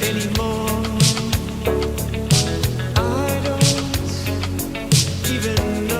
anymore. I don't even know.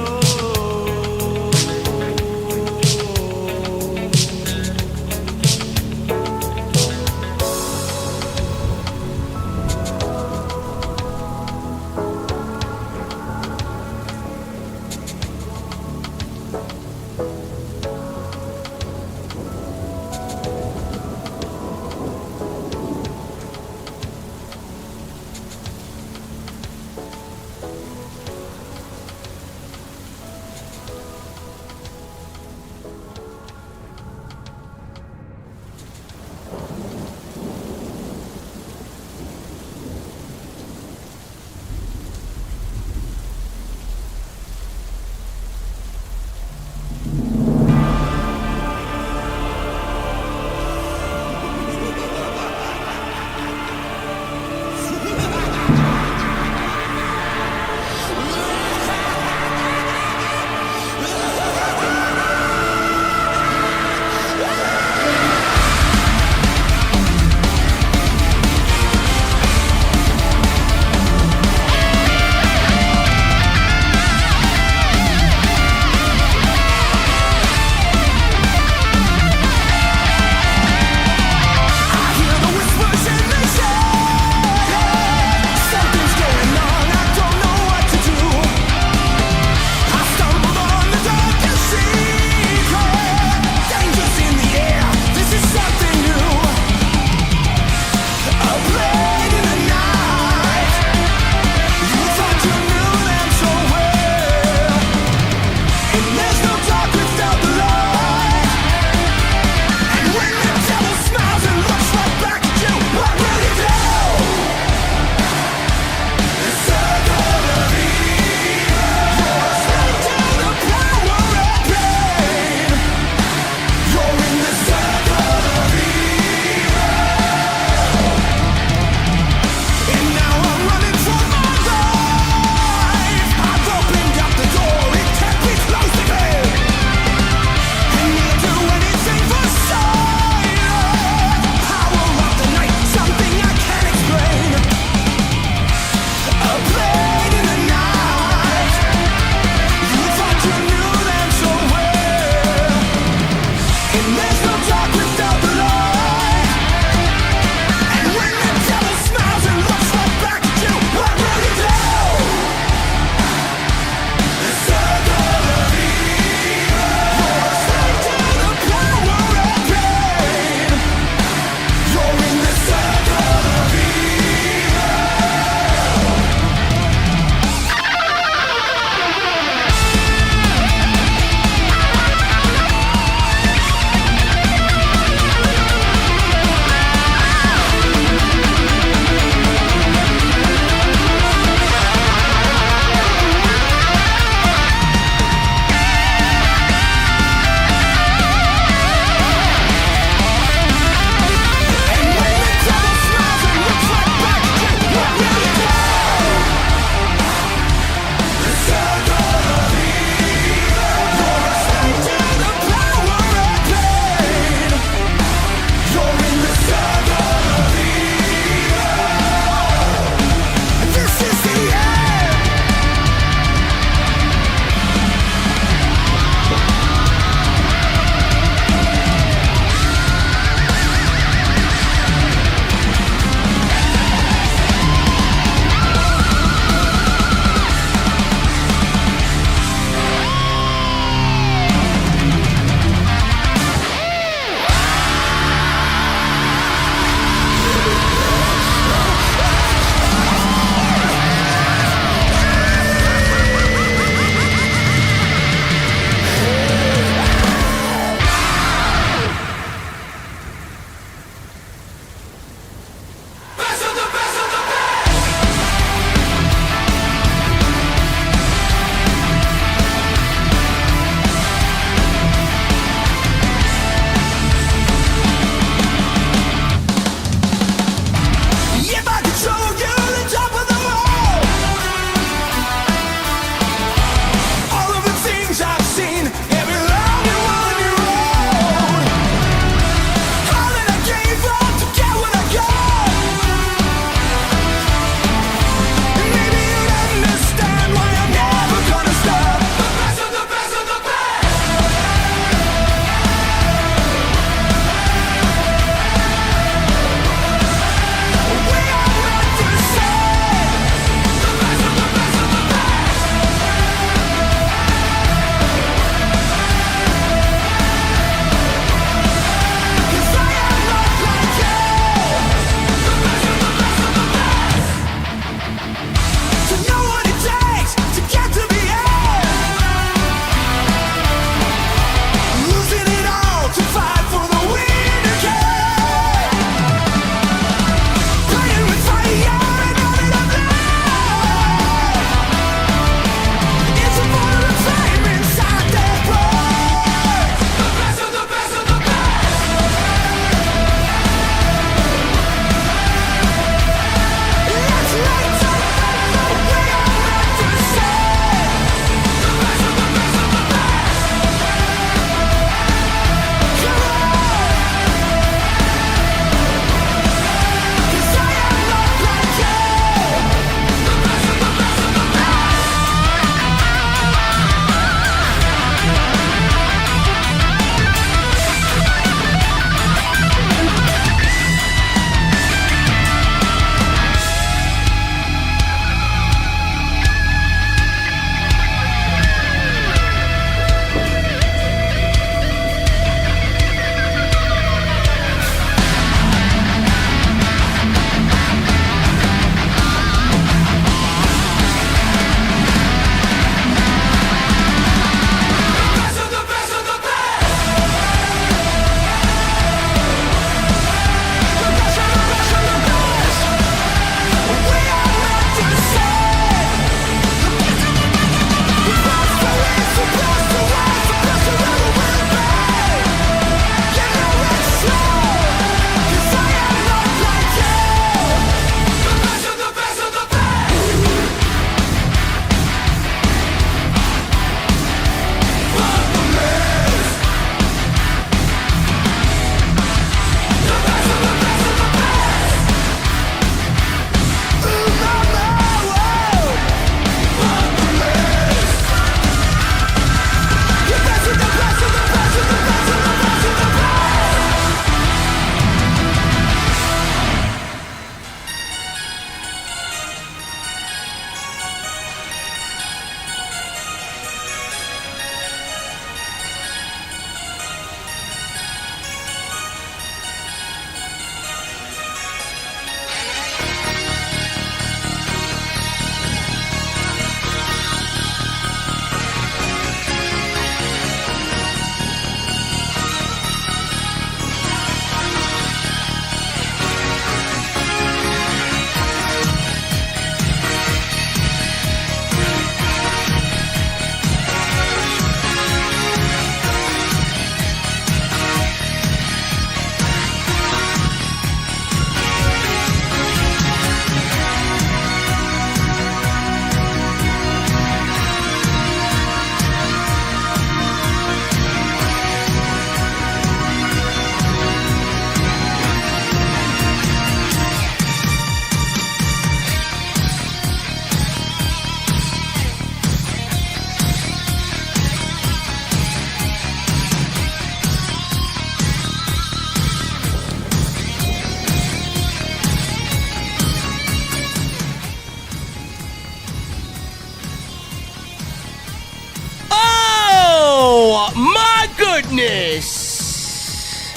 goodness.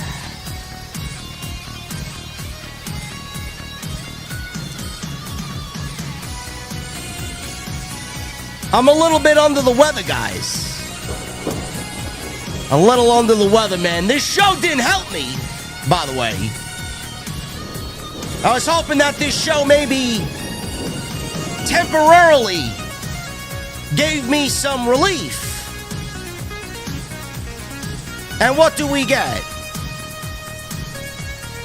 I'm a little bit under the weather, guys. A little under the weather, man. This show didn't help me, by the way. I was hoping that this show maybe temporarily gave me some relief. And what do we get?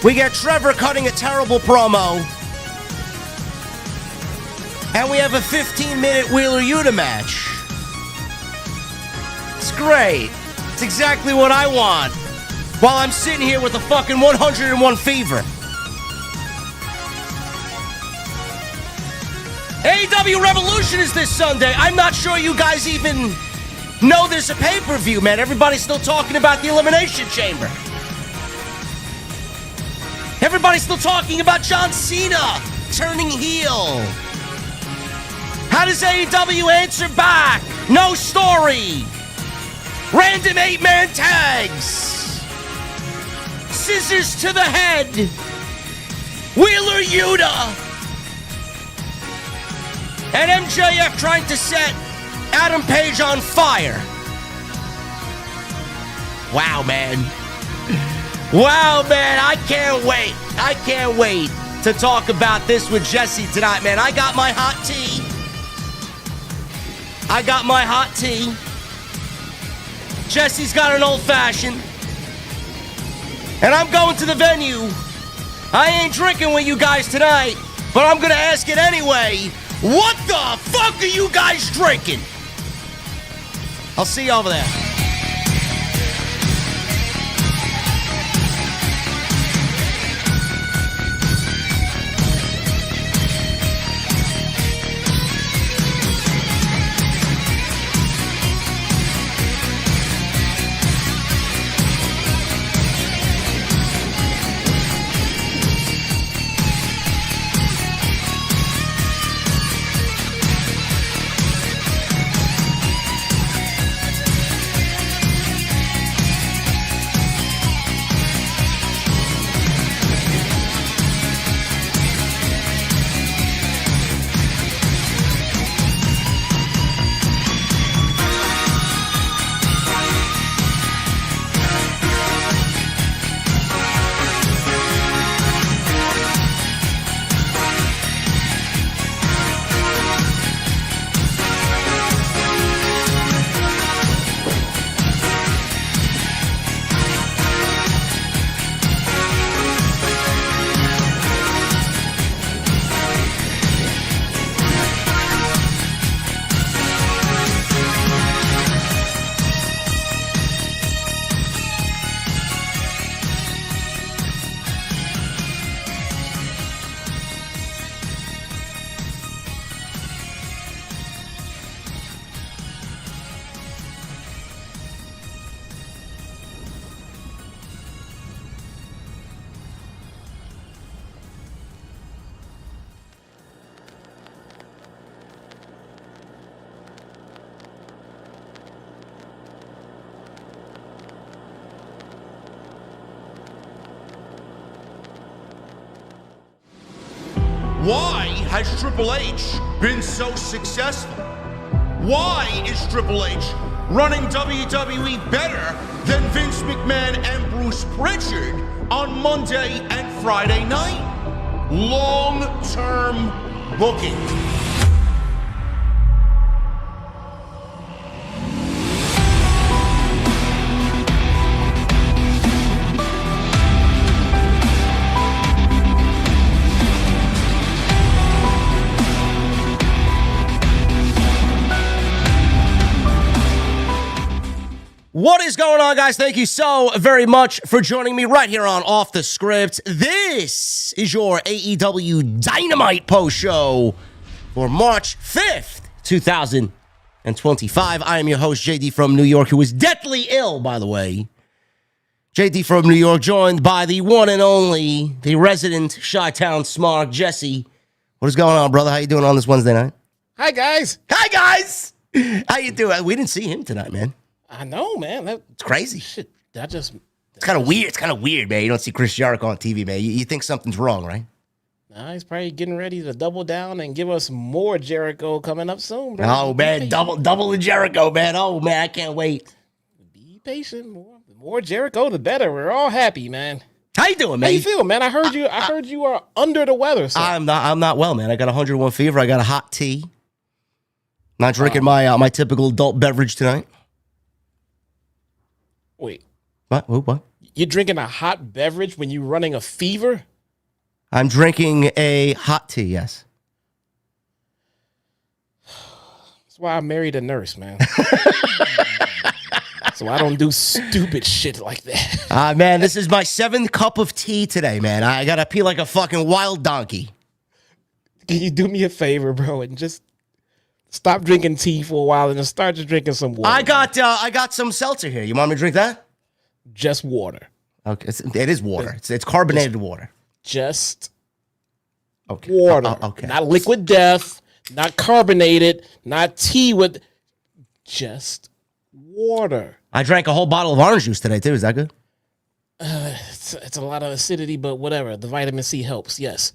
We get Trevor cutting a terrible promo. And we have a 15-minute Wheeler Yuta match. It's great. It's exactly what I want. While I'm sitting here with a fucking 101 fever. AEW Revolution is this Sunday. I'm not sure you guys even know there's a pay-per-view, man. Everybody's still talking about the Elimination Chamber. Everybody's still talking about John Cena turning heel. How does AEW answer back? No story. Random 8-man tags. Scissors to the head. Wheeler Yuta. And MJF trying to set Adam Page on fire. Wow, man. Wow, man. I can't wait. I can't wait to talk about this with Jesse tonight, man. I got my hot tea. I got my hot tea. Jesse's got an old-fashioned. And I'm going to the venue. I ain't drinking with you guys tonight, but I'm going to ask it anyway. What the fuck are you guys drinking? I'll see you over there. Why has Triple H been so successful? Why is Triple H running WWE better than Vince McMahon and Bruce Pritchard on Monday and Friday night? Long-term booking. What is going on, guys? Thank you so very much for joining me right here on Off the Script. This is your AEW Dynamite post show for March 5th, 2025. I am your host, JD from New York, who is deathly ill, by the way. JD from New York, joined by the one and only, the resident Chi-Town Smark, Jesse. What is going on, brother? How you doing on this Wednesday night? Hi, guys. Hi, guys! How you doing? We didn't see him tonight, man. I know, man. It's crazy. Shit, it's kind of weird. It's kind of weird, man. You don't see Chris Jericho on TV, man. You think something's wrong, right? Nah, he's probably getting ready to double down and give us more Jericho coming up soon, bro. Oh, man. Double the Jericho, man. Oh, man. I can't wait. Be patient. More Jericho, the better. We're all happy, man. How you doing, man? How you feel, man? I heard you are under the weather. So. I'm not well, man. I got 101 fever. I got a hot tea. Not drinking my typical adult beverage tonight. Wait. What? You're drinking a hot beverage when you're running a fever? I'm drinking a hot tea, yes. That's why I married a nurse, man. So I don't do stupid shit like that. Man, this is my 7th cup of tea today, man. I gotta pee like a fucking wild donkey. Can you do me a favor, bro, and just stop drinking tea for a while and just start just drinking some water? I got some seltzer here. You want me to drink that? Just water. Okay, it is water. It's carbonated water. Just okay. Water. Okay. Not liquid death, not carbonated, not tea with just water. I drank a whole bottle of orange juice today, too. Is that good? It's a lot of acidity, but whatever. The vitamin C helps, yes.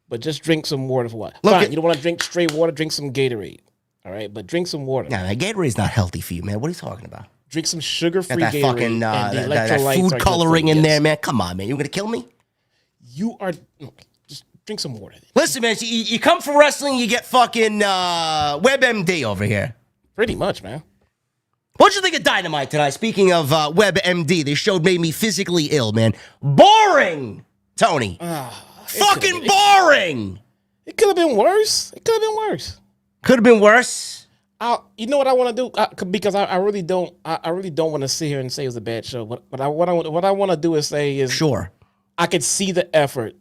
But just drink some water for what? Look, Fine, you don't want to drink straight water, drink some Gatorade. All right? But drink some water. Nah, man, Gatorade's not healthy for you, man. What are you talking about? Drink some sugar-free Got that Gatorade. fucking and the that electrolytes food are coloring good for in you, there, yes. man. Come on, man. You gonna kill me? You are... Just drink some water. Listen, man, you come for wrestling, you get fucking WebMD over here. Pretty much, man. What'd you think of Dynamite tonight? Speaking of WebMD, this show made me physically ill, man. Boring, Tony. Fucking boring. It could have been worse. Could have been worse. You know what I want to do? Because I really don't want to sit here and say it was a bad show. What I want to do is say is Sure. I could see the effort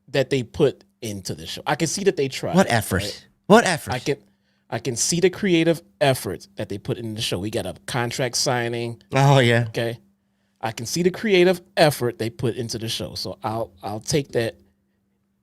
that they put into the show. I can see that they tried. What effort? Right? What effort? I can see the creative effort that they put in the show. We got a contract signing. Oh yeah. Okay. I can see the creative effort they put into the show. So I'll take that.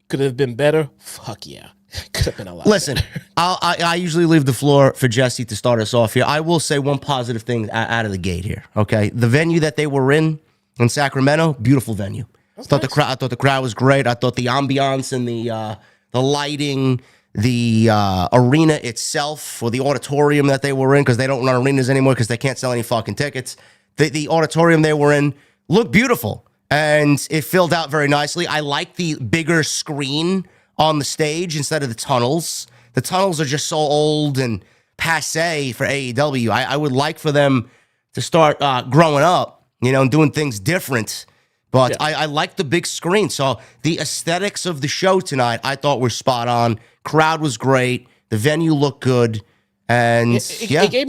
Could it have been better? Fuck yeah. Could have been a lot Listen, better. I usually leave the floor for Jesse to start us off here. I will say one positive thing out of the gate here. Okay, the venue that they were in Sacramento, beautiful venue. I thought the crowd was great. I thought the ambiance and the lighting, the arena itself, or the auditorium that they were in, because they don't run arenas anymore because they can't sell any fucking tickets. The auditorium they were in looked beautiful, and it filled out very nicely. I like the bigger screen on the stage instead of the tunnels. The tunnels are just so old and passe for AEW. I would like for them to start growing up, and doing things different. But yeah. I like the big screen. So the aesthetics of the show tonight, I thought were spot on. Crowd was great. The venue looked good. And it gave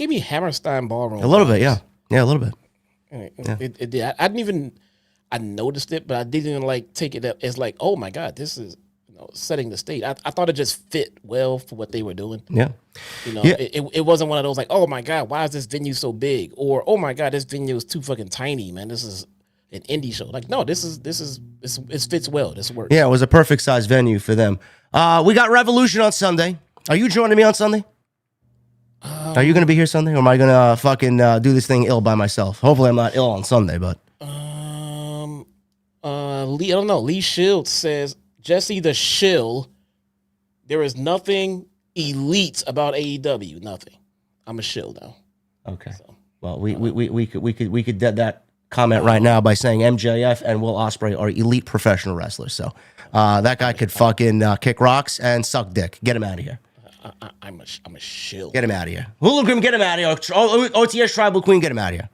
me Hammerstein Ballroom. A little bit, yeah. Yeah, a little bit. It did. I noticed it, but I didn't take it as oh my God, this is setting the stage. I thought it just fit well for what they were doing. Yeah. It wasn't one of those oh my God, why is this venue so big? Or, oh my God, this venue is too fucking tiny, man. This is an indie show. No, this fits well. This works. Yeah, it was a perfect size venue for them. We got Revolution on Sunday. Are you joining me on Sunday? Are you going to be here Sunday, or am I going to fucking do this thing ill by myself? Hopefully I'm not ill on Sunday, but... Lee, I don't know. Lee Shields says, Jesse the shill, there is nothing elite about AEW. Nothing. I'm a shill now. Okay. So, well, we could dead that comment right now by saying MJF and Will Ospreay are elite professional wrestlers. So that guy could fucking kick rocks and suck dick. Get him out of here. I'm a shill. Get him out of here. Hologram, get him out of here. OTS Tribal Queen, get him out of here.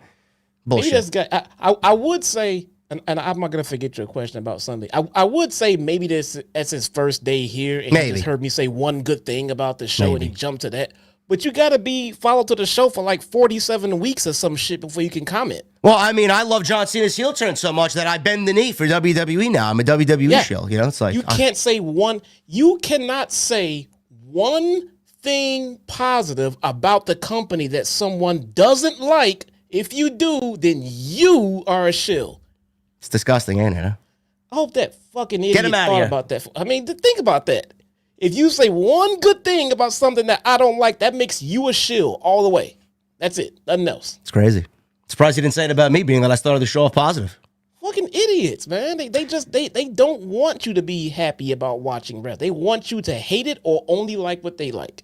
Bullshit. Maybe this guy, I would say, and I'm not going to forget your question about Sunday. I would say maybe that's his first day here, and he just heard me say one good thing about the show, and he jumped to that. But you got to be followed to the show for 47 weeks or some shit before you can comment. Well, I mean, I love John Cena's heel turn so much that I bend the knee for WWE now. I'm a WWE shill. It's like... You can't say one... You cannot say one thing positive about the company that someone doesn't like. If you do, then you are a shill. It's disgusting, ain't it? Huh? I hope that fucking idiot thought about that. I mean, think about that. If you say one good thing about something that I don't like, that makes you a shill all the way. That's it. Nothing else. It's crazy. Surprised you didn't say it about me, being that I started the show off positive. Fucking idiots, man. They don't want you to be happy about watching wrestling. They want you to hate it or only like what they like.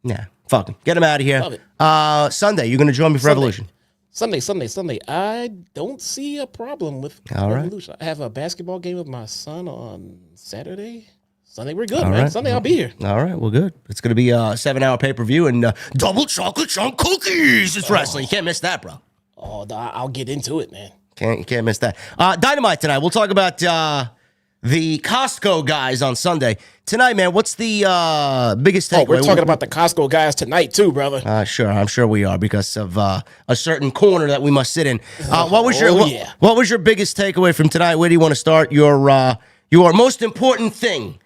Yeah, fuck them. Get them out of here. Love it. Sunday, you're going to join me for Revolution. Sunday. I don't see a problem with Revolution. I have a basketball game with my son on Saturday. Sunday, we're good, man. Right. Sunday, I'll be here. All right, well, good. It's going to be a 7-hour pay-per-view and double chocolate chunk cookies. It's wrestling. You can't miss that, bro. Oh, I'll get into it, man. Can't miss that. Dynamite tonight. We'll talk about the Costco guys on Sunday. Tonight, man, what's the biggest takeaway? We're talking about the Costco guys tonight, too, brother. Sure. I'm sure we are because of a certain corner that we must sit in. What was your biggest takeaway from tonight? Where do you want to start? Your most important thing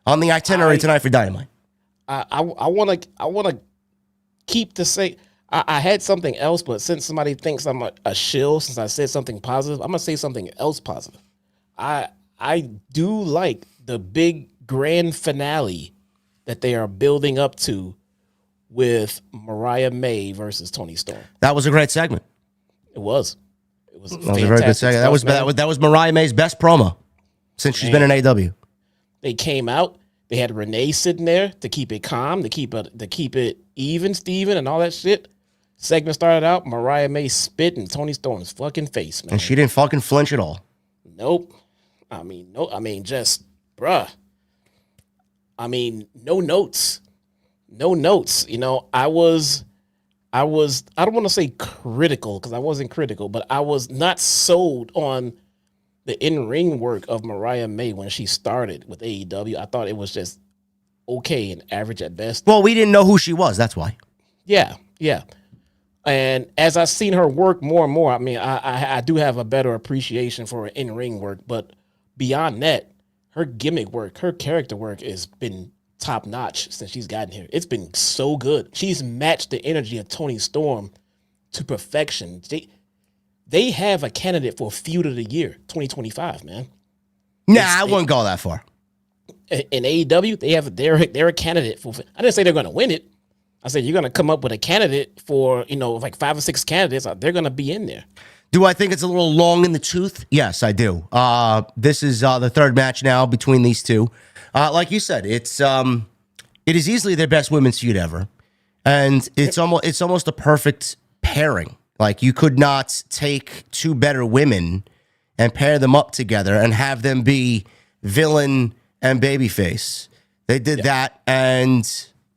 on the itinerary tonight for Dynamite. I want to keep the same. I had something else, but since somebody thinks I'm a shill, since I said something positive, I'm gonna say something else positive. I do like the big grand finale that they are building up to with Mariah May versus Toni Storm. That was a great segment. It was. That was a very good segment. That was Mariah May's best promo since she's been in AEW. They came out. They had Renee sitting there to keep it calm, to keep it even, Steven, and all that shit. Segment started out, Mariah May spit in Toni Storm's fucking face, man. And she didn't fucking flinch at all. Nope. Just, bruh. No notes. No notes. You know, I don't want to say critical, because I wasn't critical, but I was not sold on the in-ring work of Mariah May when she started with AEW. I thought it was just okay and average at best. Well, we didn't know who she was. That's why. Yeah. And as I've seen her work more and more, I do have a better appreciation for her in-ring work. But beyond that, her gimmick work, her character work has been top-notch since she's gotten here. It's been so good. She's matched the energy of Toni Storm to perfection. They have a candidate for feud of the year, 2025, man. Nah, I wouldn't go that far. In AEW, they're a candidate for. I didn't say they're going to win it. I said you're going to come up with a candidate for, like 5 or 6 candidates. They're going to be in there. Do I think it's a little long in the tooth? Yes, I do. This is the third match now between these two. Like you said, it is easily their best women's feud ever, and it's almost a perfect pairing. Like, you could not take two better women and pair them up together and have them be villain and babyface. They did that, and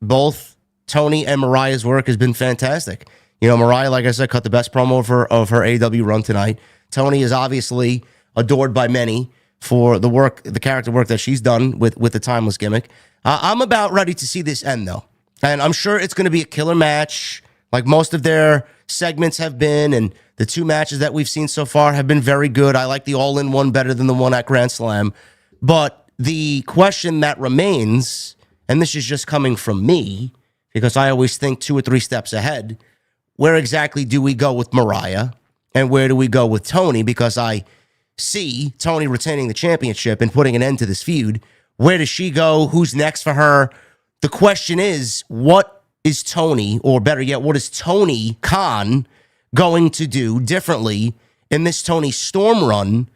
both Toni and Mariah's work has been fantastic. You know, Mariah, like I said, cut the best promo of her AEW run tonight. Toni is obviously adored by many for the character work that she's done with the timeless gimmick. I'm about ready to see this end, though. And I'm sure it's going to be a killer match, like most of their segments have been, and the 2 matches that we've seen so far have been very good. I like the all-in one better than the one at Grand Slam. But the question that remains, and this is just coming from me, because I always think 2 or 3 steps ahead, where exactly do we go with Mariah, and where do we go with Toni? Because I see Toni retaining the championship and putting an end to this feud. Where does she go? Who's next for her? The question is, what is Toni, or better yet, what is Tony Khan going to do differently in this Toni Storm run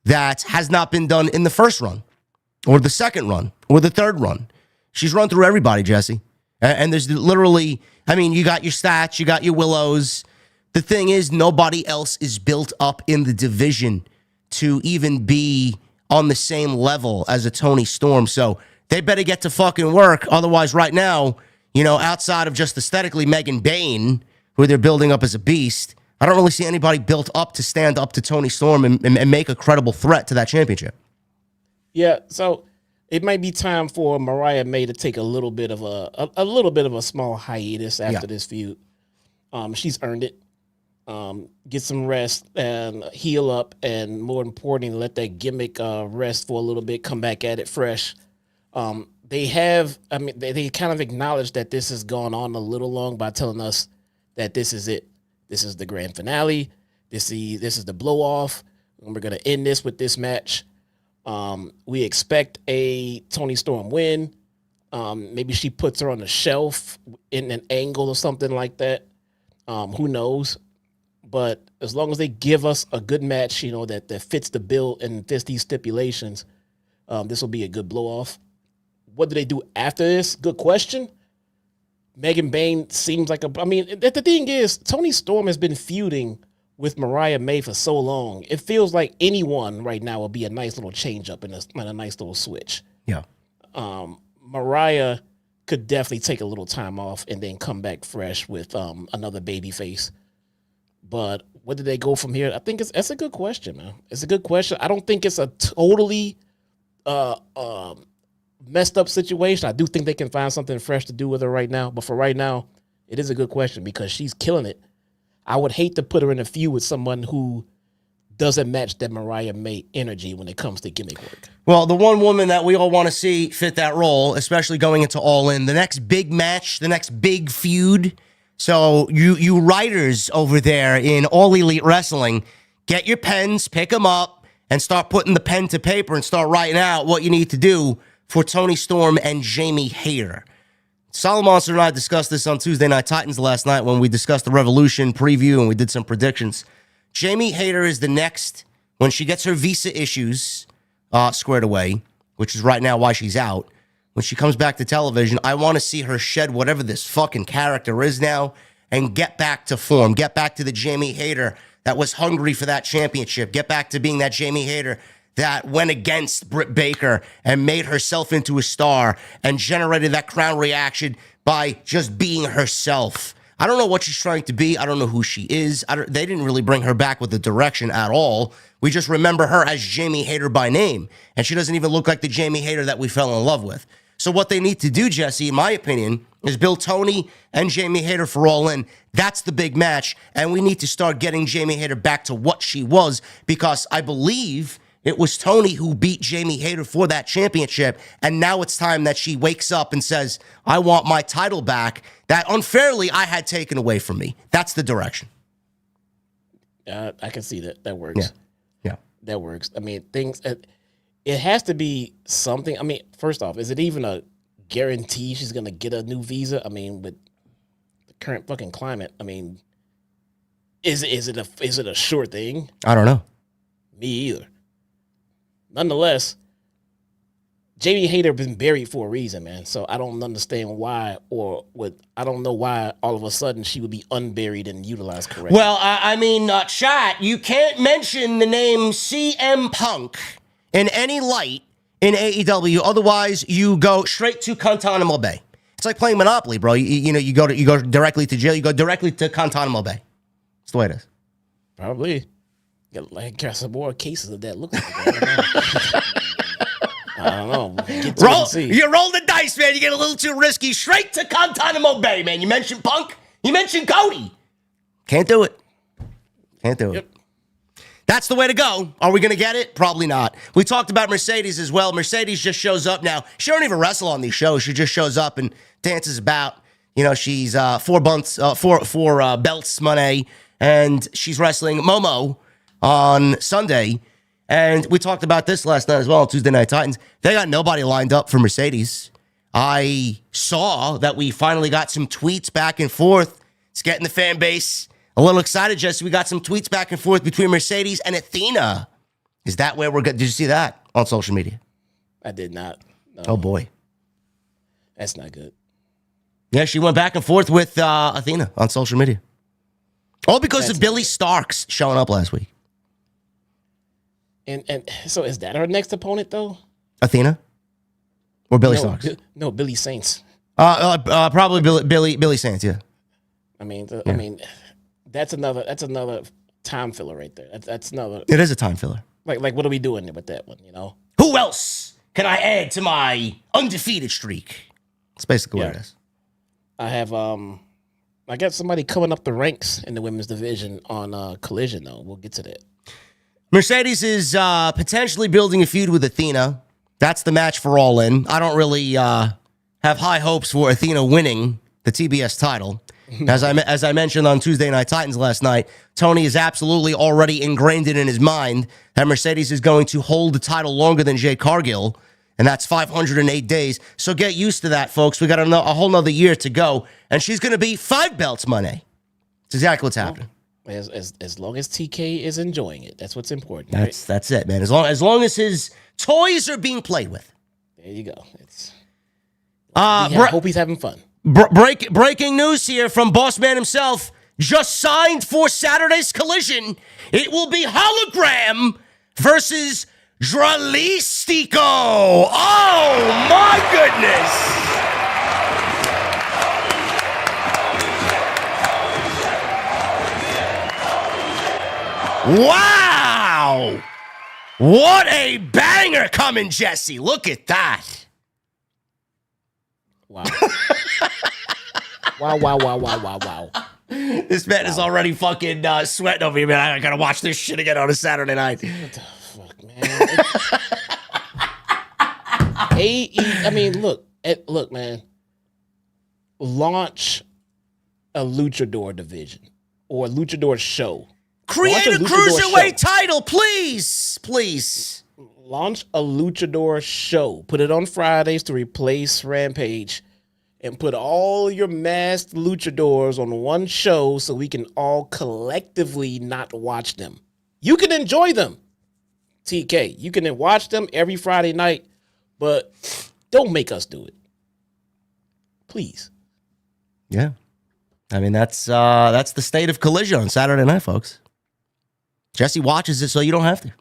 that has not been done in the first run, or the second run, or the third run? She's run through everybody, Jesse. And there's literally, you got your Stats, you got your Willows. The thing is, nobody else is built up in the division to even be on the same level as a Toni Storm. So they better get to fucking work. Otherwise, right now, outside of just aesthetically Megan Bane, who they're building up as a beast, I don't really see anybody built up to stand up to Toni Storm and make a credible threat to that championship. Yeah, so it might be time for Mariah May to take a little bit of a small hiatus after this feud. She's earned it. Get some rest and heal up, and more importantly, let that gimmick rest for a little bit. Come back at it fresh. They kind of acknowledged that this has gone on a little long by telling us that this is it. This is the grand finale. This is the blow off. And we're going to end this with this match. We expect a Toni Storm win. Maybe she puts her on the shelf in an angle or something like that. Who knows? But as long as they give us a good match, that fits the bill and fits these stipulations, this will be a good blow-off. What do they do after this? Good question. Megan Bane seems like the thing is, Toni Storm has been feuding with Mariah May for so long. It feels like anyone right now will be a nice little change-up and a nice little switch. Yeah. Mariah could definitely take a little time off and then come back fresh with another baby face. But where do they go from here? I think that's a good question, man. It's a good question. I don't think it's a totally messed up situation. I do think they can find something fresh to do with her right now. But for right now, it is a good question because she's killing it. I would hate to put her in a feud with someone who doesn't match that Mariah May energy when it comes to gimmick work. Well, the one woman that we all want to see fit that role, especially going into All In, the next big match, the next big feud. So you writers over there in All Elite Wrestling, get your pens, pick them up, and start putting the pen to paper and start writing out what you need to do for Toni Storm and Jamie Hayter. Solomonster and I discussed this on Tuesday Night Titans last night when we discussed the Revolution preview and we did some predictions. Jamie Hayter is the next, when she gets her visa issues squared away, which is right now why she's out. When she comes back to television, I want to see her shed whatever this fucking character is now and get back to form. Get back to the Jamie Hayter that was hungry for that championship. Get back to being that Jamie Hayter that went against Britt Baker and made herself into a star and generated that crowd reaction by just being herself. I don't know what she's trying to be. I don't know who she is. They didn't really bring her back with the direction at all. We just remember her as Jamie Hayter by name, and she doesn't even look like the Jamie Hayter that we fell in love with. So what they need to do, Jesse, in my opinion, is build Toni and Jamie Hayter for All In. That's the big match, and we need to start getting Jamie Hayter back to what she was, because I believe it was Toni who beat Jamie Hayter for that championship, and now it's time that she wakes up and says, I want my title back that unfairly I had taken away from me. That's the direction. I can see that. That works. Yeah. That works. I mean, it has to be something. I mean, first off, is it even a guarantee she's going to get a new visa? I mean, with the current fucking climate, I mean, is it a sure thing? I don't know. Me either. Nonetheless, Jamie Hayter been buried for a reason, man. So I don't understand why, I don't know why all of a sudden she would be unburied and utilized correctly. Well, chat, you can't mention the name CM Punk in any light in AEW. Otherwise, you go straight to Guantanamo Bay. It's like playing Monopoly, bro. You go directly to jail. You go directly to Guantanamo Bay. That's the way it is. Probably. Got some more cases of that. Look like that. I don't know. You roll the dice, man. You get a little too risky. Straight to Guantanamo Bay, man. You mentioned Punk. You mentioned Cody. Can't do it. Yep. That's the way to go. Are we going to get it? Probably not. We talked about Mercedes as well. Mercedes just shows up now. She don't even wrestle on these shows. She just shows up and dances about. She's four belts money, and she's wrestling Momo on Sunday. And we talked about this last night as well on Tuesday Night Titans. They got nobody lined up for Mercedes. I saw that we finally got some tweets back and forth. It's getting the fan base a little excited, Jesse. We got some tweets back and forth between Mercedes and Athena. Is that where we're going? Did you see that on social media? I did not. No. Oh, boy. That's not good. Yeah, she went back and forth with Athena on social media. All because of Billy Starks showing up last week. And so is that her next opponent, though? Athena? Or Billy Starks? No, Billy Saints. Probably Billy Saints, yeah. I mean, that's another time filler right there. That's another. It is a time filler. Like what are we doing with that one? Who else can I add to my undefeated streak? That's basically what it is. I got somebody coming up the ranks in the women's division on Collision, though. We'll get to that. Mercedes is potentially building a feud with Athena. That's the match for All In. I don't really have high hopes for Athena winning the TBS title. As I mentioned on Tuesday Night Titans last night, Tony is absolutely already ingrained it in his mind that Mercedes is going to hold the title longer than Jade Cargill, and that's 508 days. So get used to that, folks. We got a whole nother year to go, and she's going to be 5 belts money. It's exactly what's happening. As long as TK is enjoying it, that's what's important. That's it, man. As long as his toys are being played with. There you go. I hope he's having fun. Breaking news here from Boss Man himself. Just signed for Saturday's Collision. It will be Hologram versus Dralistico. Oh, my goodness. Wow. What a banger coming, Jesse. Look at that. Wow. Wow. This man is already fucking sweating over here, man. I gotta watch this shit again on a Saturday night. What the fuck, man? Look, man. Launch a luchador division or a luchador show. Create a cruiserweight title, please. Please. Launch a luchador show. Put it on Fridays to replace Rampage. And put all your masked luchadors on one show so we can all collectively not watch them. You can enjoy them, TK. You can watch them every Friday night, but don't make us do it. Please. Yeah. I mean, that's the state of Collision on Saturday night, folks. Jesse watches it so you don't have to.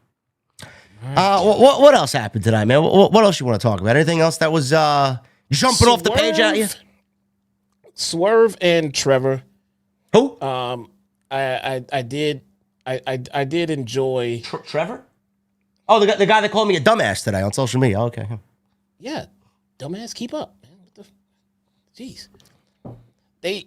What else happened tonight, man? What else you want to talk about? Anything else that was... jumping off the page at you? Swerve and Trevor. Who? I did enjoy Trevor? Oh, the guy that called me a dumbass today on social media. Okay. Yeah. Dumbass, keep up, man. What the jeez. They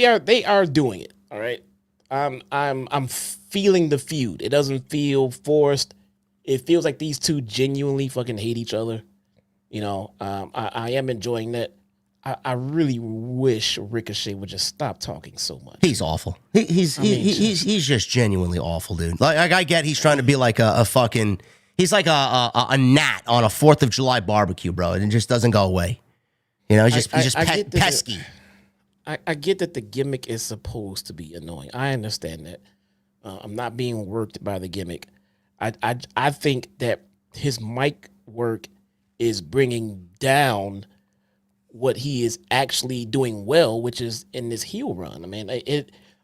are doing it, all right? I'm feeling the feud. It doesn't feel forced. It feels like these two genuinely fucking hate each other. You know, I am enjoying that. I really wish Ricochet would just stop talking so much. He's awful. He's just genuinely awful, dude. Like I get he's trying to be like a fucking. He's like a gnat on a 4th of July barbecue, bro. And it just doesn't go away. You know, he's just pesky. I get that the gimmick is supposed to be annoying. I understand that. I'm not being worked by the gimmick. I think that his mic work is bringing down what he is actually doing well, which is in this heel run. I mean,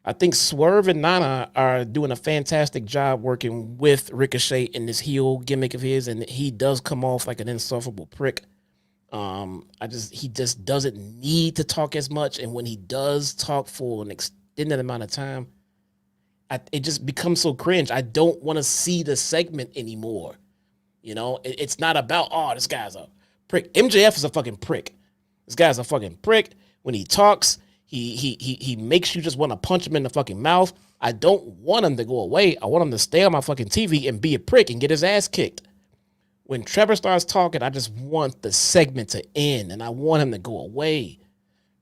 I think Swerve and Nana are doing a fantastic job working with Ricochet in this heel gimmick of his, and he does come off like an insufferable prick. He just doesn't need to talk as much, and when he does talk for an extended amount of time, it just becomes so cringe. I don't want to see the segment anymore. You know, it's not about, oh, this guy's a prick. MJF is a fucking prick. This guy's a fucking prick. When he talks, he makes you just want to punch him in the fucking mouth. I don't want him to go away. I want him to stay on my fucking TV and be a prick and get his ass kicked. When Trevor starts talking, I just want the segment to end and I want him to go away,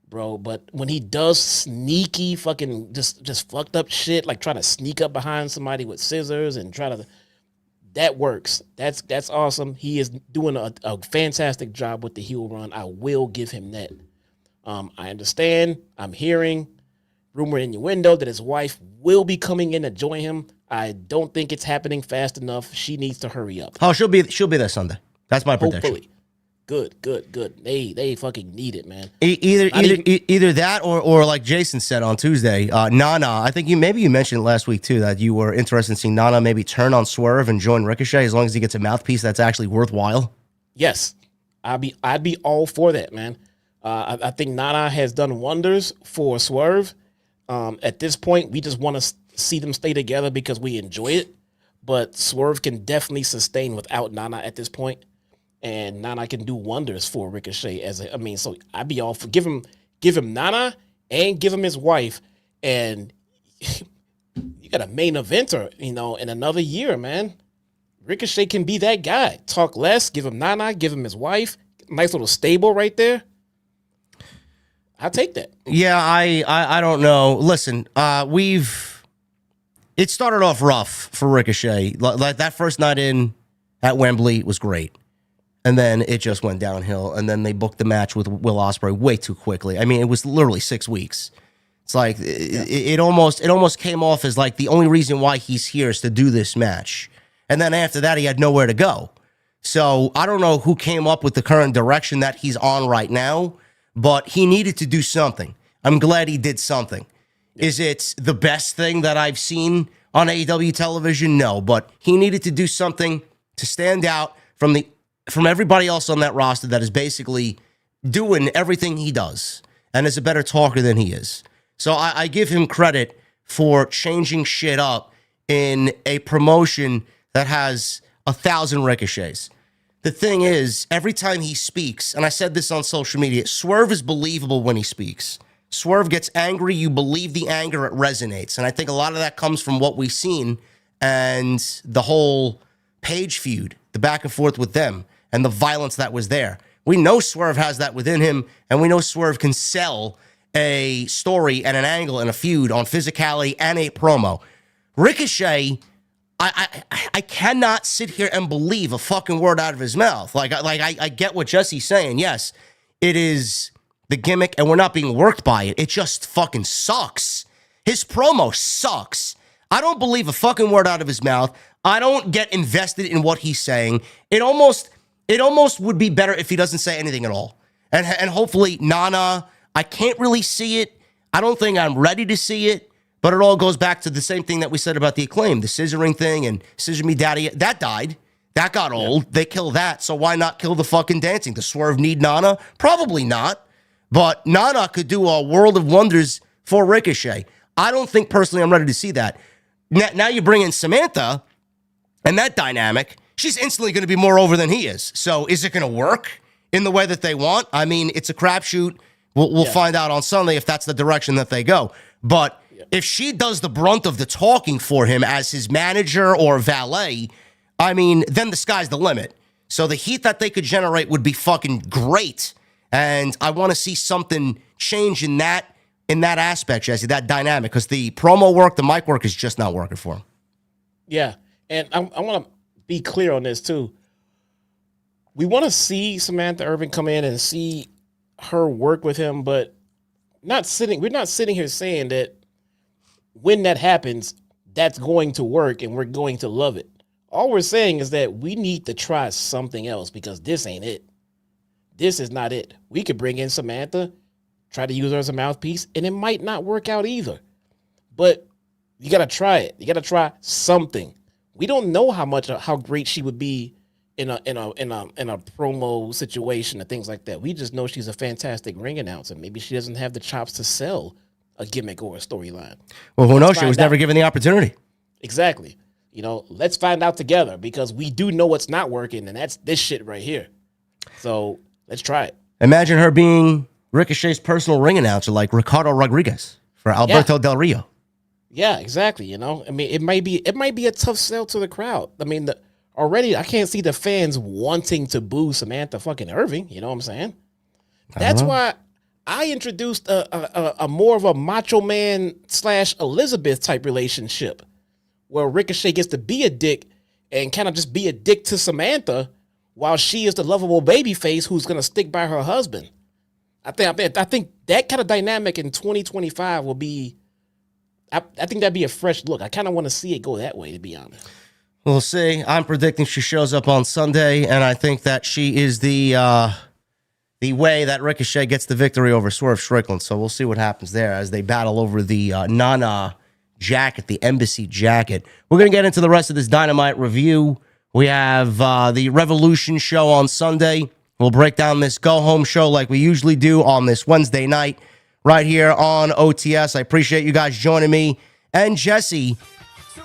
bro. But when he does sneaky fucking just fucked up shit, like trying to sneak up behind somebody with scissors and try to... That works. That's awesome. He is doing a fantastic job with the heel run. I will give him that. I understand. I'm hearing rumor innuendo that his wife will be coming in to join him. I don't think it's happening fast enough. She needs to hurry up. Oh, she'll be there Sunday. That's my prediction. Hopefully. Good. They fucking need it, man. Either that or like Jason said on Tuesday, Nana. I think you mentioned last week too that you were interested in seeing Nana maybe turn on Swerve and join Ricochet as long as he gets a mouthpiece that's actually worthwhile. Yes, I'd be all for that, man. I think Nana has done wonders for Swerve. At this point, we just want to see them stay together because we enjoy it. But Swerve can definitely sustain without Nana at this point. And Nana can do wonders for Ricochet. So I'd be all for give him Nana and give him his wife, and you got a main eventer, in another year, man. Ricochet can be that guy. Talk less, give him Nana, give him his wife. Nice little stable right there. I'll take that. Yeah, I don't know. Listen, it started off rough for Ricochet. Like that first night in at Wembley was great. And then it just went downhill. And then they booked the match with Will Ospreay way too quickly. I mean, it was literally 6 weeks. It's like it almost came off as like the only reason why he's here is to do this match. And then after that, he had nowhere to go. So I don't know who came up with the current direction that he's on right now, but he needed to do something. I'm glad he did something. Is it the best thing that I've seen on AEW television? No, but he needed to do something to stand out from everybody else on that roster that is basically doing everything he does and is a better talker than he is. So I give him credit for changing shit up in a promotion that has 1,000 ricochets. The thing is, every time he speaks, and I said this on social media, Swerve is believable when he speaks. Swerve gets angry, you believe the anger, it resonates. And I think a lot of that comes from what we've seen and the whole Page feud, the back and forth with them, and the violence that was there. We know Swerve has that within him, and we know Swerve can sell a story and an angle and a feud on physicality and a promo. Ricochet, I cannot sit here and believe a fucking word out of his mouth. I get what Jesse's saying. Yes, it is the gimmick, and we're not being worked by it. It just fucking sucks. His promo sucks. I don't believe a fucking word out of his mouth. I don't get invested in what he's saying. It almost would be better if he doesn't say anything at all. And hopefully, Nana, I can't really see it. I don't think I'm ready to see it. But it all goes back to the same thing that we said about the Acclaim, the scissoring thing and Scissor Me Daddy. That died. That got old. Yeah. They killed that. So why not kill the fucking dancing? Does Swerve need Nana? Probably not. But Nana could do a world of wonders for Ricochet. I don't think personally I'm ready to see that. Now you bring in Samantha and that dynamic. She's instantly going to be more over than he is. So is it going to work in the way that they want? I mean, it's a crapshoot. We'll find out on Sunday if that's the direction that they go. But if she does the brunt of the talking for him as his manager or valet, I mean, then the sky's the limit. So the heat that they could generate would be fucking great. And I want to see something change in that aspect, Jesse, that dynamic, because the promo work, the mic work is just not working for him. Yeah. And I want to be clear on this too. We want to see Samantha Irvin come in and see her work with him, but we're not sitting here saying that when that happens, that's going to work and we're going to love it. All we're saying is that we need to try something else because this ain't it. This is not it. We could bring in Samantha, try to use her as a mouthpiece, and it might not work out either. But you got to try it. You got to try something. We don't know how great she would be in a promo situation and things like that. We just know she's a fantastic ring announcer. Maybe she doesn't have the chops to sell a gimmick or a storyline. Well, who knows? She was never given the opportunity. Exactly. Let's find out together because we do know what's not working, and that's this shit right here. So let's try it. Imagine her being Ricochet's personal ring announcer like Ricardo Rodriguez for Alberto Del Rio. Yeah, exactly. I mean, it might be a tough sell to the crowd. I mean, already I can't see the fans wanting to boo Samantha fucking Irving. You know what I'm saying? That's why I introduced a more of a Macho Man / Elizabeth type relationship where Ricochet gets to be a dick and kind of just be a dick to Samantha while she is the lovable babyface who's going to stick by her husband. I think that kind of dynamic in 2025 will be, I think that'd be a fresh look. I kind of want to see it go that way, to be honest. We'll see. I'm predicting she shows up on Sunday, and I think that she is the way that Ricochet gets the victory over Swerve Strickland. So we'll see what happens there as they battle over the Nana jacket, the embassy jacket. We're going to get into the rest of this Dynamite review. We have the Revolution show on Sunday. We'll break down this go-home show like we usually do on this Wednesday night right here on OTS. I appreciate you guys joining me and Jesse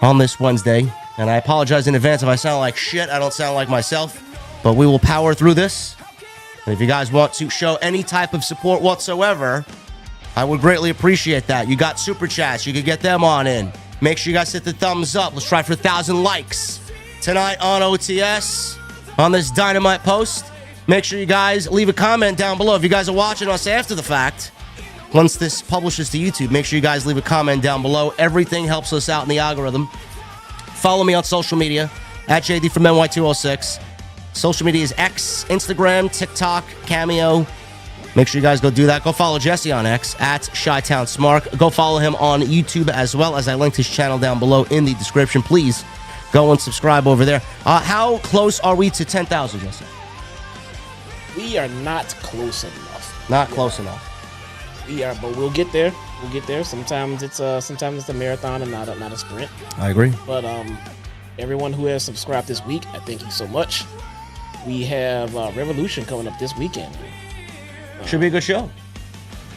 on this Wednesday. And I apologize in advance if I sound like shit. I don't sound like myself. But we will power through this. And if you guys want to show any type of support whatsoever, I would greatly appreciate that. You got Super Chats. You could get them on in. Make sure you guys hit the thumbs up. Let's try for 1,000 likes tonight on OTS on this Dynamite post. Make sure you guys leave a comment down below. If you guys are watching us after the fact, once this publishes to YouTube, make sure you guys leave a comment down below. Everything helps us out in the algorithm. Follow me on social media at JD from NY206. Social media is X, Instagram, TikTok, Cameo, Make sure you guys go do that. Go follow Jesse on X at ChyTownSmart. Go follow him on YouTube as well, as I linked his channel down below in the description. Please go and subscribe over there. How close are we to 10,000, Jesse? We are not close enough. Not close enough. We are, but we'll get there. We'll get there. Sometimes it's a marathon and not a sprint. I agree. But everyone who has subscribed this week, I thank you so much. We have Revolution coming up this weekend. Should be a good show.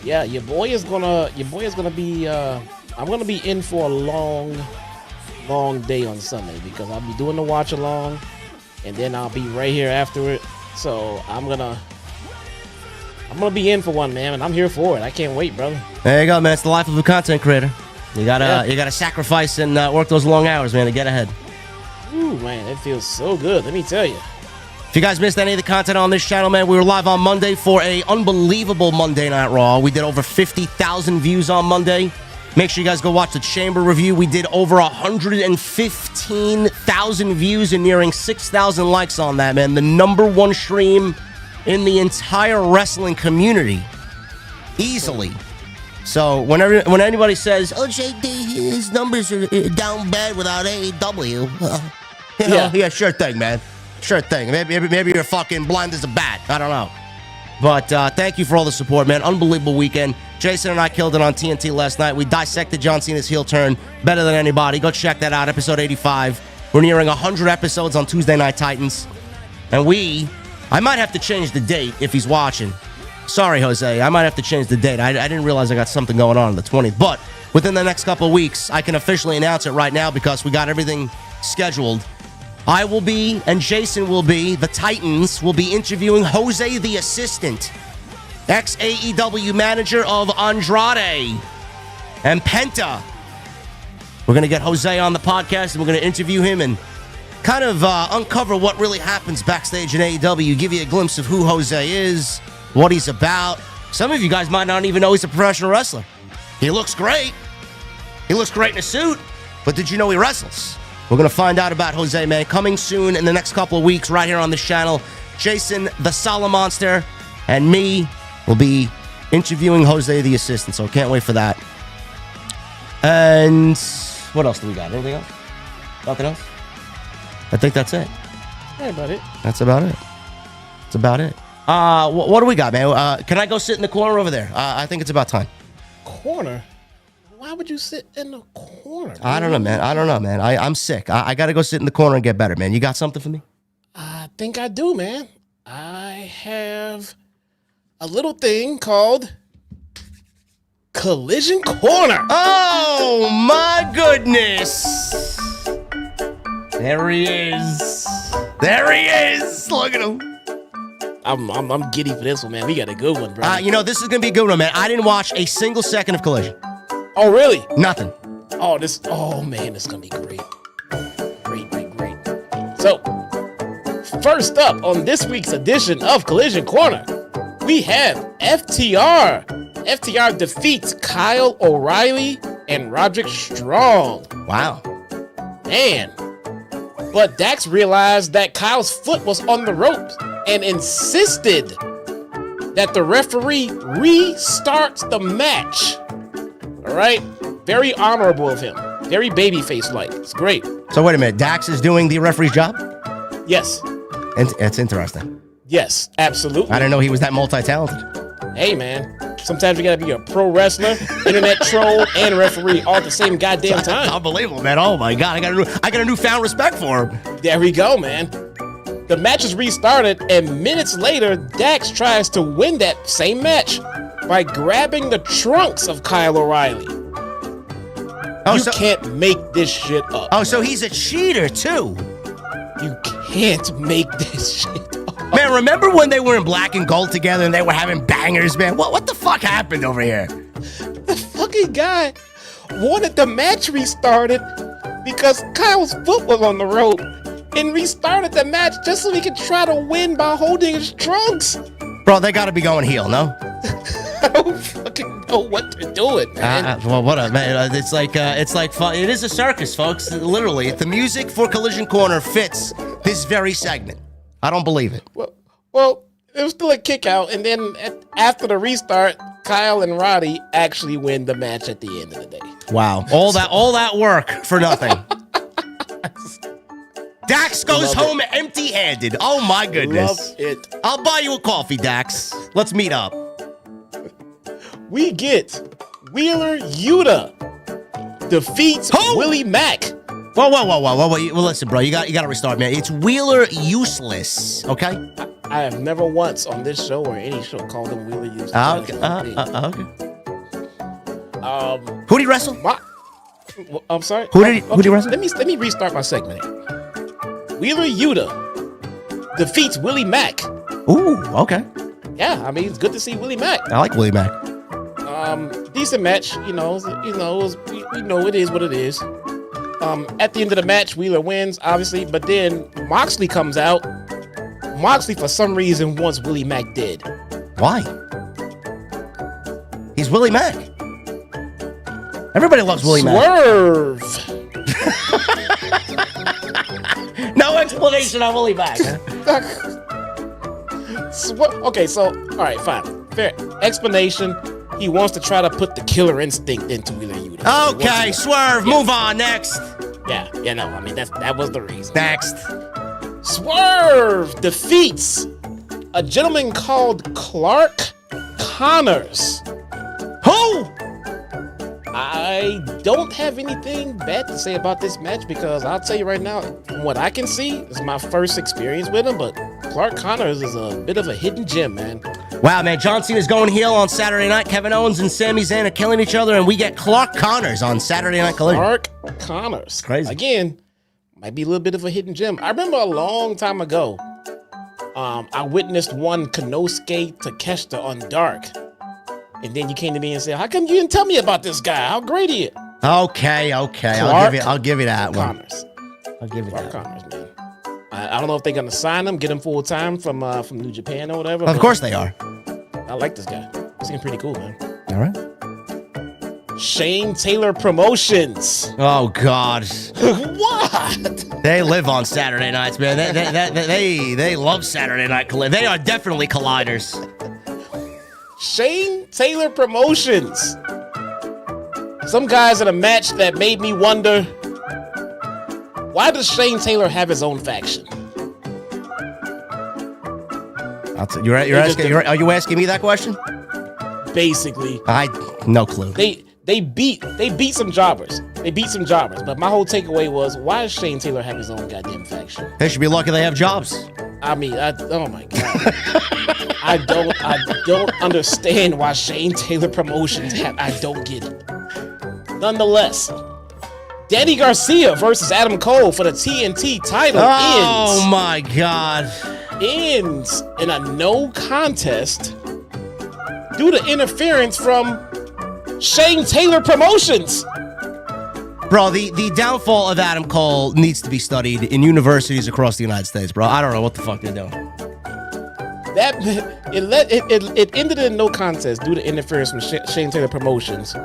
Yeah, your boy is gonna be. I'm gonna be in for a long day on Sunday because I'll be doing the watch along, and then I'll be right here after it. So I'm gonna be in for one, man, and I'm here for it. I can't wait, brother. There you go, man. It's the life of a content creator. You gotta sacrifice and work those long hours, man, to get ahead. Ooh, man, it feels so good. Let me tell you. If you guys missed any of the content on this channel, man, we were live on Monday for a unbelievable Monday Night Raw. We did over 50,000 views on Monday. Make sure you guys go watch the Chamber review. We did over 115,000 views and nearing 6,000 likes on that, man. The #1 stream in the entire wrestling community. Easily. So when anybody says, "Oh, JD, his numbers are down bad without AEW," yeah, sure thing, man. Sure thing. Maybe you're fucking blind as a bat. I don't know. But thank you for all the support, man. Unbelievable weekend. Jason and I killed it on TNT last night. We dissected John Cena's heel turn better than anybody. Go check that out, episode 85. We're nearing 100 episodes on Tuesday Night Titans. And I might have to change the date if he's watching. Sorry, Jose. I might have to change the date. I didn't realize I got something going on the 20th. But within the next couple of weeks, I can officially announce it right now because we got everything scheduled. I will be, and Jason will be, the Titans will be interviewing Jose the Assistant, ex-AEW manager of Andrade and Penta. We're going to get Jose on the podcast, and we're going to interview him and kind of uncover what really happens backstage in AEW, give you a glimpse of who Jose is, what he's about. Some of you guys might not even know he's a professional wrestler. He looks great. He looks great in a suit, but did you know he wrestles? We're going to find out about Jose, man. Coming soon in the next couple of weeks right here on this channel. Jason, the Solid Monster, and me will be interviewing Jose the Assistant, so can't wait for that. And what else do we got? Anything else? Nothing else? I think that's it. That's about it. That's about it. That's about it. What do we got, man? Can I go sit in the corner over there? I think it's about time. Corner? Why would you sit in the corner? I don't know, man. I'm sick. I got to go sit in the corner and get better, man. You got something for me? I think I do, man. I have a little thing called Collision Corner. Oh, my goodness. There he is. There he is. Look at him. I'm giddy for this one, man. We got a good one, bro. This is going to be a good one, man. I didn't watch a single second of Collision. Oh, really? Nothing. Oh, man, it's going to be great. Great. So, first up on this week's edition of Collision Corner, we have FTR. FTR defeats Kyle O'Reilly and Roderick Strong. Wow. Man. But Dax realized that Kyle's foot was on the ropes and insisted that the referee restarts the match. All right? Very honorable of him. Very babyface-like. It's great. So wait a minute. Dax is doing the referee's job? Yes. And it's interesting. Yes, absolutely. I didn't know he was that multi-talented. Hey, man. Sometimes you gotta be a pro wrestler, internet troll, and referee all at the same goddamn time. Unbelievable, man. Oh, my God. I got a newfound respect for him. There we go, man. The match is restarted, and minutes later, Dax tries to win that same match by grabbing the trunks of Kyle O'Reilly. You can't make this shit up. Oh, so he's a cheater, too. You can't make this shit up. Man, remember when they were in black and gold together and they were having bangers, man? What the fuck happened over here? The fucking guy wanted the match restarted because Kyle's foot was on the rope and restarted the match just so he could try to win by holding his trunks. Bro, they gotta be going heel, no? I don't fucking know what they're doing, man. Well, what man? It's like fun. It is a circus, folks. Literally, the music for Collision Corner fits this very segment. I don't believe it. Well, It was still a kick out, and then after the restart, Kyle and Roddy actually win the match at the end of the day. Wow. All that work for nothing. Dax goes home empty-handed. Oh my goodness. Love it. I'll buy you a coffee, Dax. Let's meet up. We get Wheeler Yuta defeats Willie Mack. Whoa. Well, listen, bro. You got to restart, man. It's Wheeler Useless, okay? I have never once on this show or any show called him Wheeler Useless. Okay. Who did he wrestle? I'm sorry. Who did he wrestle? Let me restart my segment here. Wheeler Yuta defeats Willie Mack. Ooh, okay. Yeah, I mean it's good to see Willie Mack. I like Willie Mack. Decent match, we know it is what it is. At the end of the match, Wheeler wins, obviously, but then Moxley comes out. Moxley, for some reason, wants Willie Mack dead. Why? He's Willie Mack. Everybody loves Willie Mack. Swerve. No explanation on Willie Mack. Okay, so, all right, fine. Fair explanation. He wants to try to put the killer instinct into Wheeler Yuta. Okay, Swerve, move on, next. Yeah, no, I mean, that was the reason. Next. Swerve defeats a gentleman called Clark Connors. Who? I don't have anything bad to say about this match because I'll tell you right now, from what I can see, it's my first experience with him, but Clark Connors is a bit of a hidden gem, man. Wow, man, John Cena's going heel on Saturday night. Kevin Owens and Sami Zayn are killing each other, and we get Clark Connors on Saturday Night Collision. Clark Connors. Crazy. Again, might be a little bit of a hidden gem. I remember a long time ago, I witnessed one Konosuke Takeshita on Dark. And then you came to me and said, how come you didn't tell me about this guy? How great he is. Okay. I'll give you that one. Connors. I'll give you Clark that. Connors, man. I don't know if they're gonna sign him, get him full time from New Japan or whatever. Of course they are. I like this guy. Seems pretty cool, man. All right. Shane Taylor Promotions. Oh God. What? They live on Saturday nights, man. They love Saturday Night Collision. They are definitely colliders. Shane Taylor Promotions. Some guys in a match that made me wonder, why does Shane Taylor have his own faction? Are you asking me that question? Basically, no clue. They beat some jobbers. But my whole takeaway was, why does Shane Taylor have his own goddamn faction? They should be lucky they have jobs. I mean, oh my God. I don't understand why Shane Taylor Promotions I don't get it. Nonetheless, Danny Garcia versus Adam Cole for the TNT title Oh my God. ends in a no contest due to interference from Shane Taylor Promotions. Bro, the downfall of Adam Cole needs to be studied in universities across the United States, bro. I don't know what the fuck they're doing. It ended in no contest due to interference from Shane Taylor Promotions,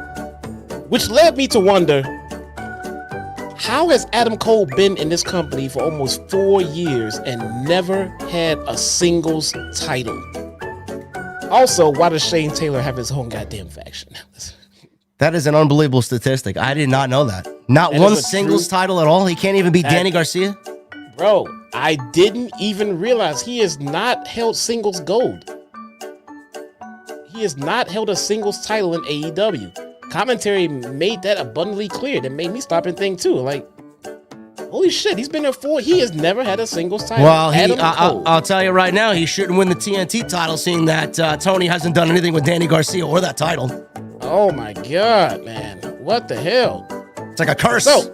which led me to wonder, how has Adam Cole been in this company for almost 4 years and never had a singles title? Also, why does Shane Taylor have his own goddamn faction? That is an unbelievable statistic. I did not know that. Not one singles title at all? He can't even beat Danny Garcia? Bro, I didn't even realize he has not held singles gold. He has not held a singles title in AEW. Commentary made that abundantly clear. That made me stop and think too. Like, holy shit, he's been there he has never had a singles title. Well, I'll tell you right now, he shouldn't win the TNT title, seeing that Tony hasn't done anything with Danny Garcia or that title. Oh my God, man. What the hell? It's like a curse. So,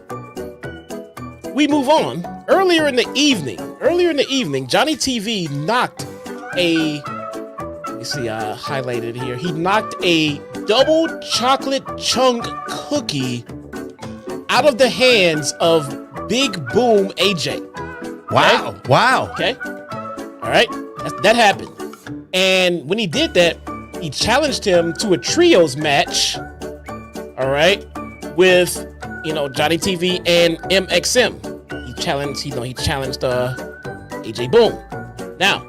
we move on. Earlier in the evening, Johnny TV knocked highlighted here. He knocked a double chocolate chunk cookie out of the hands of Big Boom AJ. Wow. Okay? Wow. Okay. All right. That happened. And when he did that, he challenged him to a trios match. All right. With, Johnny TV and MXM. He challenged AJ Boom. Now,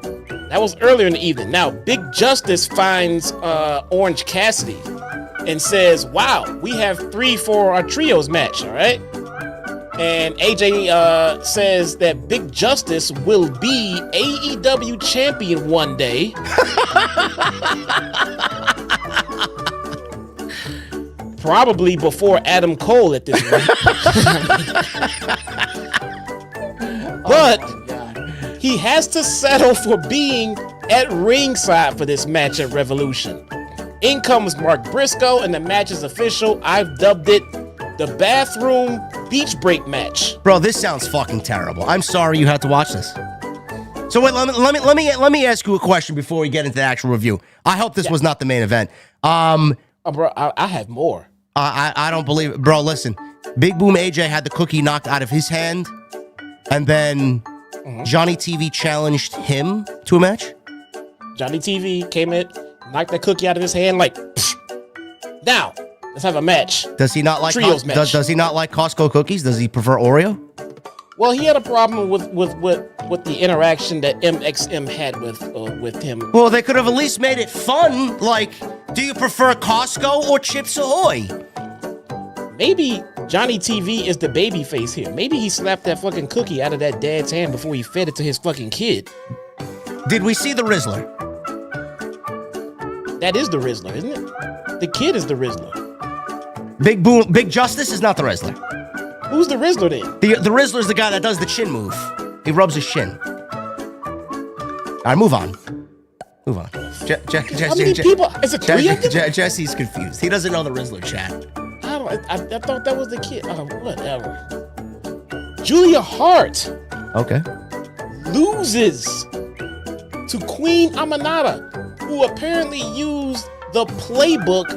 That was earlier in the evening. Now, Big Justice finds Orange Cassidy and says, wow, we have 3 for our trios match, all right? And AJ says that Big Justice will be AEW champion one day. Probably before Adam Cole at this rate. But he has to settle for being at ringside for this match at Revolution. In comes Mark Briscoe, and the match is official. I've dubbed it the bathroom beach break match. Bro, this sounds fucking terrible. I'm sorry you had to watch this. So wait, let me ask you a question before we get into the actual review. I hope this was not the main event. Bro, I have more. I don't believe it. Bro, listen. Big Boom AJ had the cookie knocked out of his hand, and then Johnny TV challenged him to a match? Johnny TV came in, knocked that cookie out of his hand like, psh. Now, let's have a match. Does he not like does he not like Costco cookies? Does he prefer Oreo? Well, he had a problem with the interaction that MXM had with him. Well, they could have at least made it fun. Like, do you prefer Costco or Chips Ahoy? Maybe Johnny TV is the baby face here. Maybe he slapped that fucking cookie out of that dad's hand before he fed it to his fucking kid. Did we see the Rizzler? That is the Rizzler, isn't it? The kid is the Rizzler. Big Justice is not the Rizzler. Who's the Rizzler then? The Rizzler's the guy that does the chin move. He rubs his shin. All right, move on. Move on. How many people? Is it 3 of them? Jesse's confused. He doesn't know the Rizzler chat. I thought that was the kid. Whatever. Julia Hart. Okay. Loses to Queen Aminata, who apparently used the playbook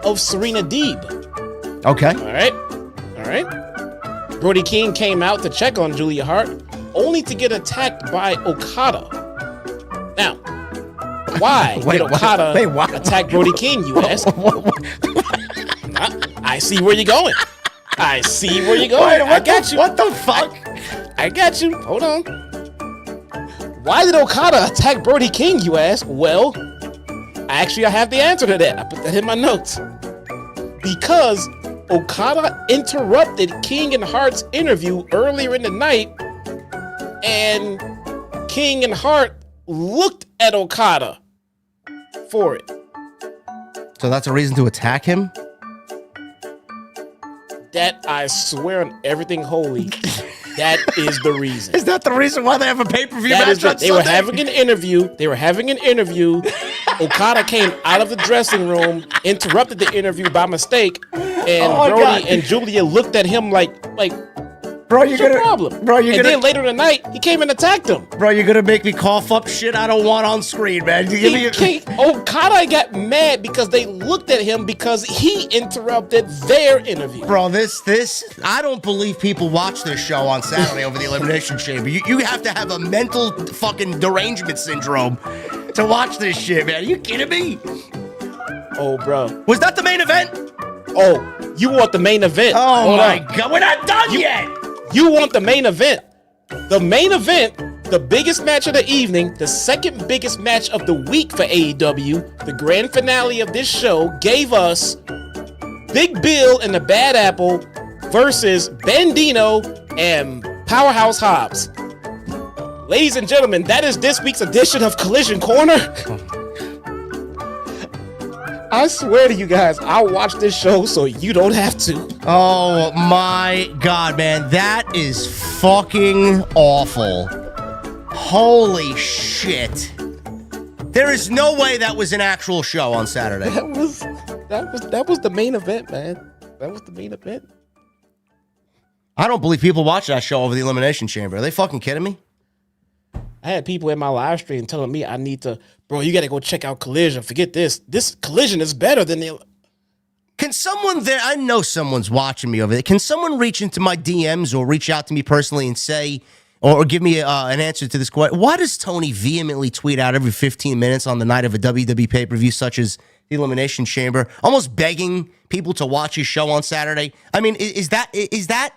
of Serena Deeb. Okay. All right. Brody King came out to check on Julia Hart, only to get attacked by Okada. Now, why did Okada attack Brody King, you ask? I see where you're going. I got you. What the fuck? I got you. Hold on. Why did Okada attack Brody King, you ask? Well, I have the answer to that. I put that in my notes. Because Okada interrupted King and Hart's interview earlier in the night, and King and Hart looked at Okada for it. So that's a reason to attack him? That, I swear on everything holy, that is the reason. Is that the reason why they have a pay-per-view match on Sunday? They were having an interview. Okada came out of the dressing room, interrupted the interview by mistake, and Brody and Julia looked at him like, bro, what's your problem? Bro, then later in the night, he came and attacked him. Bro, you're gonna make me cough up shit I don't want on screen, man. Okada got mad because they looked at him because he interrupted their interview. Bro, this, I don't believe people watch this show on Saturday over the Elimination Chamber. You have to have a mental fucking derangement syndrome to watch this shit, man. Are you kidding me? Oh, bro. Was that the main event? Oh, you want the main event? Oh, my God. We're not done yet. You want the main event. The main event, the biggest match of the evening, the second biggest match of the week for AEW, the grand finale of this show, gave us Big Bill and the Bad Apple versus Bandino and Powerhouse Hobbs. Ladies and gentlemen, that is this week's edition of Collision Corner. I swear to you guys, I'll watch this show so you don't have to. Oh my God, man. That is fucking awful. Holy shit. There is no way that was an actual show on Saturday. That was the main event, man. That was the main event. I don't believe people watch that show over the Elimination Chamber. Are they fucking kidding me? I had people in my live stream telling me I need to, bro, you got to go check out Collision. Forget this. This Collision is better than the... Can someone there, I know someone's watching me over there. Can someone reach into my DMs or reach out to me personally and say, or give me an answer to this question? Why does Tony vehemently tweet out every 15 minutes on the night of a WWE pay-per-view such as the Elimination Chamber, almost begging people to watch his show on Saturday? I mean, is that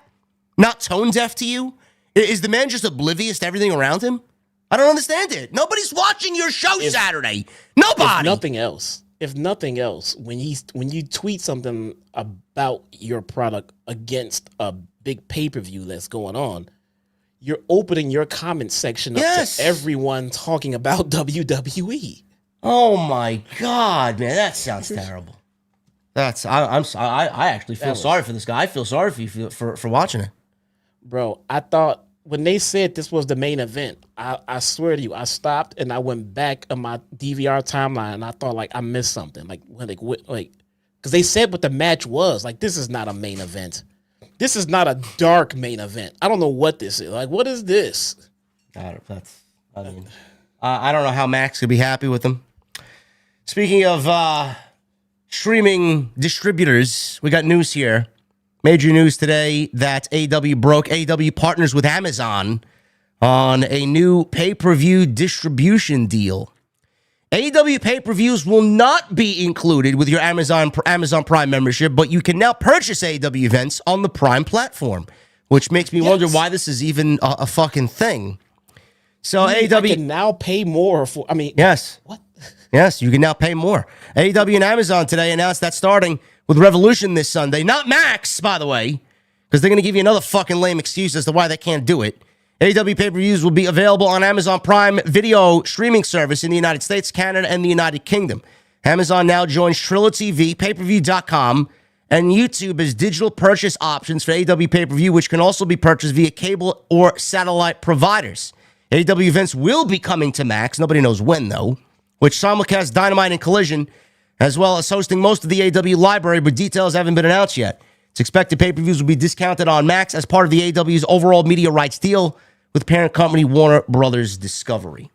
not tone deaf to you? Is the man just oblivious to everything around him? I don't understand it. Nobody's watching your show Saturday. Nobody. If nothing else, when you tweet something about your product against a big pay-per-view that's going on, you're opening your comment section up to everyone talking about WWE. Oh my God, man, that sounds terrible. I'm sorry. I actually feel sorry for this guy. I feel sorry for you for watching it, bro. I thought when they said this was the main event, I swear to you, I stopped and I went back on my DVR timeline and I thought like I missed something, like because they said what the match was. Like, this is not a main event. This is not a dark main event. I don't know what this is. Like, what is this? I don't know how Max could be happy with them. Speaking of streaming distributors, we got news here. Major news today that AEW partners with Amazon on a new pay-per-view distribution deal. AEW pay-per-views will not be included with your Amazon Prime membership, but you can now purchase AEW events on the Prime platform, which makes me wonder why this is even a fucking thing. So AEW can now pay more for. I mean, yes, what? Yes, you can now pay more. AEW and Amazon today announced that starting with Revolution this Sunday. Not Max, by the way, because they're going to give you another fucking lame excuse as to why they can't do it. AEW pay-per-views will be available on Amazon Prime video streaming service in the United States, Canada, and the United Kingdom. Amazon now joins Trilla TV, payperview.com, and YouTube as digital purchase options for AEW pay-per-view, which can also be purchased via cable or satellite providers. AEW events will be coming to Max, nobody knows when though, which simulcast Dynamite and Collision, as well as hosting most of the AEW library, but details haven't been announced yet. It's expected pay-per-views will be discounted on Max as part of the AEW's overall media rights deal with parent company Warner Brothers Discovery.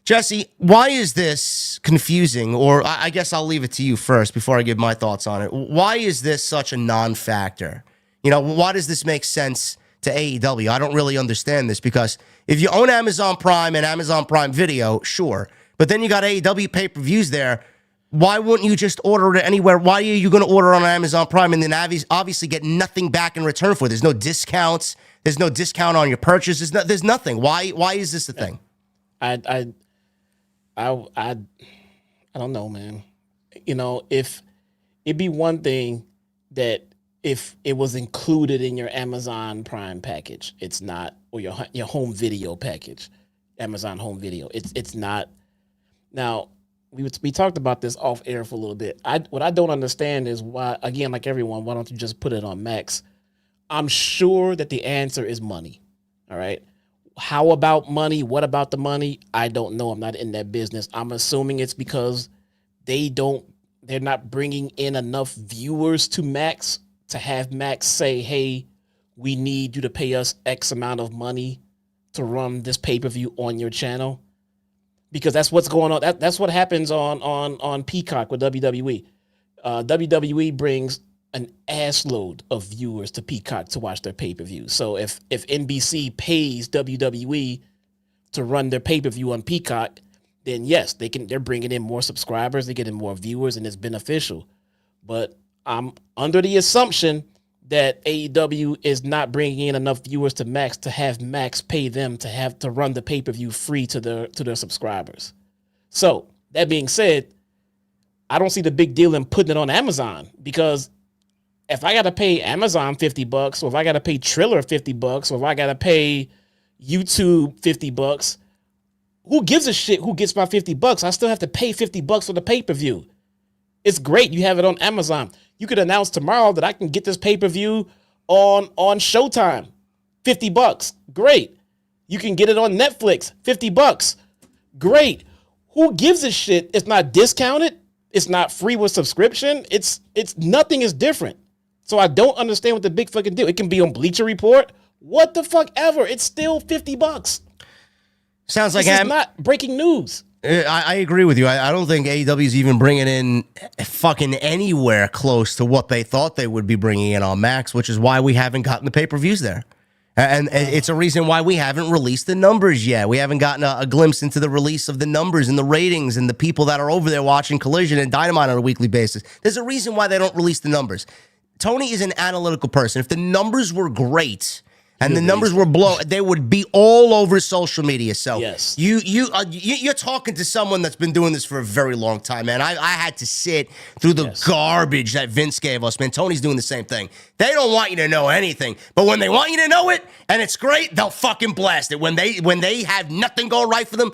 Jesse, why is this confusing? Or I guess I'll leave it to you first before I give my thoughts on it. Why is this such a non-factor? You know, why does this make sense to AEW? I don't really understand this, because if you own Amazon Prime and Amazon Prime Video, sure. But then you got AEW pay-per-views there. Why wouldn't you just order it anywhere? Why are you going to order on Amazon Prime and then obviously get nothing back in return for it? There's no discounts. There's no discount on your purchase. There's nothing. Why is this a thing? I don't know, man. You know, if it'd be one thing that if it was included in your Amazon Prime package, it's not, or your home video package, Amazon Home Video, it's not. Now, we talked about this off air for a little bit. What I don't understand is why, again, like everyone, why don't you just put it on Max? I'm sure that the answer is money. All right. How about money? What about the money? I don't know. I'm not in that business. I'm assuming it's because they're not bringing in enough viewers to Max to have Max say, hey, we need you to pay us X amount of money to run this pay-per-view on your channel. Because that's what's going on. That's what happens on Peacock with WWE. WWE brings an assload of viewers to Peacock to watch their pay-per-view. So if NBC pays WWE to run their pay-per-view on Peacock, then yes, they're bringing in more subscribers, they're getting more viewers, and it's beneficial. But I'm under the assumption that AEW is not bringing in enough viewers to Max to have Max pay them to run the pay-per-view free to their subscribers. So that being said, I don't see the big deal in putting it on Amazon, because if I got to pay Amazon $50, or if I got to pay Triller $50, or if I got to pay YouTube $50, who gives a shit who gets my $50? I still have to pay $50 for the pay-per-view. It's great. You have it on Amazon. You could announce tomorrow that I can get this pay-per-view on Showtime. $50. Great. You can get it on Netflix. $50. Great. Who gives a shit? It's not discounted. It's not free with subscription. It's nothing is different. So I don't understand what the big fucking deal. It can be on Bleacher Report. What the fuck ever. It's still $50. Sounds like this is not breaking news. I agree with you. I don't think AEW is even bringing in fucking anywhere close to what they thought they would be bringing in on Max, which is why we haven't gotten the pay-per-views there. And it's a reason why we haven't released the numbers yet. We haven't gotten a glimpse into the release of the numbers and the ratings and the people that are over there watching Collision and Dynamite on a weekly basis. There's a reason why they don't release the numbers. Tony is an analytical person. If the numbers were great, And the numbers were they would be all over social media. So yes. You're talking to someone that's been doing this for a very long time, man. I had to sit through the garbage that Vince gave us, man. Tony's doing the same thing. They don't want you to know anything, but when they want you to know it and it's great, they'll fucking blast it. When they have nothing going right for them,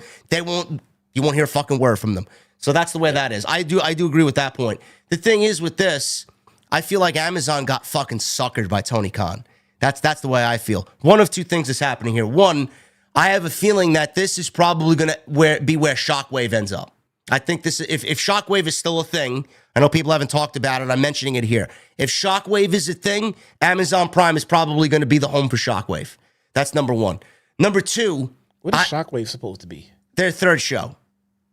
you won't hear a fucking word from them. So that's the way that is. I do agree with that point. The thing is with this, I feel like Amazon got fucking suckered by Tony Khan. That's the way I feel. One of two things is happening here. One, I have a feeling that this is probably going to be where Shockwave ends up. I think this, if Shockwave is still a thing, I know people haven't talked about it. I'm mentioning it here. If Shockwave is a thing, Amazon Prime is probably going to be the home for Shockwave. That's number one. Number two, what is Shockwave supposed to be? Their third show.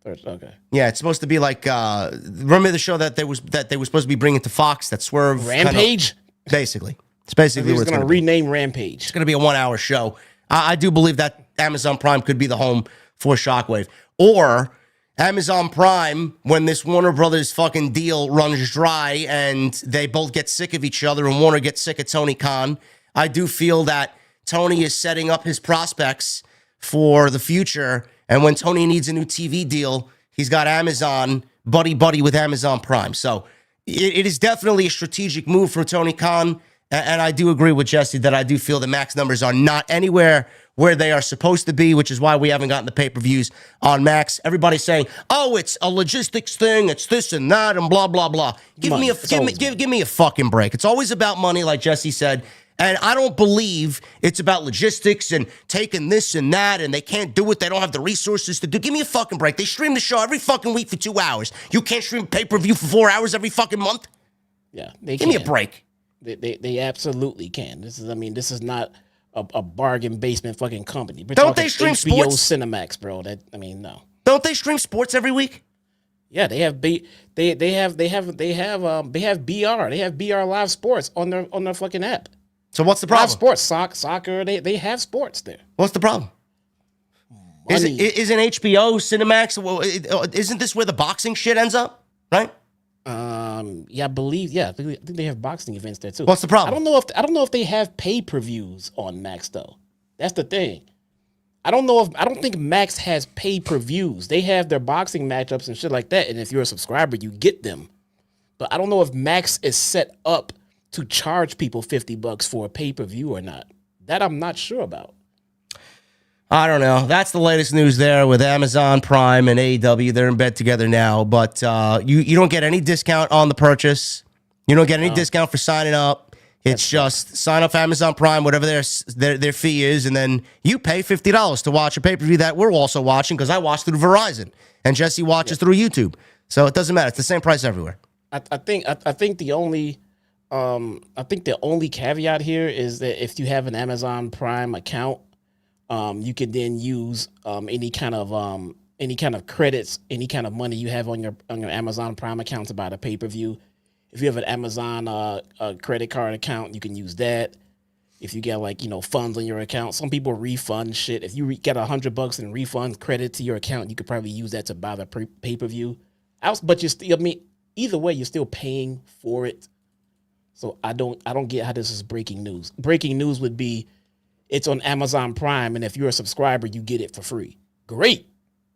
Okay. Yeah, it's supposed to be like remember the show that they were supposed to be bringing to Fox that Swerve Rampage? Basically. It's basically what it's going to rename Rampage. It's going to be a 1 hour show. I do believe that Amazon Prime could be the home for Shockwave. Or Amazon Prime, when this Warner Brothers fucking deal runs dry and they both get sick of each other and Warner gets sick of Tony Khan, I do feel that Tony is setting up his prospects for the future. And when Tony needs a new TV deal, he's got Amazon buddy with Amazon Prime. So it is definitely a strategic move for Tony Khan. And I do agree with Jesse that I do feel the Max numbers are not anywhere where they are supposed to be, which is why we haven't gotten the pay-per-views on Max. Everybody's saying, oh, it's a logistics thing, it's this and that, and blah, blah, blah. Give me a fucking break. It's always about money, like Jesse said. And I don't believe it's about logistics and taking this and that, and they can't do it. They don't have the resources to do. Give me a fucking break. They stream the show every fucking week for 2 hours. You can't stream pay-per-view for 4 hours every fucking month? Yeah, Give me a break. They absolutely can. This is not a bargain basement fucking company. Don't they stream HBO sports? Cinemax, bro. No. Don't they stream sports every week? Yeah, they have BR. They have BR Live Sports on their fucking app. So what's the problem? Live sports, soccer. They have sports there. What's the problem? Isn't HBO Cinemax? Isn't this where the boxing shit ends up? Right? Yeah, I believe. Yeah, I think they have boxing events there too. What's the problem? I don't know if they have pay-per-views on Max though. That's the thing. I don't think Max has pay-per-views. They have their boxing matchups and shit like that. And if you're a subscriber, you get them. But I don't know if Max is set up to charge people $50 for a pay-per-view or not. That I'm not sure about. I don't know. That's the latest news there with Amazon Prime and AEW. They're in bed together now, but you don't get any discount on the purchase. You don't get any discount for signing up. It's just sign up for Amazon Prime, whatever their fee is, and then you pay $50 to watch a pay-per-view that we're also watching because I watch through Verizon and Jesse watches through YouTube. So it doesn't matter. It's the same price everywhere. I think the only caveat here is that if you have an Amazon Prime account, you can then use any kind of credits, any kind of money you have on your Amazon Prime account to buy the pay-per-view. If you have an Amazon credit card account, you can use that. If you get funds on your account, some people refund shit. If you get $100 in refund credit to your account, you could probably use that to buy the pay-per-view. But either way, you're still paying for it. So I don't get how this is breaking news. Breaking news would be it's on Amazon Prime, and if you're a subscriber, you get it for free. Great.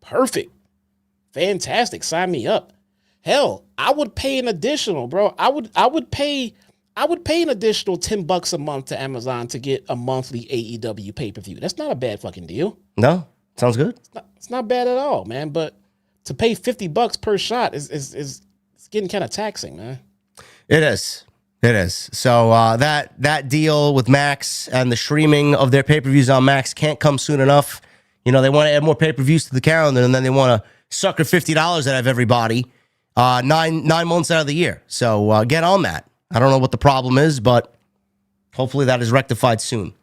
Perfect. Fantastic. Sign me up. Hell, I would pay an additional, bro. I would pay an additional $10 a month to Amazon to get a monthly AEW pay-per-view. That's not a bad fucking deal. No, sounds good. It's not bad at all, man. But to pay $50 per shot is getting kind of taxing, man. It is. So that deal with Max and the streaming of their pay-per-views on Max can't come soon enough. They want to add more pay-per-views to the calendar, and then they want to sucker $50 out of everybody 9 months out of the year. So get on that. I don't know what the problem is, but hopefully that is rectified soon.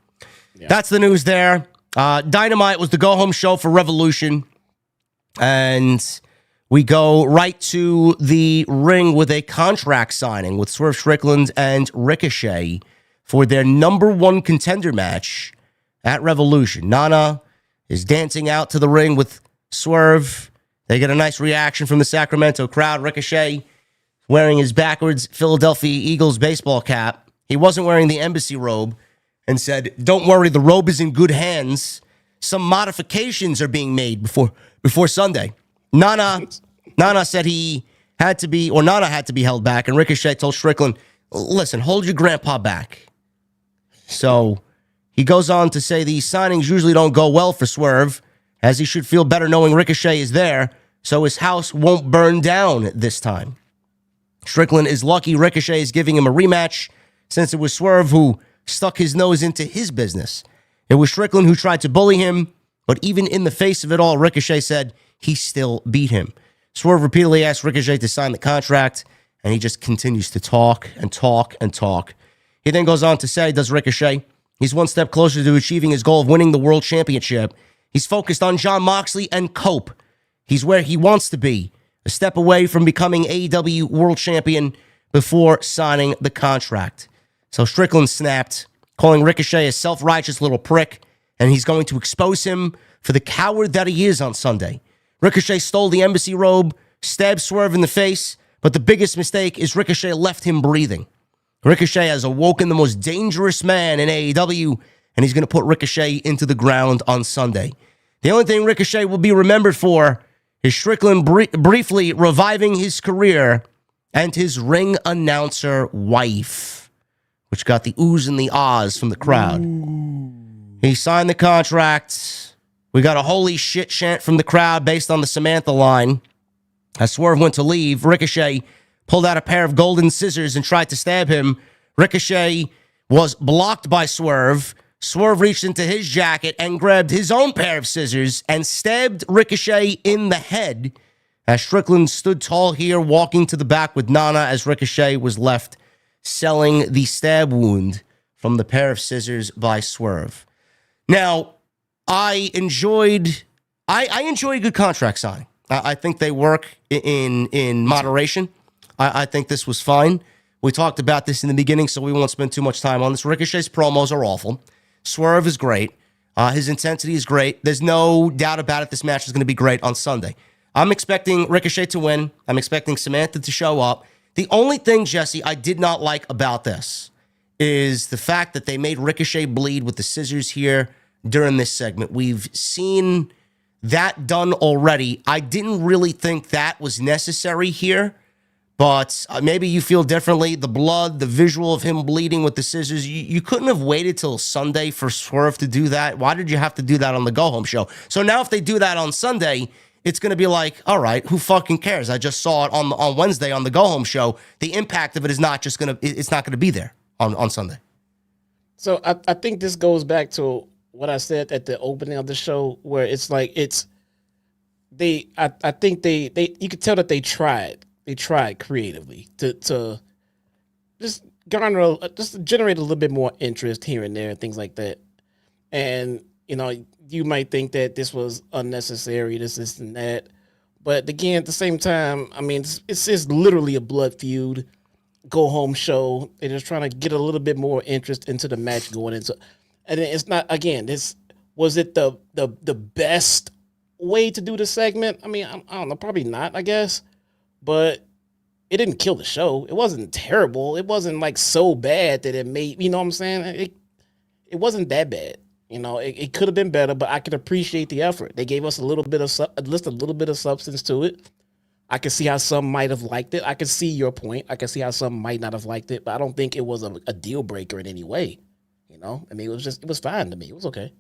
Yeah. That's the news there. Dynamite was the go-home show for Revolution, and we go right to the ring with a contract signing with Swerve Strickland and Ricochet for their number one contender match at Revolution. Nana is dancing out to the ring with Swerve. They get a nice reaction from the Sacramento crowd. Ricochet wearing his backwards Philadelphia Eagles baseball cap. He wasn't wearing the embassy robe. and said, "Don't worry, the robe is in good hands. Some modifications are being made before Sunday." Nana said Nana had to be held back, and Ricochet told Strickland, "Listen, hold your grandpa back." So he goes on to say these signings usually don't go well for Swerve, as he should feel better knowing Ricochet is there, so his house won't burn down this time. Strickland is lucky Ricochet is giving him a rematch, since it was Swerve who stuck his nose into his business. It was Strickland who tried to bully him, but even in the face of it all, Ricochet said he still beat him. Swerve repeatedly asked Ricochet to sign the contract, and he just continues to talk and talk and talk. He then goes on to say, does Ricochet, he's one step closer to achieving his goal of winning the World Championship. He's focused on Jon Moxley and Cope. He's where he wants to be, a step away from becoming AEW World Champion before signing the contract. So Strickland snapped, calling Ricochet a self-righteous little prick, and he's going to expose him for the coward that he is on Sunday. Ricochet stole the embassy robe, stabbed Swerve in the face, but the biggest mistake is Ricochet left him breathing. Ricochet has awoken the most dangerous man in AEW, and he's going to put Ricochet into the ground on Sunday. The only thing Ricochet will be remembered for is Strickland briefly reviving his career and his ring announcer wife, which got the oohs and the ahs from the crowd. He signed the contract. We got a holy shit chant from the crowd based on the Samantha line. As Swerve went to leave, Ricochet pulled out a pair of golden scissors and tried to stab him. Ricochet was blocked by Swerve. Swerve reached into his jacket and grabbed his own pair of scissors and stabbed Ricochet in the head. As Strickland stood tall here, walking to the back with Nana, as Ricochet was left selling the stab wound from the pair of scissors by Swerve. Now, I enjoyed a good contract signing. I think they work in moderation. I think this was fine. We talked about this in the beginning, so we won't spend too much time on this. Ricochet's promos are awful. Swerve is great. His intensity is great. There's no doubt about it. This match is going to be great on Sunday. I'm expecting Ricochet to win. I'm expecting Samantha to show up. The only thing, Jesse, I did not like about this is the fact that they made Ricochet bleed with the scissors here during this segment. We've seen that done already. I didn't really think that was necessary here, but maybe you feel differently. The blood, the visual of him bleeding with the scissors, you couldn't have waited till Sunday for Swerve to do that. Why did you have to do that on the go-home show? So now if they do that on Sunday, it's going to be like, all right, who fucking cares? I just saw it on Wednesday on the go-home show. The impact of it is not just going to, it's not going to be there on Sunday. So I think this goes back to what I said at the opening of the show, where it's like, I think they you could tell that they tried creatively to just garner, just generate a little bit more interest here and there and things like that. And, you know, you might think that this was unnecessary, this and that. But again, at the same time, I mean, it's literally a blood feud, go home show. They're just trying to get a little bit more interest into the match going into. And it's not, again, was it the best way to do the segment? I mean, I don't know, probably not, I guess. But it didn't kill the show. It wasn't terrible. It wasn't like so bad that it made, you know what I'm saying? It wasn't that bad. You know, it could have been better, but I could appreciate the effort. They gave us a little bit of substance to it. I could see how some might have liked it. I could see your point. I could see how some might not have liked it, but I don't think it was a deal breaker in any way. You know, I mean, it was fine to me. It was okay.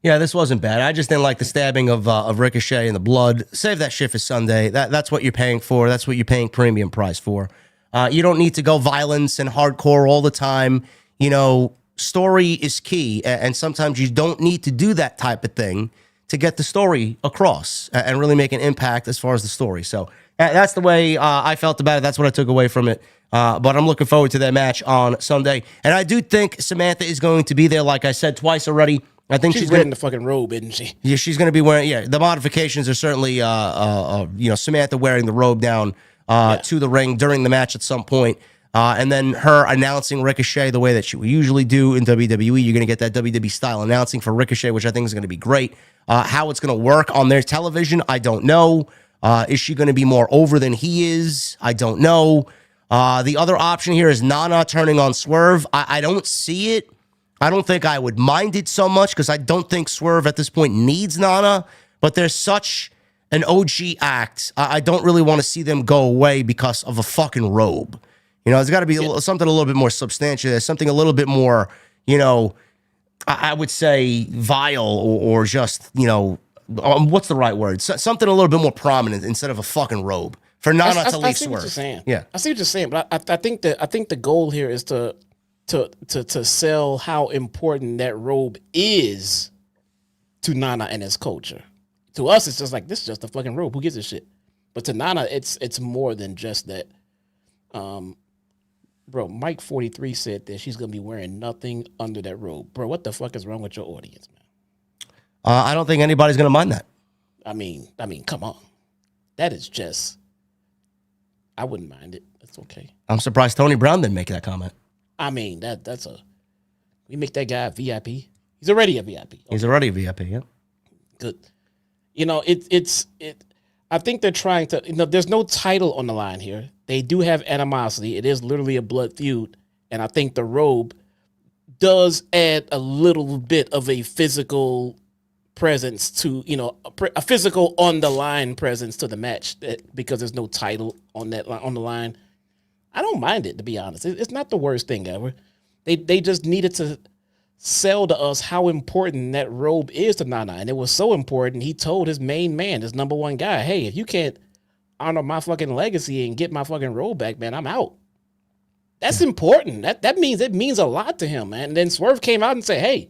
Yeah, this wasn't bad. I just didn't like the stabbing of Ricochet and the blood. Save that shit for Sunday. That's what you're paying for. That's what you're paying premium price for. You don't need to go violence and hardcore all the time. You know, story is key, and sometimes you don't need to do that type of thing to get the story across and really make an impact as far as the story. So that's the way I felt about it. That's what I took away from it. But I'm looking forward to that match on Sunday. And I do think Samantha is going to be there, like I said twice already. I think she's wearing the fucking robe, isn't she? Yeah, she's going to be wearing, the modifications are certainly, Samantha wearing the robe down to the ring during the match at some point. And then her announcing Ricochet the way that she would usually do in WWE. You're going to get that WWE style announcing for Ricochet, which I think is going to be great. How it's going to work on their television, I don't know. Is she going to be more over than he is? I don't know. The other option here is Nana turning on Swerve. I don't see it. I don't think I would mind it so much because I don't think Swerve at this point needs Nana, but there's such an OG act. I don't really want to see them go away because of a fucking robe. You know, there's got to be something a little bit more substantial. There's something a little bit more, you know, I would say vile or just, you know, what's the right word? Something a little bit more prominent instead of a fucking robe for Nana to leave I see Swerve. what you're saying. Yeah, I see what you're saying, but I think the goal here is to sell how important that robe is to Nana and his culture. To us, it's just like, this is just a fucking robe. Who gives a shit? But to Nana, it's more than just that. Bro, Mike 43 said that she's gonna be wearing nothing under that robe. Bro, what the fuck is wrong with your audience, man? I don't think anybody's gonna mind that. I mean, come on. That is just, I wouldn't mind it. That's okay. I'm surprised Tony Brown didn't make that comment. I mean, we make that guy a VIP. He's already a VIP. Okay. He's already a VIP, yeah. Good. You know, I think they're trying to, you know, there's no title on the line here. They do have animosity. It is literally a blood feud. And I think the robe does add a little bit of a physical presence to, you know, a physical on the line presence to the match because there's no title on the line. I don't mind it, to be honest. It's not the worst thing ever. They just needed to sell to us how important that robe is to Nana. And it was so important, he told his main man, his number one guy, hey, if you can't honor my fucking legacy and get my fucking robe back, man, I'm out. That's important. That means it means a lot to him, man. And then Swerve came out and said, hey,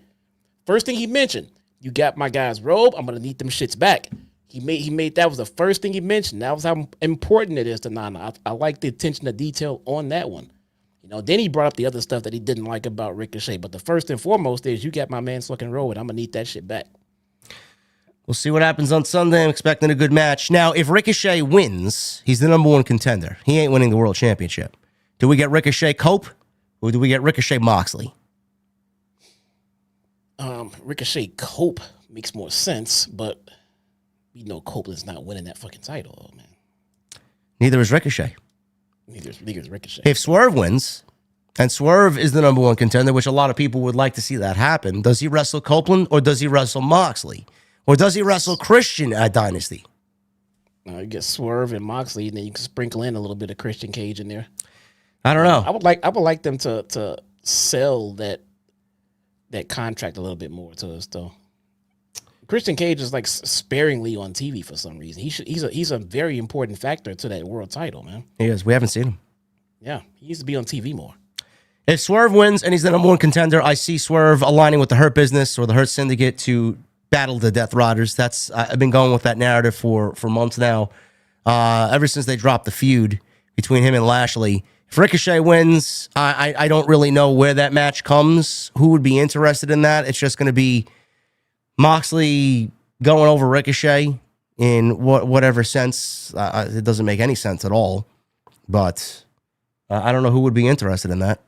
first thing he mentioned, you got my guy's robe, I'm gonna need them shits back. He made that was the first thing he mentioned. That was how important it is to Nana. I like the attention to detail on that one. You know, then he brought up the other stuff that he didn't like about Ricochet. But the first and foremost is you got my man's fucking robe, and I'm gonna need that shit back. We'll see what happens on Sunday. I'm expecting a good match. Now, if Ricochet wins, he's the number one contender. He ain't winning the world championship. Do we get Ricochet Cope, or do we get Ricochet Moxley? Ricochet Cope makes more sense, but we know Copeland's not winning that fucking title, man. Neither is Ricochet. Neither is Ricochet. If Swerve wins, and Swerve is the number one contender, which a lot of people would like to see that happen, does he wrestle Copeland or does he wrestle Moxley? Or does he wrestle Christian at Dynasty? You get Swerve and Moxley, and then you can sprinkle in a little bit of Christian Cage in there. I don't know. I would like them to sell that contract a little bit more to us, though. Christian Cage is like sparingly on TV for some reason. He's a very important factor to that world title, man. He is. We haven't seen him. Yeah, he used to be on TV more. If Swerve wins and he's the number one contender, I see Swerve aligning with the Hurt Business or the Hurt Syndicate to battle the Death Riders. I've been going with that narrative for months now. Ever since they dropped the feud between him and Lashley. If Ricochet wins, I don't really know where that match comes. Who would be interested in that? It's just going to be Moxley going over Ricochet in whatever sense. It doesn't make any sense at all. But I don't know who would be interested in that.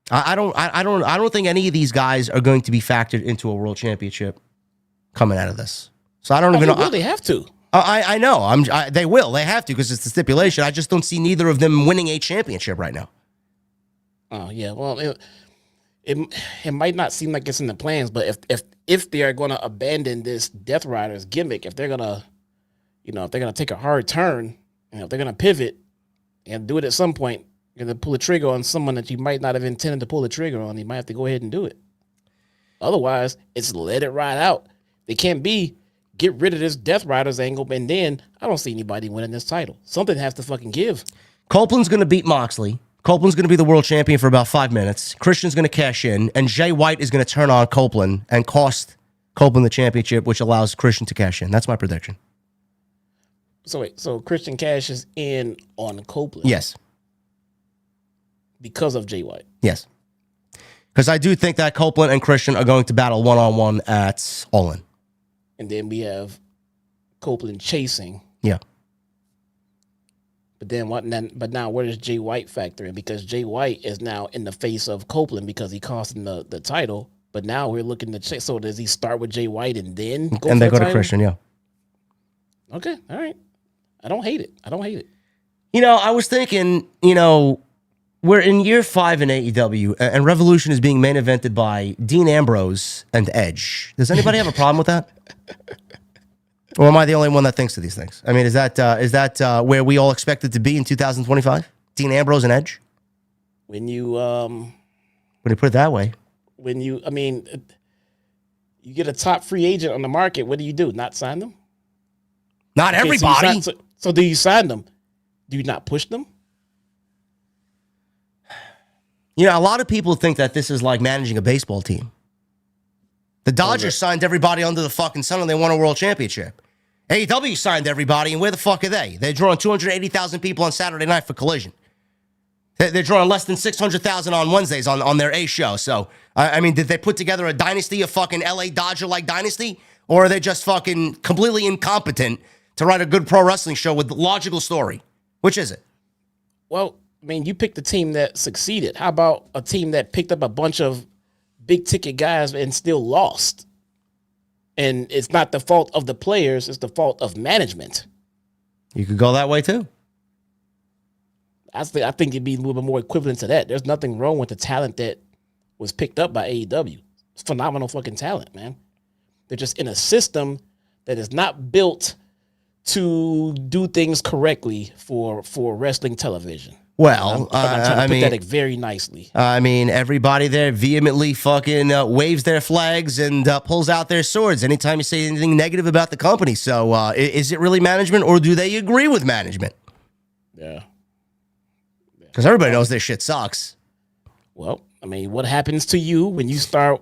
I don't think any of these guys are going to be factored into a world championship coming out of this. So I don't even know. Will they have to? I know. They will. They have to because it's the stipulation. I just don't see neither of them winning a championship right now. Oh yeah. Well, it might not seem like it's in the plans, but if they are going to abandon this Death Riders gimmick, if they're gonna take a hard turn, if they're gonna pivot and do it at some point, you're gonna pull the trigger on someone that you might not have intended to pull the trigger on. You might have to go ahead and do it. Otherwise, it's let it ride out. They can't get rid of this Death Riders angle, and then I don't see anybody winning this title. Something has to fucking give. Copeland's going to beat Moxley. Copeland's going to be the world champion for about 5 minutes. Christian's going to cash in, and Jay White is going to turn on Copeland and cost Copeland the championship, which allows Christian to cash in. That's my prediction. So Christian cashes in on Copeland? Yes. Because of Jay White? Yes. Because I do think that Copeland and Christian are going to battle one-on-one at All In. And then we have Copeland chasing. Yeah. But then But now where does Jay White factor in? Because Jay White is now in the face of Copeland because he cost him the title. But now we're looking to chase. So does he start with Jay White and then go? And they go to Christian, yeah. Okay, all right. I don't hate it. You know, I was thinking, we're in year 5 in AEW, and Revolution is being main evented by Dean Ambrose and Edge. Does anybody have a problem with that? Or am I the only one that thinks of these things? I mean, is that where we all expect it to be in 2025? Dean Ambrose and Edge? When you put it that way. you get a top free agent on the market, what do? Not sign them? Not everybody. So do you sign them? Do you not push them? You know, a lot of people think that this is like managing a baseball team. The Dodgers signed everybody under the fucking sun and they won a world championship. AEW signed everybody, and where the fuck are they? They're drawing 280,000 people on Saturday night for Collision. They're drawing less than 600,000 on Wednesdays on their A show. So, I mean, did they put together a dynasty, a fucking LA Dodger-like dynasty? Or are they just fucking completely incompetent to write a good pro wrestling show with logical story? Which is it? Well, I mean, you picked a team that succeeded. How about a team that picked up a bunch of big ticket guys and still lost? And it's not the fault of the players, it's the fault of management. You could go that way too. I think it'd be a little bit more equivalent to that. There's nothing wrong with the talent that was picked up by AEW. It's phenomenal fucking talent, man. They're just in a system that is not built to do things correctly for wrestling television. Well, I mean, that very nicely. I mean, everybody there vehemently fucking waves their flags and pulls out their swords anytime you say anything negative about the company. So, is it really management, or do they agree with management? Yeah. Because everybody knows this shit sucks. Well, I mean, what happens to you when you start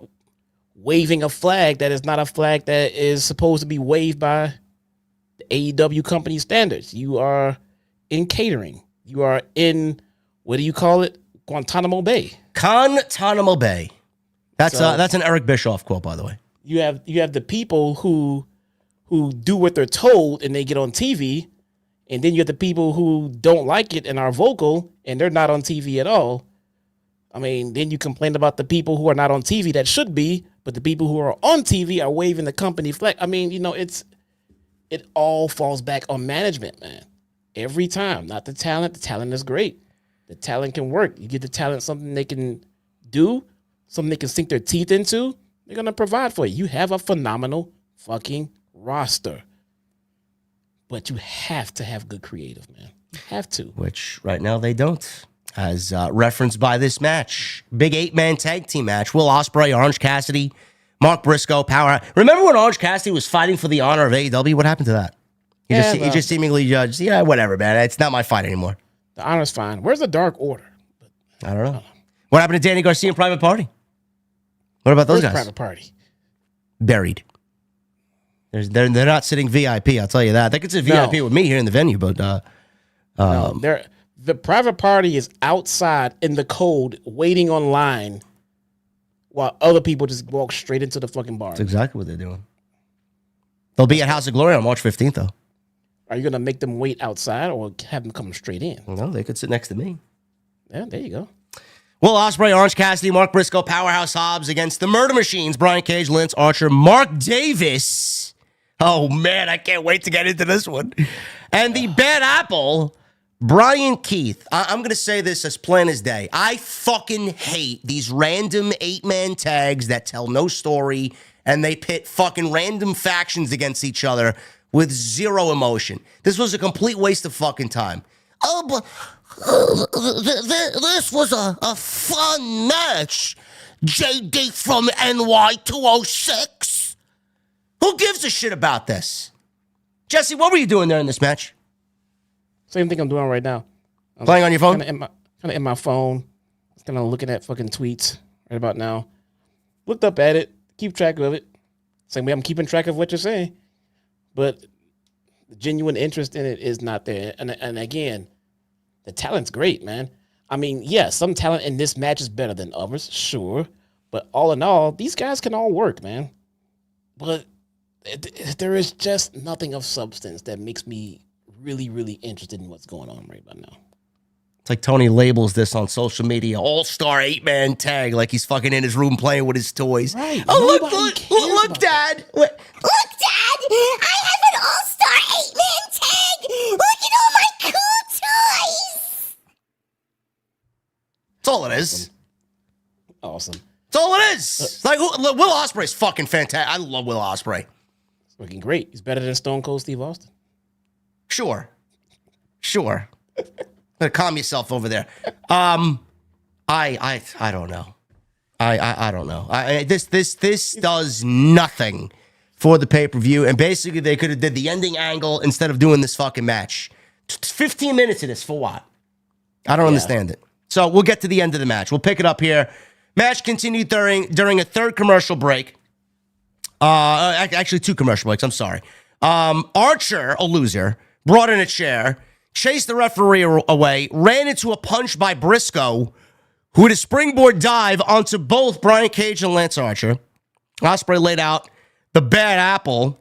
waving a flag that is not a flag that is supposed to be waved by the AEW company standards? You are in catering. You are in, what do you call it? Guantanamo Bay. Guantanamo Bay. That's an Eric Bischoff quote, by the way. You have the people who do what they're told and they get on TV, and then you have the people who don't like it and are vocal and they're not on TV at all. I mean, then you complain about the people who are not on TV that should be, but the people who are on TV are waving the company flag. I mean, you know, it all falls back on management, man. Every time. Not the talent. The talent is great. The talent can work. You give the talent something they can do, something they can sink their teeth into, they're going to provide for you. You have a phenomenal fucking roster. But you have to have good creative, man. You have to. Which right now they don't. As referenced by this match. Big 8-man tag team match. Will Ospreay, Orange Cassidy, Mark Briscoe, Power. Remember when Orange Cassidy was fighting for the honor of AEW? What happened to that? He just seemingly judged, yeah, whatever, man. It's not my fight anymore. The honor's fine. Where's the Dark Order? I don't know. What happened to Danny Garcia and Private Party? What about those guys? Private Party? Buried. They're not sitting VIP, I'll tell you that. They could sit VIP with me here in the venue, but... no, the Private Party is outside in the cold, waiting on line, while other people just walk straight into the fucking bar. That's exactly what they're doing. They'll be at House of Glory on March 15th, though. Are you going to make them wait outside or have them come straight in? No, they could sit next to me. Yeah, there you go. Will Ospreay, Orange Cassidy, Mark Briscoe, Powerhouse Hobbs against the Murder Machines, Brian Cage, Lance Archer, Mark Davis. Oh, man, I can't wait to get into this one. And the Bad Apple, Brian Keith. I'm going to say this as plain as day. I fucking hate these random 8-man tags that tell no story, and they pit fucking random factions against each other with zero emotion. This was a complete waste of fucking time. Oh, but this was a fun match. JD from NY 206. Who gives a shit about this? Jesse, what were you doing there in this match? Same thing I'm doing right now. I'm playing on your phone? Kind of in my phone. Kind of looking at fucking tweets right about now. Looked up at it. Keep track of it. Same way I'm keeping track of what you're saying. But the genuine interest in it is not there. And again, the talent's great, man. I mean, yeah, some talent in this match is better than others, sure. But all in all, these guys can all work, man. But there is just nothing of substance that makes me really, really interested in what's going on right about now. It's like Tony labels this on social media, all-star 8-man tag, like he's fucking in his room playing with his toys. Right. Oh, look, Dad. Look, Dad. I have an all-star 8-man tag. Look at all my cool toys. all it is. Awesome. That's all it is. Like Will Ospreay's fucking fantastic. I love Will Ospreay. It's looking great. He's better than Stone Cold Steve Austin. Sure. Calm yourself over there. I don't know. I don't know. This does nothing for the pay-per-view, and basically they could have did the ending angle instead of doing this fucking match. 15 minutes of this for what? I don't understand it. So we'll get to the end of the match. We'll pick it up here. Match continued during a third commercial break. Actually, 2 commercial breaks. I'm sorry. Archer, a loser, brought in a chair, chased the referee away, ran into a punch by Briscoe, who had a springboard dive onto both Brian Cage and Lance Archer. Ospreay laid out the bad apple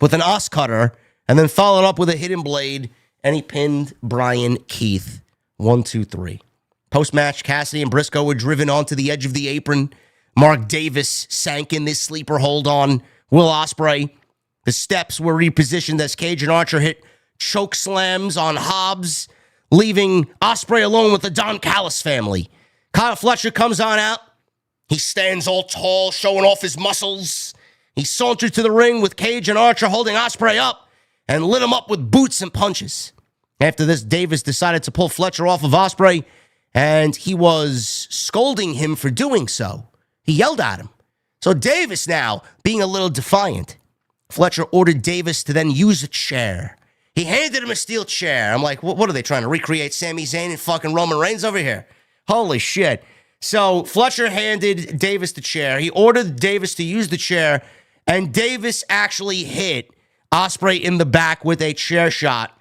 with an os cutter, and then followed up with a hidden blade, and he pinned Brian Keith. 1, 2, 3. Post-match, Cassidy and Briscoe were driven onto the edge of the apron. Mark Davis sank in this sleeper hold on Will Ospreay. The steps were repositioned as Cage and Archer hit choke slams on Hobbs, leaving Ospreay alone with the Don Callis family. Kyle Fletcher comes on out. He stands all tall, showing off his muscles. He sauntered to the ring with Cage and Archer holding Ospreay up and lit him up with boots and punches. After this, Davis decided to pull Fletcher off of Ospreay, and he was scolding him for doing so. He yelled at him. So Davis now, being a little defiant, Fletcher ordered Davis to then use a chair. He handed him a steel chair. I'm like, what are they trying to recreate Sami Zayn and fucking Roman Reigns over here? Holy shit. So Fletcher handed Davis the chair. He ordered Davis to use the chair, and Davis actually hit Ospreay in the back with a chair shot.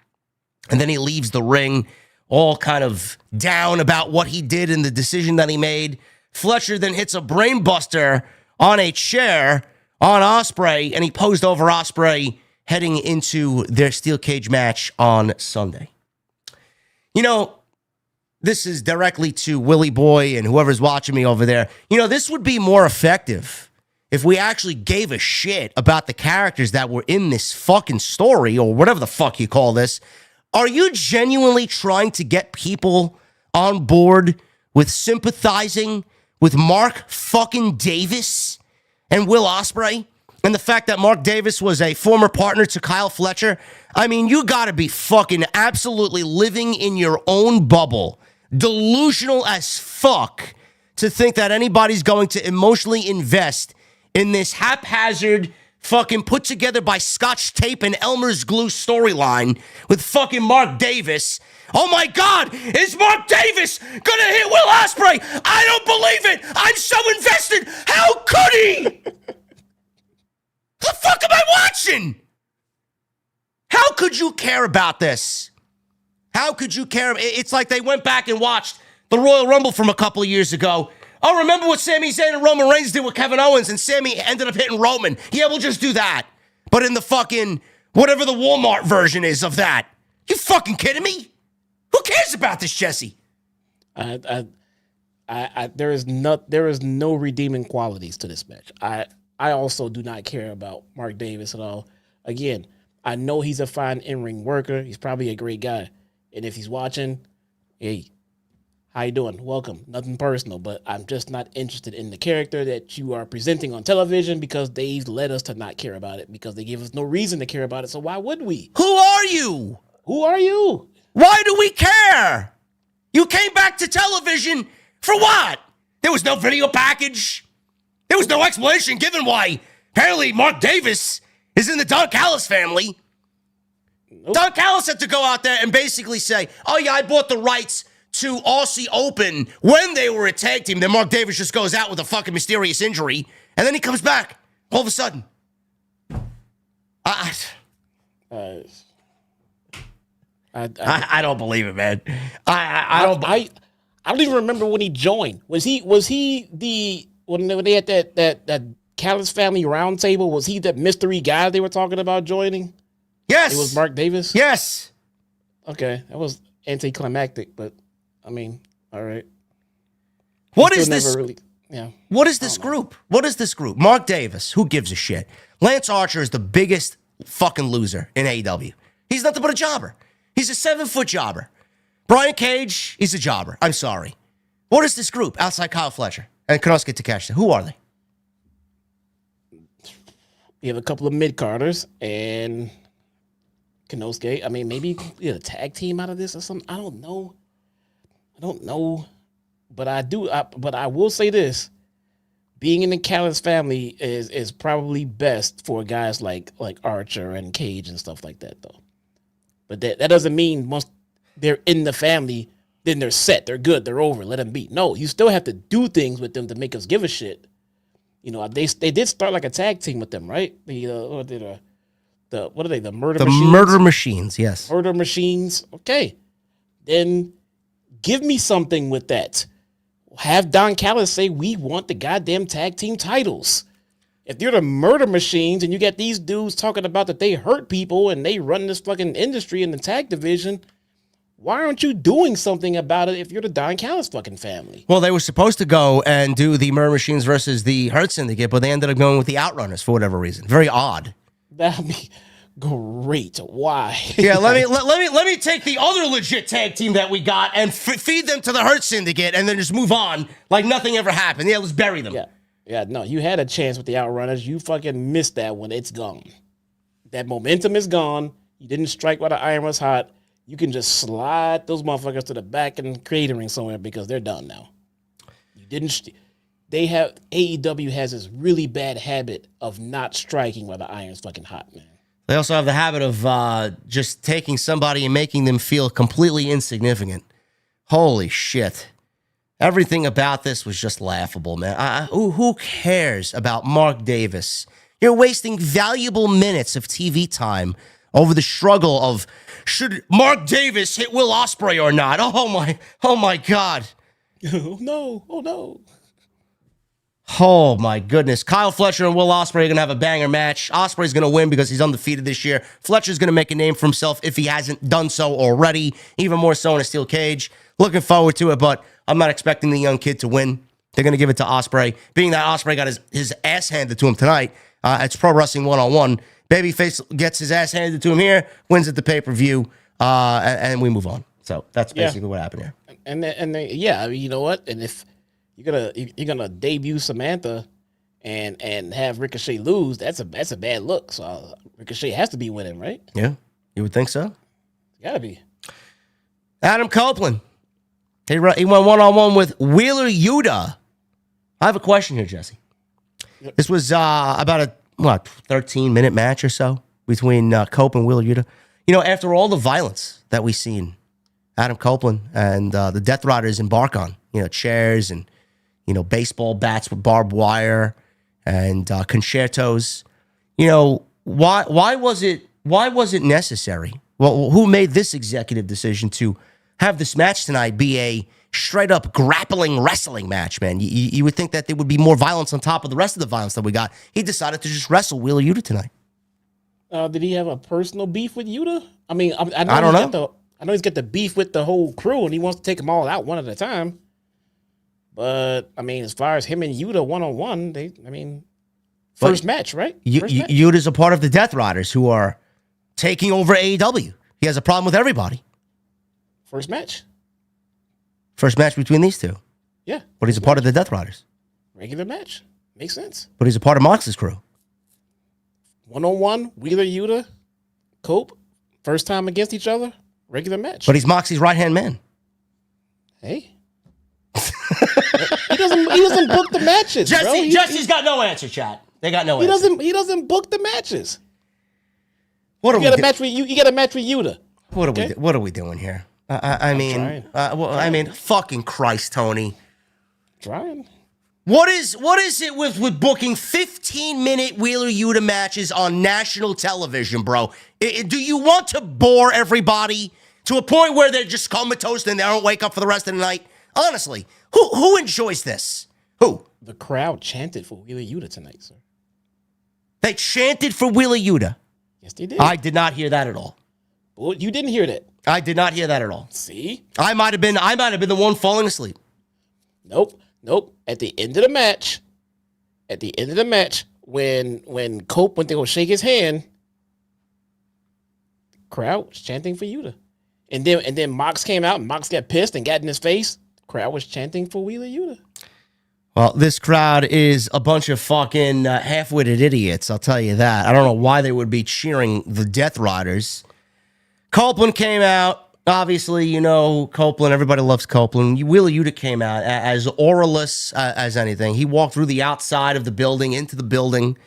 And then he leaves the ring all kind of down about what he did and the decision that he made. Fletcher then hits a brainbuster on a chair on Ospreay, and he posed over Ospreay heading into their steel cage match on Sunday. You know, this is directly to Willie Boy and whoever's watching me over there. You know, this would be more effective if we actually gave a shit about the characters that were in this fucking story, or whatever the fuck you call this. Are you genuinely trying to get people on board with sympathizing with Mark fucking Davis and Will Ospreay? And the fact that Mark Davis was a former partner to Kyle Fletcher? I mean, you gotta be fucking absolutely living in your own bubble. Delusional as fuck to think that anybody's going to emotionally invest in this haphazard, fucking put together by Scotch tape and Elmer's glue storyline with fucking Mark Davis. Oh my God, is Mark Davis gonna hit Will Ospreay? I don't believe it. I'm so invested. How could he? The fuck am I watching? How could you care about this? How could you care? It's like they went back and watched the Royal Rumble from a couple of years ago. Oh, remember what Sami Zayn and Roman Reigns did with Kevin Owens, and Sami ended up hitting Roman. Yeah, we'll just do that. But in the fucking, whatever the Walmart version is of that. You fucking kidding me? Who cares about this, Jesse? There is no redeeming qualities to this match. I also do not care about Mark Davis at all. Again, I know he's a fine in-ring worker. He's probably a great guy. And if he's watching, hey, how you doing? Welcome. Nothing personal, but I'm just not interested in the character that you are presenting on television because they led us to not care about it because they gave us no reason to care about it. So why would we? Who are you? Who are you? Why do we care? You came back to television for what? There was no video package. There was no explanation given why apparently Mark Davis is in the Don Callis family. Nope. Don Callis had to go out there and basically say, oh yeah, I bought the rights to Aussie Open when they were a tag team. Then Mark Davis just goes out with a fucking mysterious injury, and then he comes back all of a sudden. I don't believe it, man. I don't even remember when he joined. Was he the when they had that Callis family roundtable? Was he that mystery guy they were talking about joining? Yes, it was Mark Davis. Yes. Okay, that was anticlimactic, but. I mean, all right. What is this? Yeah. What is this group? What is this group? Mark Davis, who gives a shit? Lance Archer is the biggest fucking loser in AEW. He's nothing but a jobber. He's a 7-foot jobber. Brian Cage, he's a jobber. I'm sorry. What is this group outside Kyle Fletcher and Konosuke Takeshita? Who are they? You have a couple of mid-carders and Konosuke. I mean, maybe a tag team out of this or something. I don't know. But I will say this. Being in the Callas family is probably best for guys like Archer and Cage and stuff like that, though. But that doesn't mean once they're in the family, then they're set, they're good, they're over, let them be. No, you still have to do things with them to make us give a shit. You know, they did start like a tag team with them, right? What are they? The Murder Machines? The Murder Machines, yes. Murder Machines. Okay. Then give me something with that. Have Don Callis say, we want the goddamn tag team titles. If you're the Murder Machines and you got these dudes talking about that they hurt people and they run this fucking industry in the tag division, why aren't you doing something about it if you're the Don Callis fucking family? Well, they were supposed to go and do the Murder Machines versus the Hurt Syndicate, but they ended up going with the Outrunners for whatever reason. Very odd. That'd be great. Why? Yeah, let me take the other legit tag team that we got and feed them to the Hurt Syndicate and then just move on like nothing ever happened. Yeah, let's bury them. Yeah, no, you had a chance with the Outrunners. You fucking missed that one. It's gone. That momentum is gone. You didn't strike while the iron was hot. You can just slide those motherfuckers to the back and creating ring somewhere because they're done now. You didn't. AEW has this really bad habit of not striking while the iron's fucking hot, man. They also have the habit of just taking somebody and making them feel completely insignificant. Holy shit. Everything about this was just laughable, man. Who cares about Mark Davis? You're wasting valuable minutes of TV time over the struggle of should Mark Davis hit Will Ospreay or not? Oh my God. Oh no. Oh my goodness. Kyle Fletcher and Will Ospreay are going to have a banger match. Ospreay's going to win because he's undefeated this year. Fletcher's going to make a name for himself if he hasn't done so already, even more so in a steel cage. Looking forward to it, but I'm not expecting the young kid to win. They're going to give it to Ospreay. Being that Ospreay got his ass handed to him tonight, it's Pro Wrestling 101. Babyface gets his ass handed to him here, wins at the pay-per-view, and we move on. So that's basically what happened here. And I mean, you know what? And if you're gonna debut Samantha and have Ricochet lose, that's a bad look. So Ricochet has to be winning, right? Yeah, you would think so. Gotta be. Adam Copeland. He went one-on-one with Wheeler Yuta. I have a question here, Jesse. Yep. This was about a 13-minute match or so between Cope and Wheeler Yuta. You know, after all the violence that we've seen Adam Copeland and the Death Riders embark on, chairs and, baseball bats with barbed wire and concertos, why was it necessary? Well, who made this executive decision to have this match tonight be a straight-up grappling wrestling match, man? You would think that there would be more violence on top of the rest of the violence that we got. He decided to just wrestle Wheeler Yuta tonight. Did he have a personal beef with Yuta? I mean, I don't know. I know he's got the beef with the whole crew, and he wants to take them all out one at a time. But, I mean, as far as him and Yuta one-on-one, first match, right? Yuta's a part of the Death Riders who are taking over AEW. He has a problem with everybody. First match. First match between these two. Yeah. But he's a part of the Death Riders. Regular match. Makes sense. But he's a part of Mox's crew. One-on-one, Wheeler Yuta, Cope, first time against each other, regular match. But he's Moxie's right-hand man. Hey. he doesn't book the matches, Jesse's got no answer, chat. They got no answer. He doesn't book the matches. You got a match with Yuta. What are we doing here? I mean, fucking Christ, Tony. Trying. What is it with booking 15-minute Wheeler Yuta matches on national television, bro? Do you want to bore everybody to a point where they're just comatose and they don't wake up for the rest of the night? Honestly, who enjoys this? Who? The crowd chanted for Wheeler Yuta tonight, sir. They chanted for Wheeler Yuta. Yes, they did. I did not hear that at all. Well, you didn't hear that. I did not hear that at all. See? I might have been the one falling asleep. Nope. At the end of the match, when Cope went to go shake his hand, the crowd was chanting for Yuta. And then Mox came out and Mox got pissed and got in his face. crowd was chanting for Wheeler Yuta. Well, this crowd is a bunch of fucking half-witted idiots, I'll tell you that. I don't know why they would be cheering the Death Riders. Copeland came out. Obviously, you know Copeland. Everybody loves Copeland. Wheeler Yuta came out as auraless as anything. He walked through the outside of the building, into the building,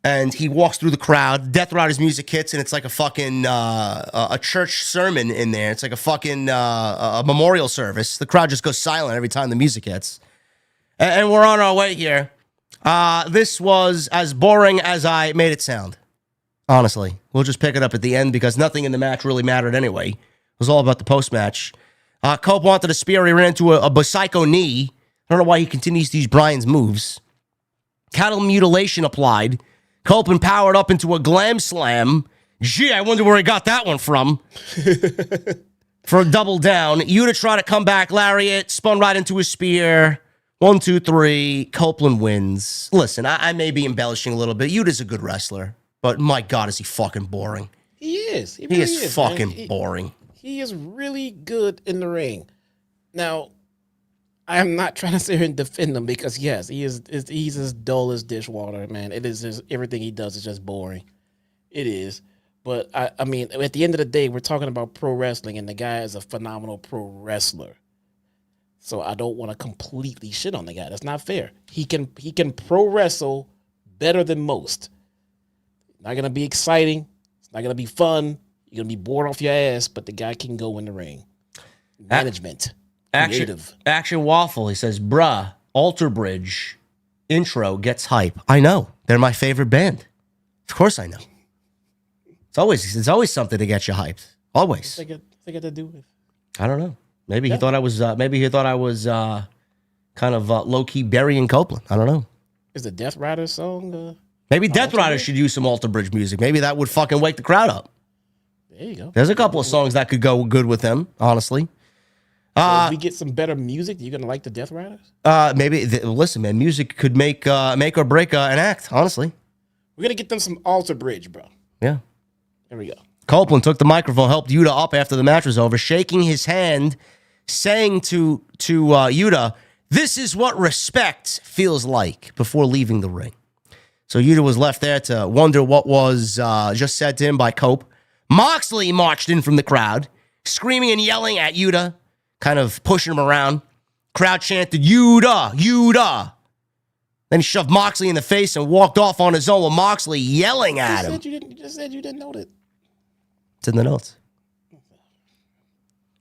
and he walks through the crowd. Death Riders music hits, and it's like a fucking a church sermon in there. It's like a fucking a memorial service. The crowd just goes silent every time the music hits. And we're on our way here. This was as boring as I made it sound. Honestly, we'll just pick it up at the end because nothing in the match really mattered anyway. It was all about the post-match. Cope wanted a spear. He ran into a Psycho knee. I don't know why he continues to use Bryan's moves. Cattle mutilation applied. Copeland powered up into a glam slam. Gee, I wonder where he got that one from. For a double down. Yuta tried to come back. Lariat spun right into his spear. 1, 2, 3. Copeland wins. Listen, I may be embellishing a little bit. Yuta's a good wrestler. But my God, is he fucking boring. He is. He is fucking boring. He is really good in the ring. Now, I am not trying to sit here and defend him because, yes, he's as dull as dishwater, man. It is just, everything he does is just boring. It is. But, I mean, at the end of the day, we're talking about pro wrestling, and the guy is a phenomenal pro wrestler. So I don't want to completely shit on the guy. That's not fair. He can pro wrestle better than most. Not going to be exciting. It's not going to be fun. You're going to be bored off your ass, but the guy can go in the ring. Management. Creative. Action Waffle, he says, bruh, Alter Bridge intro gets hype. I know. They're my favorite band. Of course I know. It's always something to get you hyped. Always. What's they got to do with? I don't know. Maybe he thought I was kind of low-key burying Copeland. I don't know. Is the Death Rider song... Maybe Death Riders should use some Alter Bridge music. Maybe that would fucking wake the crowd up. There you go. There's a couple of songs that could go good with them, honestly. So if we get some better music, you're going to like the Death Riders? Maybe. Listen, man, music could make or break an act, honestly. We're going to get them some Alter Bridge, bro. Yeah. There we go. Copeland took the microphone, helped Yuta up after the match was over, shaking his hand, saying to Yuta, "This is what respect feels like," before leaving the ring. So Yuta was left there to wonder what was just said to him by Cope. Moxley marched in from the crowd, screaming and yelling at Yuta, kind of pushing him around. Crowd chanted, "Yuta, Yuta." Then he shoved Moxley in the face and walked off on his own with Moxley yelling at him. You just said you didn't know that. It's in the notes.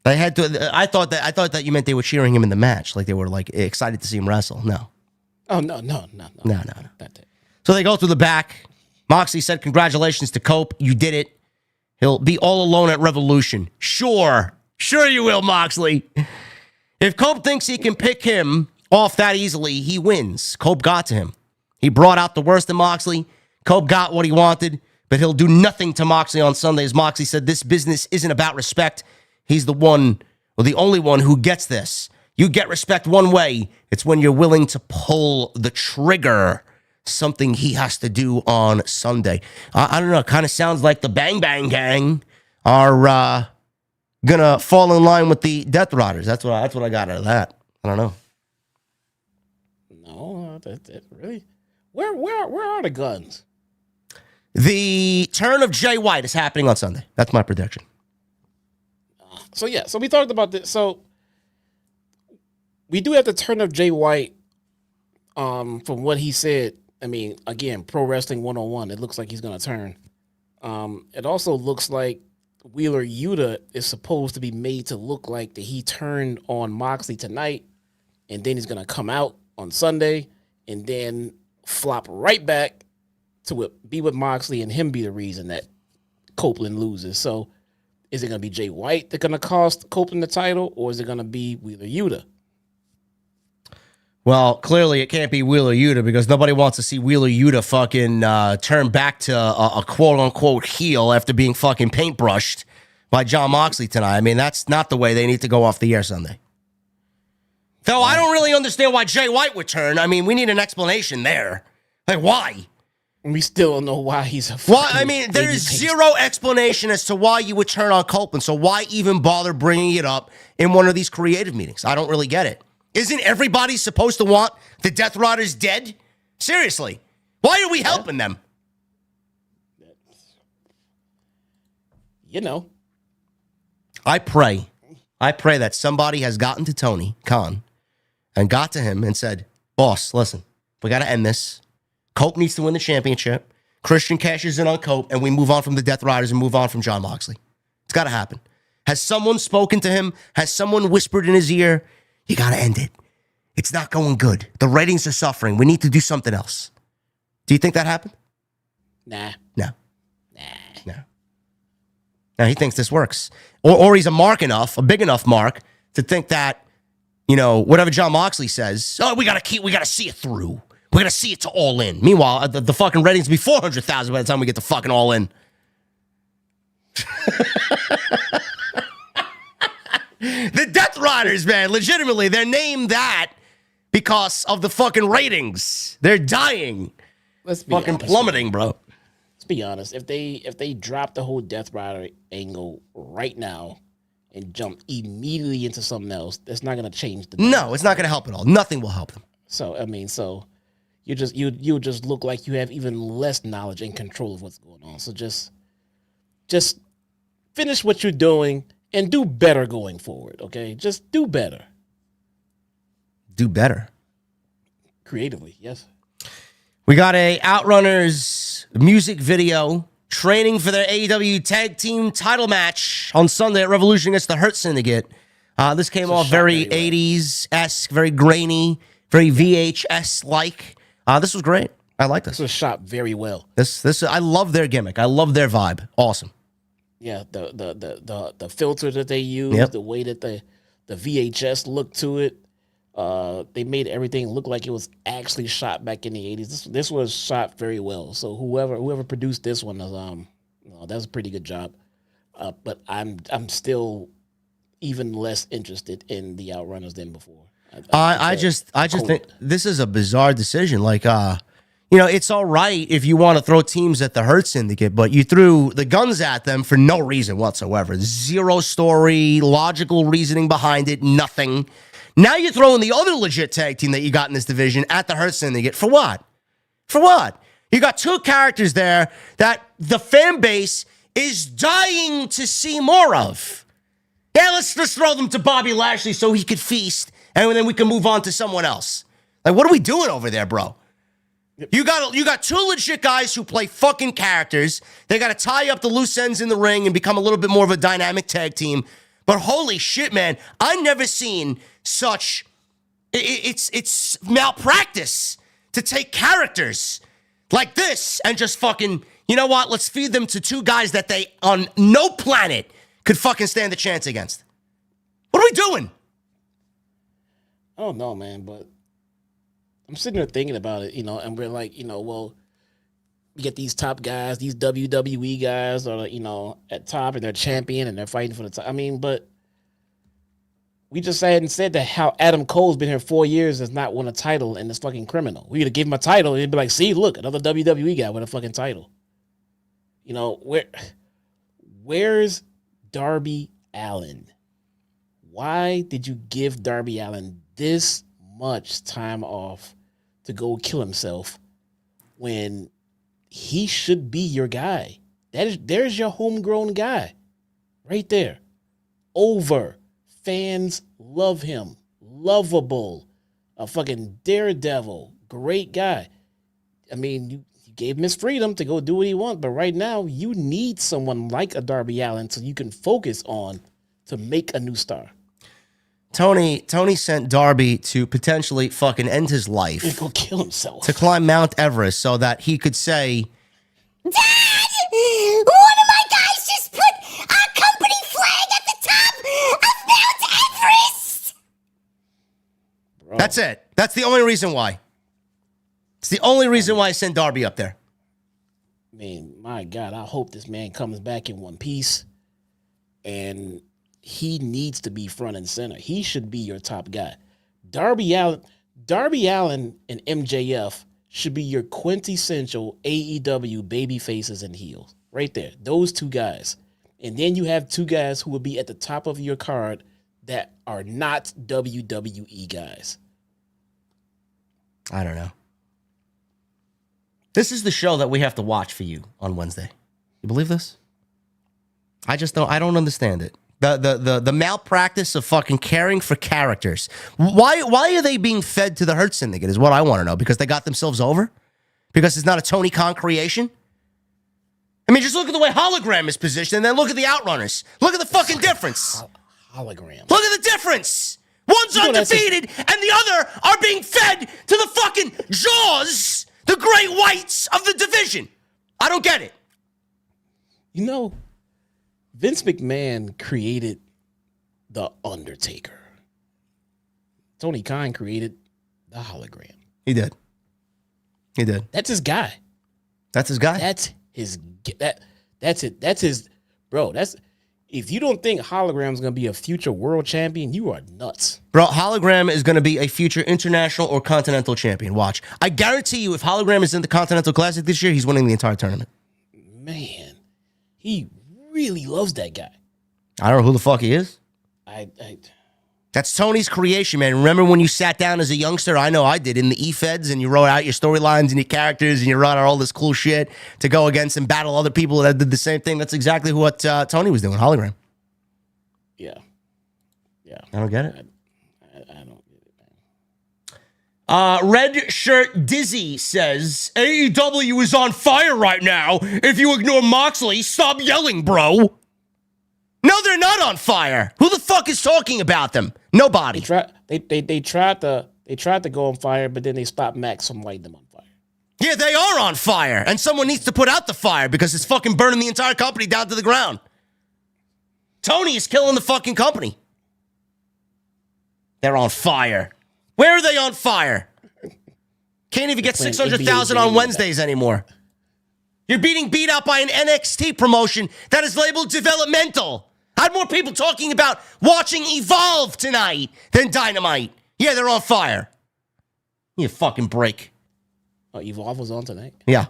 I thought that you meant they were cheering him in the match, like they were like excited to see him wrestle. No. Oh no. Not that. So they go through the back. Moxley said, "Congratulations to Cope. You did it. He'll be all alone at Revolution." Sure you will, Moxley. If Cope thinks he can pick him off that easily, he wins. Cope got to him. He brought out the worst in Moxley. Cope got what he wanted, but he'll do nothing to Moxley on Sunday. As Moxley said, this business isn't about respect. He's the one, or the only one who gets this. You get respect one way. It's when you're willing to pull the trigger. Something he has to do on Sunday. I don't know. It kind of sounds like the Bang Bang Gang are gonna fall in line with the Death Riders. That's what I got out of that. I don't know. No, that really. Where are the guns? The turn of Jay White is happening on Sunday. That's my prediction. So we talked about this. So we do have the turn of Jay White. From what he said, I mean, again, Pro Wrestling 101. It looks like he's gonna turn. It also looks like Wheeler Yuta is supposed to be made to look like that he turned on Moxley tonight, and then he's gonna come out on Sunday, and then flop right back to be with Moxley and him be the reason that Copeland loses. So is it going to be Jay White that's going to cost Copeland the title, or is it going to be Wheeler Yuta? Well, clearly it can't be Wheeler Yuta because nobody wants to see Wheeler Yuta fucking turn back to a quote-unquote heel after being fucking paintbrushed by Jon Moxley tonight. I mean, that's not the way they need to go off the air Sunday. Though I don't really understand why Jay White would turn. I mean, we need an explanation there. Like, why? We still don't know why he's a Well, I mean, there is zero explanation as to why you would turn on Copeland. So why even bother bringing it up in one of these creative meetings? I don't really get it. Isn't everybody supposed to want the Death Riders dead? Seriously. Why are we helping them? You know. I pray that somebody has gotten to Tony Khan and got to him and said, boss, listen, we got to end this. Cope needs to win the championship. Christian cashes in on Cope, and we move on from the Death Riders and move on from Jon Moxley. It's got to happen. Has someone spoken to him? Has someone whispered in his ear? You got to end it. It's not going good. The ratings are suffering. We need to do something else. Do you think that happened? Nah. No. Now he thinks this works. Or he's a big enough mark to think that, whatever Jon Moxley says, we got to see it through. We got to see it to All In. Meanwhile, the fucking ratings will be 400,000 by the time we get to fucking All In. The Death Riders, man, legitimately, they're named that because of the fucking ratings. They're dying. Let's be fucking plummeting, bro. Let's be honest. If they drop the whole Death Rider angle right now and jump immediately into something else, that's not going to change the numbers. No, it's not going to help at all. Nothing will help them. So you just look like you have even less knowledge and control of what's going on. So just finish what you're doing and do better going forward, okay? Just do better. Do better. Creatively, yes. We got a Outrunners music video training for their AEW Tag Team title match on Sunday at Revolution against the Hurt Syndicate. This came off very 80s-esque, very grainy, very VHS-like. This was great. I like this. This was shot very well. This I love their gimmick. I love their vibe. Awesome. Yeah, the filter that they used, the way that the VHS looked to it, they made everything look like it was actually shot back in the 80s. This was shot very well. So whoever produced this one, that was a pretty good job. But I'm still even less interested in the Outrunners than before. I just think this is a bizarre decision. Like, it's all right if you want to throw teams at the Hurt Syndicate, but you threw the guns at them for no reason whatsoever. Zero story, logical reasoning behind it, nothing. Now you're throwing the other legit tag team that you got in this division at the Hurt Syndicate. For what? For what? You got two characters there that the fan base is dying to see more of. Yeah, let's throw them to Bobby Lashley so he could feast, and then we can move on to someone else. Like, what are we doing over there, bro? You got two legit guys who play fucking characters. They got to tie up the loose ends in the ring and become a little bit more of a dynamic tag team. But holy shit, man, I've never seen such. It's malpractice to take characters like this and just fucking, you know what? Let's feed them to two guys that they on no planet could fucking stand a chance against. What are we doing? I don't know, man, but I'm sitting there thinking about it, and we're like, well, you get these top guys, these WWE guys are, at top and they're champion and they're fighting for the top. I mean, but we just hadn't said that how Adam Cole's been here 4 years has not won a title and is fucking criminal. We could give him a title and he'd be like, see, look, another WWE guy with a fucking title. Where's Darby Allin? Why did you give Darby Allin this much time off to go kill himself when he should be your guy? There's your homegrown guy right there. Over. Fans love him. Lovable. A fucking daredevil. Great guy. I mean, you gave him his freedom to go do what he wants, but right now you need someone like a Darby Allin so you can focus on to make a new star. Tony sent Darby to potentially fucking end his life. And go kill himself. To climb Mount Everest so that he could say, Dad! One of my guys just put our company flag at the top of Mount Everest! Bro. That's it. That's the only reason why. It's the only reason why I sent Darby up there. I mean, my God, I hope this man comes back in one piece. And he needs to be front and center. He should be your top guy. Darby Allin and MJF should be your quintessential AEW baby faces and heels. Right there. Those two guys. And then you have two guys who will be at the top of your card that are not WWE guys. I don't know. This is the show that we have to watch for you on Wednesday. You believe this? I don't understand it. The malpractice of fucking caring for characters. Why are they being fed to the Hurt Syndicate is what I want to know. Because they got themselves over? Because it's not a Tony Khan creation? I mean, just look at the way Hologram is positioned and then look at the Outrunners. Look at the fucking difference. Hologram. Look at the difference. One's undefeated and the other are being fed to the fucking jaws, the great whites of the division. I don't get it. You know, Vince McMahon created The Undertaker. Tony Khan created the Hologram. He did. That's his guy. That's his guy? That's it. That's his, bro. If you don't think Hologram's going to be a future world champion, you are nuts. Bro, Hologram is going to be a future international or continental champion. Watch. I guarantee you if Hologram is in the Continental Classic this year, he's winning the entire tournament. Man, he really loves that guy. I don't know who the fuck he is. That's Tony's creation, man. Remember when you sat down as a youngster? I know I did in the E-Feds and you wrote out your storylines and your characters and you wrote out all this cool shit to go against and battle other people that did the same thing. That's exactly what Tony was doing, Hologram. Yeah. I don't get it. I don't get it, man. Red Shirt Dizzy says, AEW is on fire right now. If you ignore Moxley, stop yelling, bro. No, they're not on fire. Who the fuck is talking about them? Nobody. They tried to go on fire, but then they stopped Max from lighting them on fire. Yeah, they are on fire, and someone needs to put out the fire because it's fucking burning the entire company down to the ground. Tony is killing the fucking company. They're on fire. Where are they on fire? Can't even get 600,000 on Wednesdays anymore. You're being beat out by an NXT promotion that is labeled developmental. I had more people talking about watching Evolve tonight than Dynamite. Yeah, they're on fire. You fucking break. Oh, Evolve was on tonight? Yeah.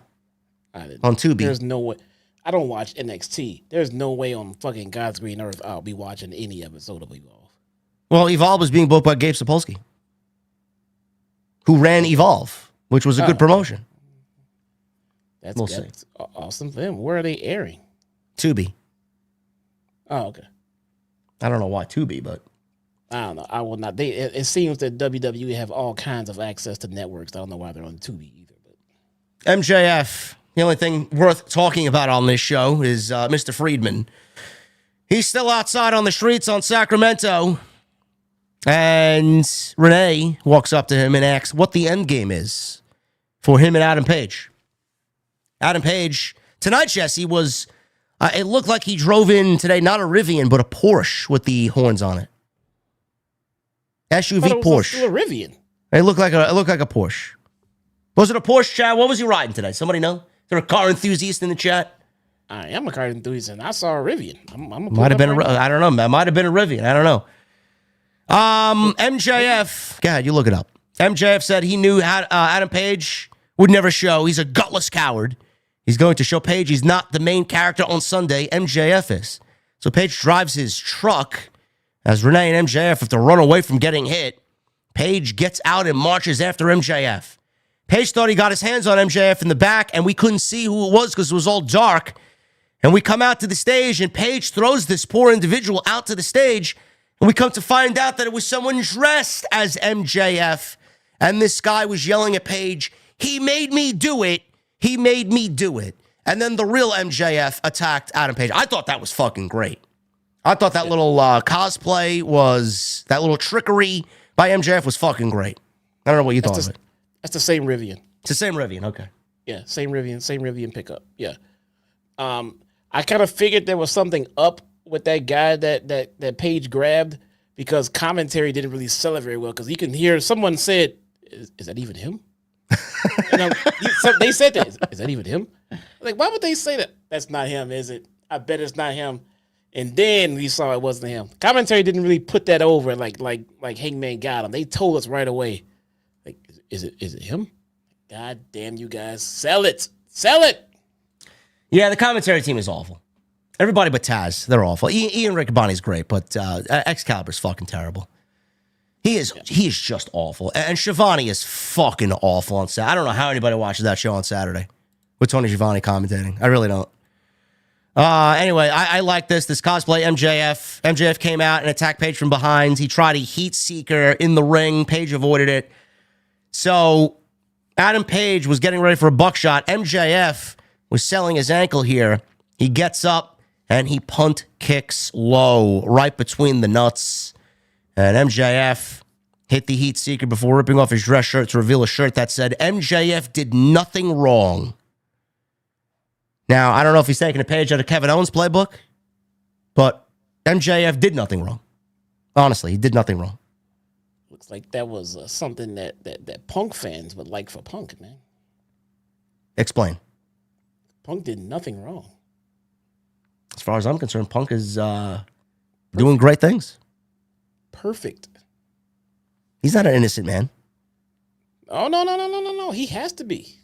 On Tubi. There's no way. I don't watch NXT. There's no way on fucking God's green earth I'll be watching any episode of Evolve. Well, Evolve was being booked by Gabe Sapolsky, who ran Evolve, which was a good promotion. That's awesome for them. Where are they airing? Tubi. Oh, okay. I don't know why Tubi, but I don't know. I will not. It seems that WWE have all kinds of access to networks. I don't know why they're on Tubi either. But MJF, the only thing worth talking about on this show is Mr. Friedman. He's still outside on the streets on Sacramento. And Renee walks up to him and asks what the end game is for him and Adam Page. Adam Page, tonight, Jesse, was, it looked like he drove in today, not a Rivian, but a Porsche with the horns on it. SUV Porsche. Still a Rivian. It looked like a Porsche. Was it a Porsche, Chad? What was he riding today? Somebody know? Is there a car enthusiast in the chat? I am a car enthusiast, and I saw a Rivian. Might have been I don't know, man. Might have been a Rivian. I don't know. MJF, go ahead, you look it up. MJF said he knew Adam Page would never show. He's a gutless coward. He's going to show Page he's not the main character on Sunday. MJF is. So Page drives his truck as Renee and MJF have to run away from getting hit. Page gets out and marches after MJF. Page thought he got his hands on MJF in the back, and we couldn't see who it was because it was all dark. And we come out to the stage, and Page throws this poor individual out to the stage. And we come to find out that it was someone dressed as MJF. And this guy was yelling at Page, he made me do it. He made me do it. And then the real MJF attacked Adam Page. I thought that was fucking great. I thought that little cosplay was, that little trickery by MJF was fucking great. I don't know what you thought of it. That's the same Rivian. It's the same Rivian, okay. Yeah, same Rivian pickup. Yeah. I kind of figured there was something up with that guy that Page grabbed because commentary didn't really sell it very well because you can hear someone said, is that even him? They said that. Is that even him? Like, why would they say that? That's not him, is it? I bet it's not him. And then we saw it wasn't him. Commentary didn't really put that over like Hangman got him. They told us right away. Like, is it him? God damn you guys. Sell it. Sell it. Yeah, the commentary team is awful. Everybody but Taz, they're awful. Ian Riccaboni's great, but Excalibur's fucking terrible. He is just awful. And Shivani is fucking awful on Saturday. I don't know how anybody watches that show on Saturday with Tony Schiavone commentating. I really don't. Anyway, I like this cosplay MJF. MJF came out and attacked Page from behind. He tried a heat seeker in the ring. Page avoided it. So Adam Page was getting ready for a buckshot. MJF was selling his ankle here. He gets up and he punt kicks low right between the nuts. And MJF hit the heat seeker before ripping off his dress shirt to reveal a shirt that said MJF did nothing wrong. Now, I don't know if he's taking a page out of Kevin Owens' playbook, but MJF did nothing wrong. Honestly, he did nothing wrong. Looks like that was something that Punk fans would like for Punk, man. Explain. Punk did nothing wrong. As far as I'm concerned, Punk is doing great things. Perfect. He's not an innocent man. Oh, no. He has to be.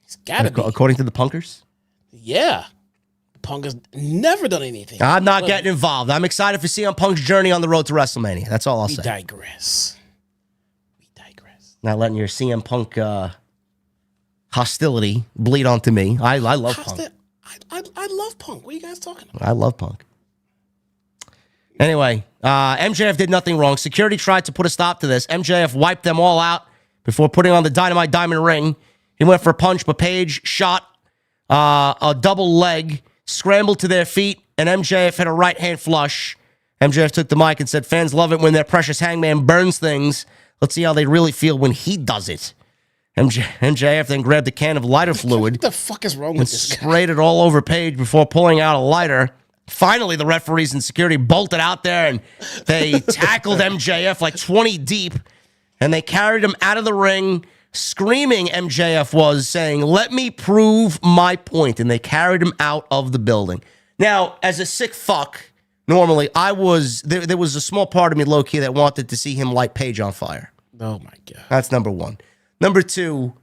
He's got to be. According to the Punkers? Yeah. Punk has never done anything. I'm not getting involved. I'm excited for CM Punk's journey on the road to WrestleMania. That's all I'll say. We digress. Not letting your CM Punk hostility bleed onto me. I love Punk. I love Punk. What are you guys talking about? I love Punk. Anyway, MJF did nothing wrong. Security tried to put a stop to this. MJF wiped them all out before putting on the Dynamite Diamond ring. He went for a punch, but Page shot a double leg, scrambled to their feet, and MJF hit a right-hand flush. MJF took the mic and said, fans love it when their precious Hangman burns things. Let's see how they really feel when he does it. MJF then grabbed a can of lighter fluid. What the fuck is wrong with this guy? Sprayed it all over Page before pulling out a lighter. Finally, the referees and security bolted out there, and they tackled MJF like 20 deep, and they carried him out of the ring, screaming MJF was, saying, let me prove my point, and they carried him out of the building. Now, as a sick fuck, normally, there was a small part of me, low-key, that wanted to see him light Page on fire. Oh, my God. That's number one. Number two,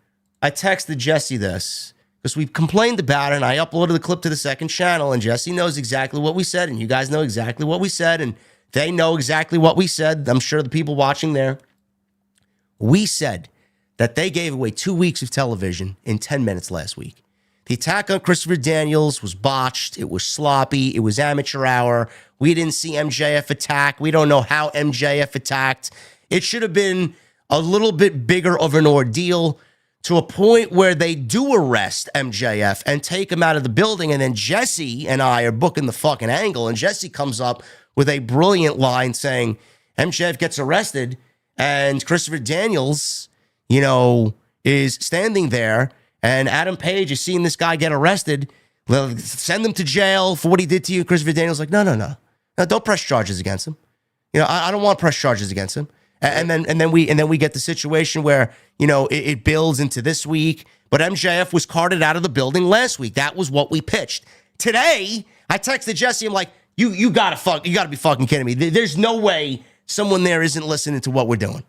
I texted Jesse this, because we complained about it, and I uploaded the clip to the second channel, and Jesse knows exactly what we said, and you guys know exactly what we said, and they know exactly what we said. I'm sure the people watching there. We said that they gave away 2 weeks of television in 10 minutes last week. The attack on Christopher Daniels was botched. It was sloppy. It was amateur hour. We didn't see MJF attack. We don't know how MJF attacked. It should have been a little bit bigger of an ordeal, to a point where they do arrest MJF and take him out of the building. And then Jesse and I are booking the fucking angle. And Jesse comes up with a brilliant line saying MJF gets arrested and Christopher Daniels, is standing there. And Adam Page is seeing this guy get arrested. Well, send him to jail for what he did to you. Christopher Daniels like, no, don't press charges against him. I don't want to press charges against him. And then we get the situation where, it builds into this week. But MJF was carted out of the building last week. That was what we pitched. Today, I texted Jesse. I'm like, you gotta be fucking kidding me. There's no way someone there isn't listening to what we're doing,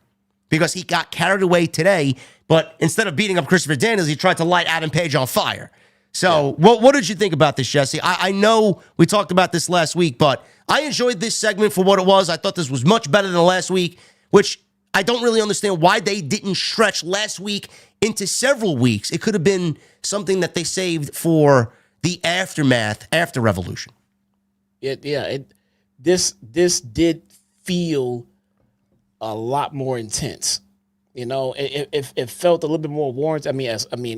because he got carried away today. But instead of beating up Christopher Daniels, he tried to light Adam Page on fire. So what did you think about this, Jesse? I know we talked about this last week, but I enjoyed this segment for what it was. I thought this was much better than last week, which I don't really understand why they didn't stretch last week into several weeks. It could have been something that they saved for the aftermath after Revolution. This did feel a lot more intense. It felt a little bit more warranted.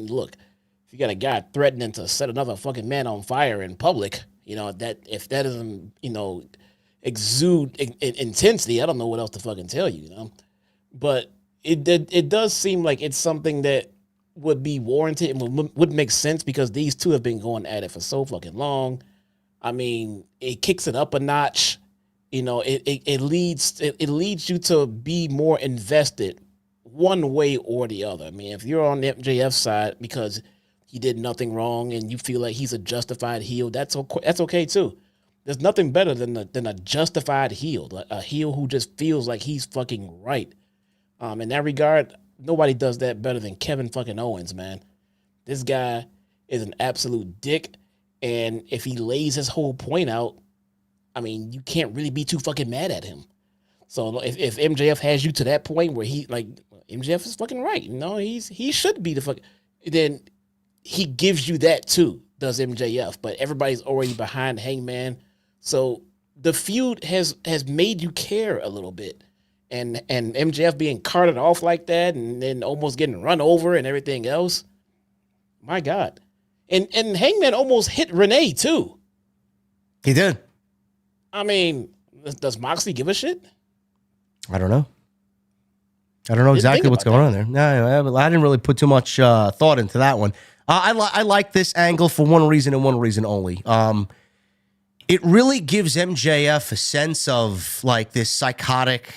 Look, if you got a guy threatening to set another fucking man on fire in public, that if that doesn't, exude intensity, I don't know what else to fucking tell you, But it does seem like it's something that would be warranted and would make sense, because these two have been going at it for so fucking long. It kicks it up a notch. It leads you to be more invested one way or the other. If you're on the MJF side because he did nothing wrong and you feel like he's a justified heel, that's okay too. There's nothing better than a justified heel, a heel who just feels like he's fucking right. In that regard, nobody does that better than Kevin fucking Owens, man. This guy is an absolute dick, and if he lays his whole point out, I mean, you can't really be too fucking mad at him. So if MJF has you to that point where he like MJF is fucking right, he should be the fuck. Then he gives you that too, does MJF? But everybody's already behind Hangman, so the feud has made you care a little bit, and MJF being carted off like that, and then almost getting run over and everything else. My God, and Hangman almost hit Renee too. He did. I mean, does Moxley give a shit? I don't know. I don't know exactly what's going on there. No, I didn't really put too much thought into that one. I like this angle for one reason and one reason only. It really gives MJF a sense of like this psychotic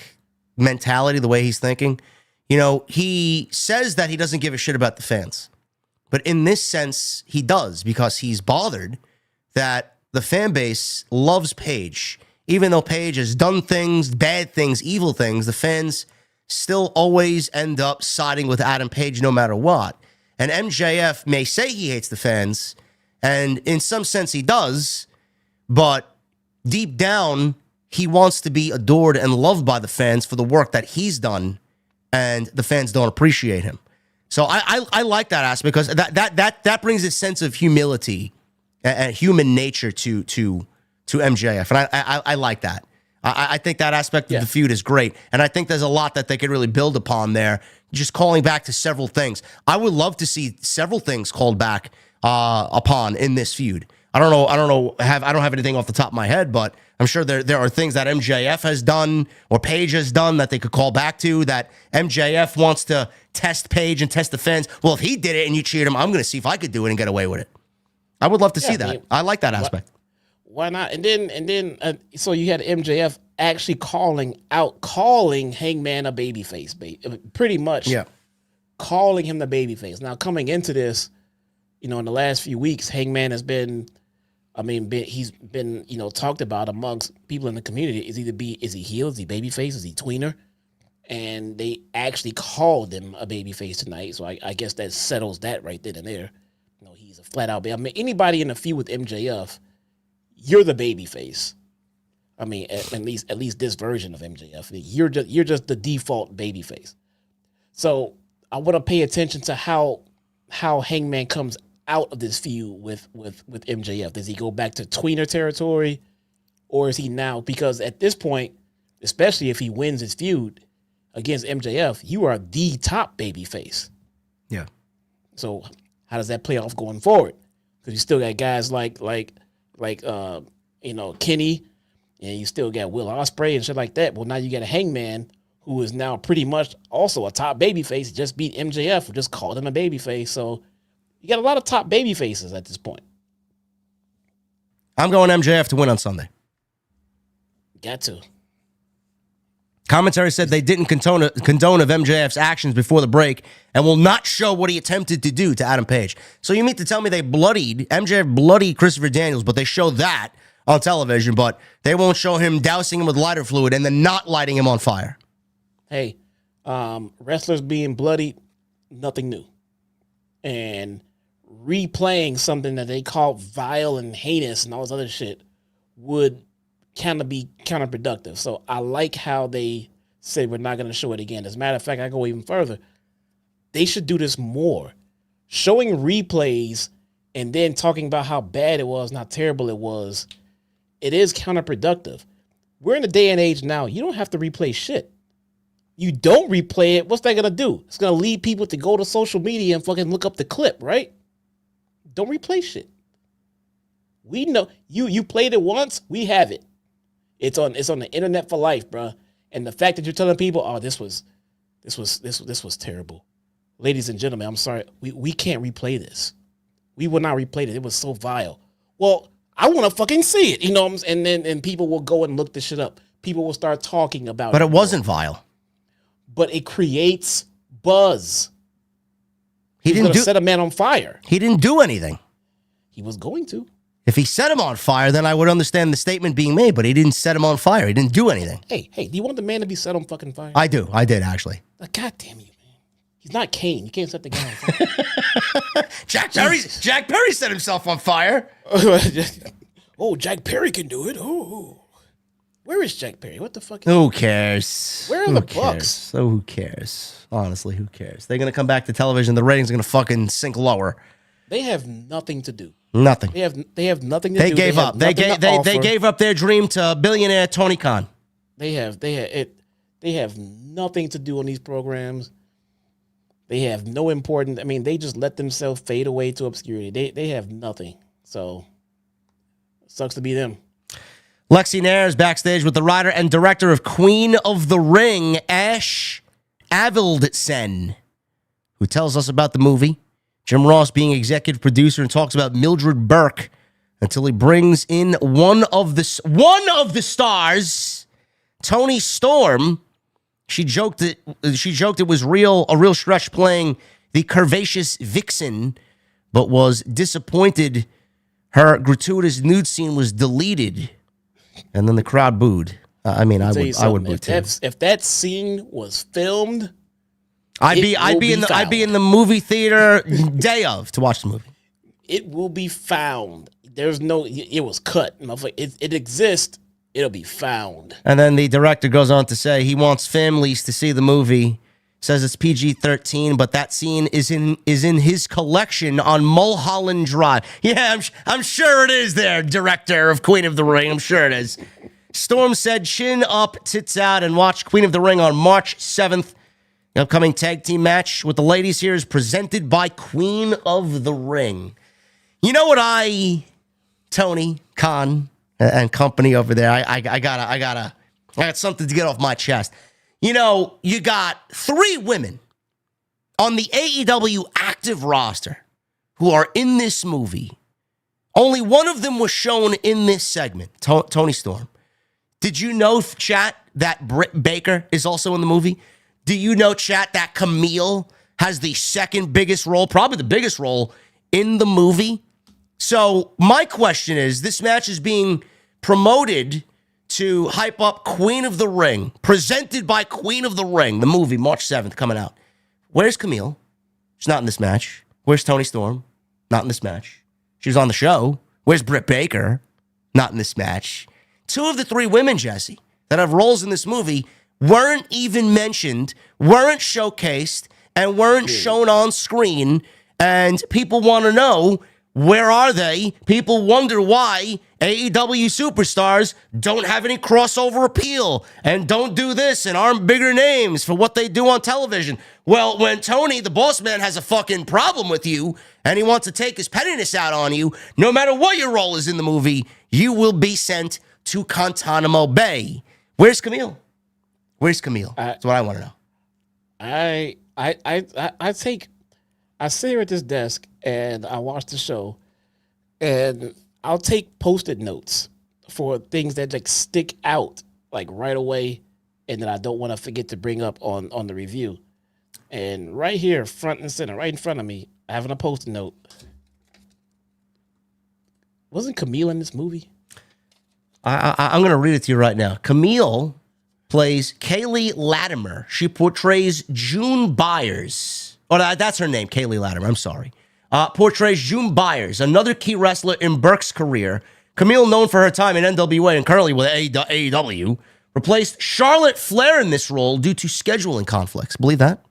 mentality, the way he's thinking. He says that he doesn't give a shit about the fans. But in this sense, he does, because he's bothered that the fan base loves Paige. Even though Paige has done things, bad things, evil things, the fans still always end up siding with Adam Page no matter what. And MJF may say he hates the fans, and in some sense he does, but deep down, he wants to be adored and loved by the fans for the work that he's done, and the fans don't appreciate him. So I like that aspect, because that brings a sense of humility and human nature to MJF, and I like that. I think that aspect of the feud is great, and I think there's a lot that they could really build upon there. Just calling back to several things. I would love to see several things called back upon in this feud. I don't have anything off the top of my head, but I'm sure there are things that MJF has done or Paige has done that they could call back to, that MJF wants to test Paige and test the fans. Well, if he did it and you cheered him, I'm going to see if I could do it and get away with it. I would love to see that. I like that aspect. Why not? And then so you had MJF actually calling Hangman a babyface, pretty much. Yeah, calling him the babyface. Now coming into this, in the last few weeks, Hangman has been, he's been talked about amongst people in the community. Is he heel? Is he babyface? Is he tweener? And they actually called him a babyface tonight. So I guess that settles that right then and there. He's a flat out. Anybody in a feud with MJF, you're the babyface. At least this version of MJF, you're just the default babyface. So I want to pay attention to how Hangman comes out of this feud with MJF. Does he go back to tweener territory, or is he now? Because at this point, especially if he wins his feud against MJF, you are the top babyface. Yeah. So how does that play off going forward? Because you still got guys like Kenny, and you still got Will Ospreay and shit like that. Well, now you got a Hangman who is now pretty much also a top babyface. Just beat MJF, who just called him a babyface. So you got a lot of top babyfaces at this point. I'm going MJF to win on Sunday. Got to. Commentary said they didn't condone of MJF's actions before the break and will not show what he attempted to do to Adam Page. So you mean to tell me MJF bloodied Christopher Daniels, but they show that on television, but they won't show him dousing him with lighter fluid and then not lighting him on fire? Hey, wrestlers being bloodied, nothing new. And replaying something that they call vile and heinous and all this other shit would kind of be counterproductive. So I like how they say we're not going to show it again. As a matter of fact, I go even further. They should do this more. Showing replays and then talking about how bad it was and how terrible it was, it is counterproductive. We're in a day and age now, you don't have to replay shit. You don't replay it, what's that going to do? It's going to lead people to go to social media and fucking look up the clip, right? Don't replay shit. We know you played it once, we have it. It's on the internet for life, bro. And the fact that you're telling people, oh, this was terrible. Ladies and gentlemen, I'm sorry. We can't replay this. We will not replay it. It was so vile. Well, I want to fucking see it, and then people will go and look this shit up. People will start talking about it. But it wasn't vile. But it creates buzz. He didn't set a man on fire. He didn't do anything. He was going to. If he set him on fire, then I would understand the statement being made, but he didn't set him on fire. He didn't do anything. Hey, do you want the man to be set on fucking fire? I do. I did, actually. God damn you, man. He's not Kane. You can't set the guy on fire. Jack Perry set himself on fire. Oh, Jack Perry can do it. Oh. Where is Jack Perry? What the fuck? Who cares? Where are the Bucks? So who cares? Honestly, who cares? They're going to come back to television. The ratings are going to fucking sink lower. They have nothing to do. Nothing. They have nothing to do. They gave up. They gave up their dream to billionaire Tony Khan. They have nothing to do on these programs. They have no important. I mean, they just let themselves fade away to obscurity. They have nothing. So sucks to be them. Lexi Nair is backstage with the writer and director of Queen of the Ring, Ash Avildsen, who tells us about the movie. Jim Ross being executive producer and talks about Mildred Burke until he brings in one of the stars, Toni Storm. She joked it was a real stretch playing the curvaceous vixen, but was disappointed her gratuitous nude scene was deleted. And then the crowd booed. I would boo too. If that scene was filmed, I'd be in the movie theater day of to watch the movie. It will be found. It was cut. It exists. It'll be found. And then the director goes on to say he wants families to see the movie. Says it's PG-13, but that scene is in his collection on Mulholland Drive. Yeah, I'm sure it is there, director of Queen of the Ring. I'm sure it is. Storm said chin up, tits out, and watch Queen of the Ring on March 7th. The upcoming tag team match with the ladies here is presented by Queen of the Ring. You know what Tony Khan and company over there, I got something to get off my chest. You know, you got 3 women on the AEW active roster who are in this movie. Only one of them was shown in this segment, Toni Storm. Did you know, chat, that Britt Baker is also in the movie? Do you know, chat, that Camille has the second biggest role, probably the biggest role in the movie? So my question is, this match is being promoted to hype up Queen of the Ring, presented by Queen of the Ring, the movie, March 7th, coming out. Where's Camille? She's not in this match. Where's Toni Storm? Not in this match. She was on the show. Where's Britt Baker? Not in this match. 2 of the 3 women, Jesse, that have roles in this movie weren't even mentioned, weren't showcased, and weren't shown on screen. And people want to know, where are they? People wonder why AEW superstars don't have any crossover appeal and don't do this and aren't bigger names for what they do on television. Well, when Tony, the boss man, has a fucking problem with you and he wants to take his pettiness out on you, no matter what your role is in the movie, you will be sent to Guantanamo Bay. Where's Camille? Where's Camille? That's what I want to know. I sit here at this desk and I watch the show, and I'll take Post-it notes for things that like stick out like right away, and that I don't want to forget to bring up on the review. And right here, front and center, right in front of me, having a Post-it note. Wasn't Camille in this movie? I'm going to read it to you right now. Camille plays Kaylee Latimer. She portrays June Byers. Oh, that's her name, Kaylee Latimer. I'm sorry. Portrays June Byers, another key wrestler in Burke's career. Camille, known for her time in NWA and currently with AEW, replaced Charlotte Flair in this role due to scheduling conflicts. Believe that?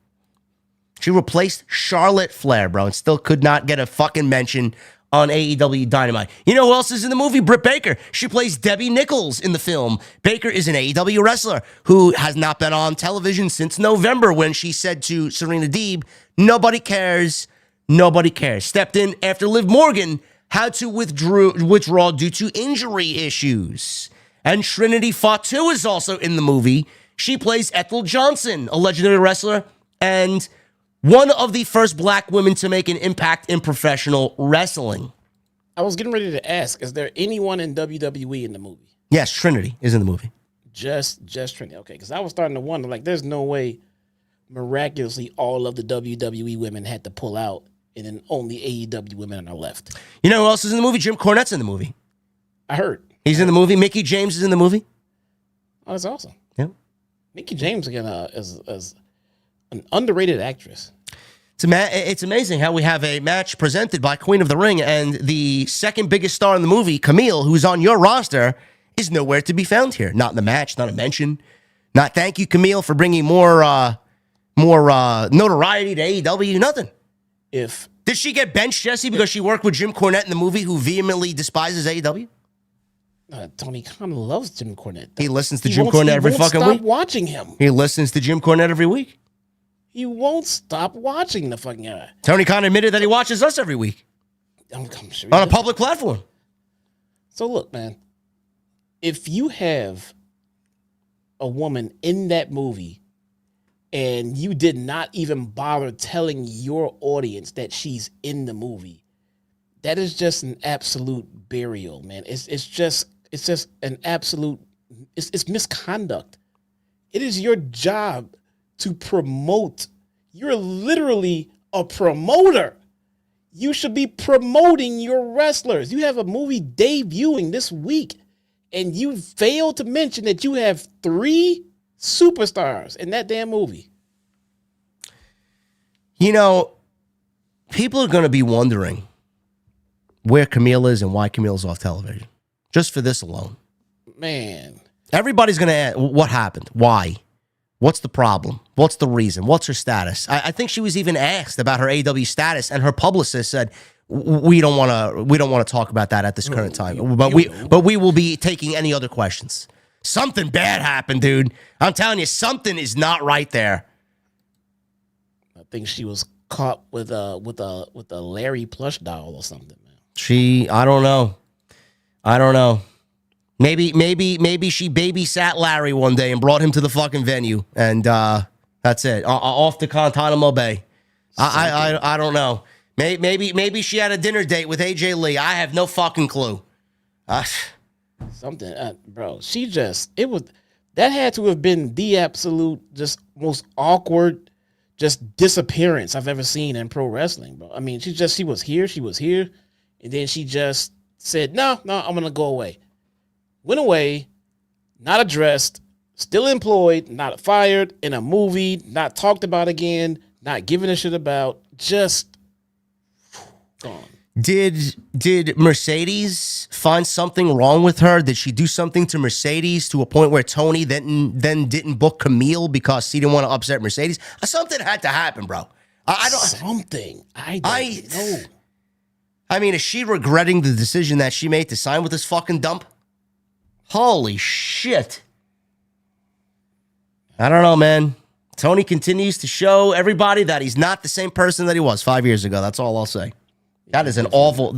She replaced Charlotte Flair, bro, and still could not get a fucking mention on AEW Dynamite. You know who else is in the movie? Britt Baker. She plays Debbie Nichols in the film. Baker is an AEW wrestler who has not been on television since November when she said to Serena Deeb, nobody cares, nobody cares. Stepped in after Liv Morgan had to withdraw due to injury issues. And Trinity Fatu is also in the movie. She plays Ethel Johnson, a legendary wrestler, and one of the first black women to make an impact in professional wrestling. I was getting ready to ask, is there anyone in WWE in the movie? Yes, Trinity is in the movie. Just Trinity. Okay, because I was starting to wonder, like, there's no way miraculously all of the WWE women had to pull out and then only AEW women are left. You know who else is in the movie? Jim Cornette's in the movie. I heard. He's in the movie. Mickey James is in the movie. Oh, that's awesome. Yeah. Mickey James again is An underrated actress. It's amazing how we have a match presented by Queen of the Ring, and the second biggest star in the movie, Camille, who's on your roster, is nowhere to be found here. Not in the match, not a mention. Not thank you, Camille, for bringing more notoriety to AEW. Nothing. Did she get benched, Jesse, because she worked with Jim Cornette in the movie, who vehemently despises AEW? Tony Khan loves Jim Cornette. He listens to Jim Cornette every fucking week. Watching him. He listens to Jim Cornette every week. He won't stop watching the fucking guy. Tony Khan admitted that he watches us every week. I'm sure on a public platform. So look, man, if you have a woman in that movie and you did not even bother telling your audience that she's in the movie, that is just an absolute burial, man. It's just an absolute, it's misconduct. It is your job to promote. You're literally a promoter. You should be promoting your wrestlers. You have a movie debuting this week, and you failed to mention that you have 3 superstars in that damn movie. You know, people are going to be wondering where Camille is and why Camille's off television. Just for this alone. Man. Everybody's going to ask, what happened? Why? What's the problem? What's the reason? What's her status? I think she was even asked about her AEW status, and her publicist said, "We don't want to talk about that at this current time. But we will be taking any other questions." Something bad happened, dude. I'm telling you, something is not right there. I think she was caught with a Larry plush doll or something, man. I don't know. Maybe she babysat Larry one day and brought him to the fucking venue, and that's it. Off to Guantanamo Bay. I don't know. Maybe she had a dinner date with AJ Lee. I have no fucking clue. Something, bro. That had to have been the absolute, just most awkward, just disappearance I've ever seen in pro wrestling, bro. I mean, she was here, and then she just said, no, I'm gonna go away. Went away, not addressed, still employed, not fired, in a movie, not talked about again, not given a shit about, just gone. Did Mercedes find something wrong with her? Did she do something to Mercedes to a point where Tony then didn't book Camille because he didn't want to upset Mercedes? Something had to happen, bro. I don't know. I mean, is she regretting the decision that she made to sign with this fucking dump? Holy shit. I don't know, man. Tony continues to show everybody that he's not the same person that he was 5 years ago. That's all I'll say. That is an awful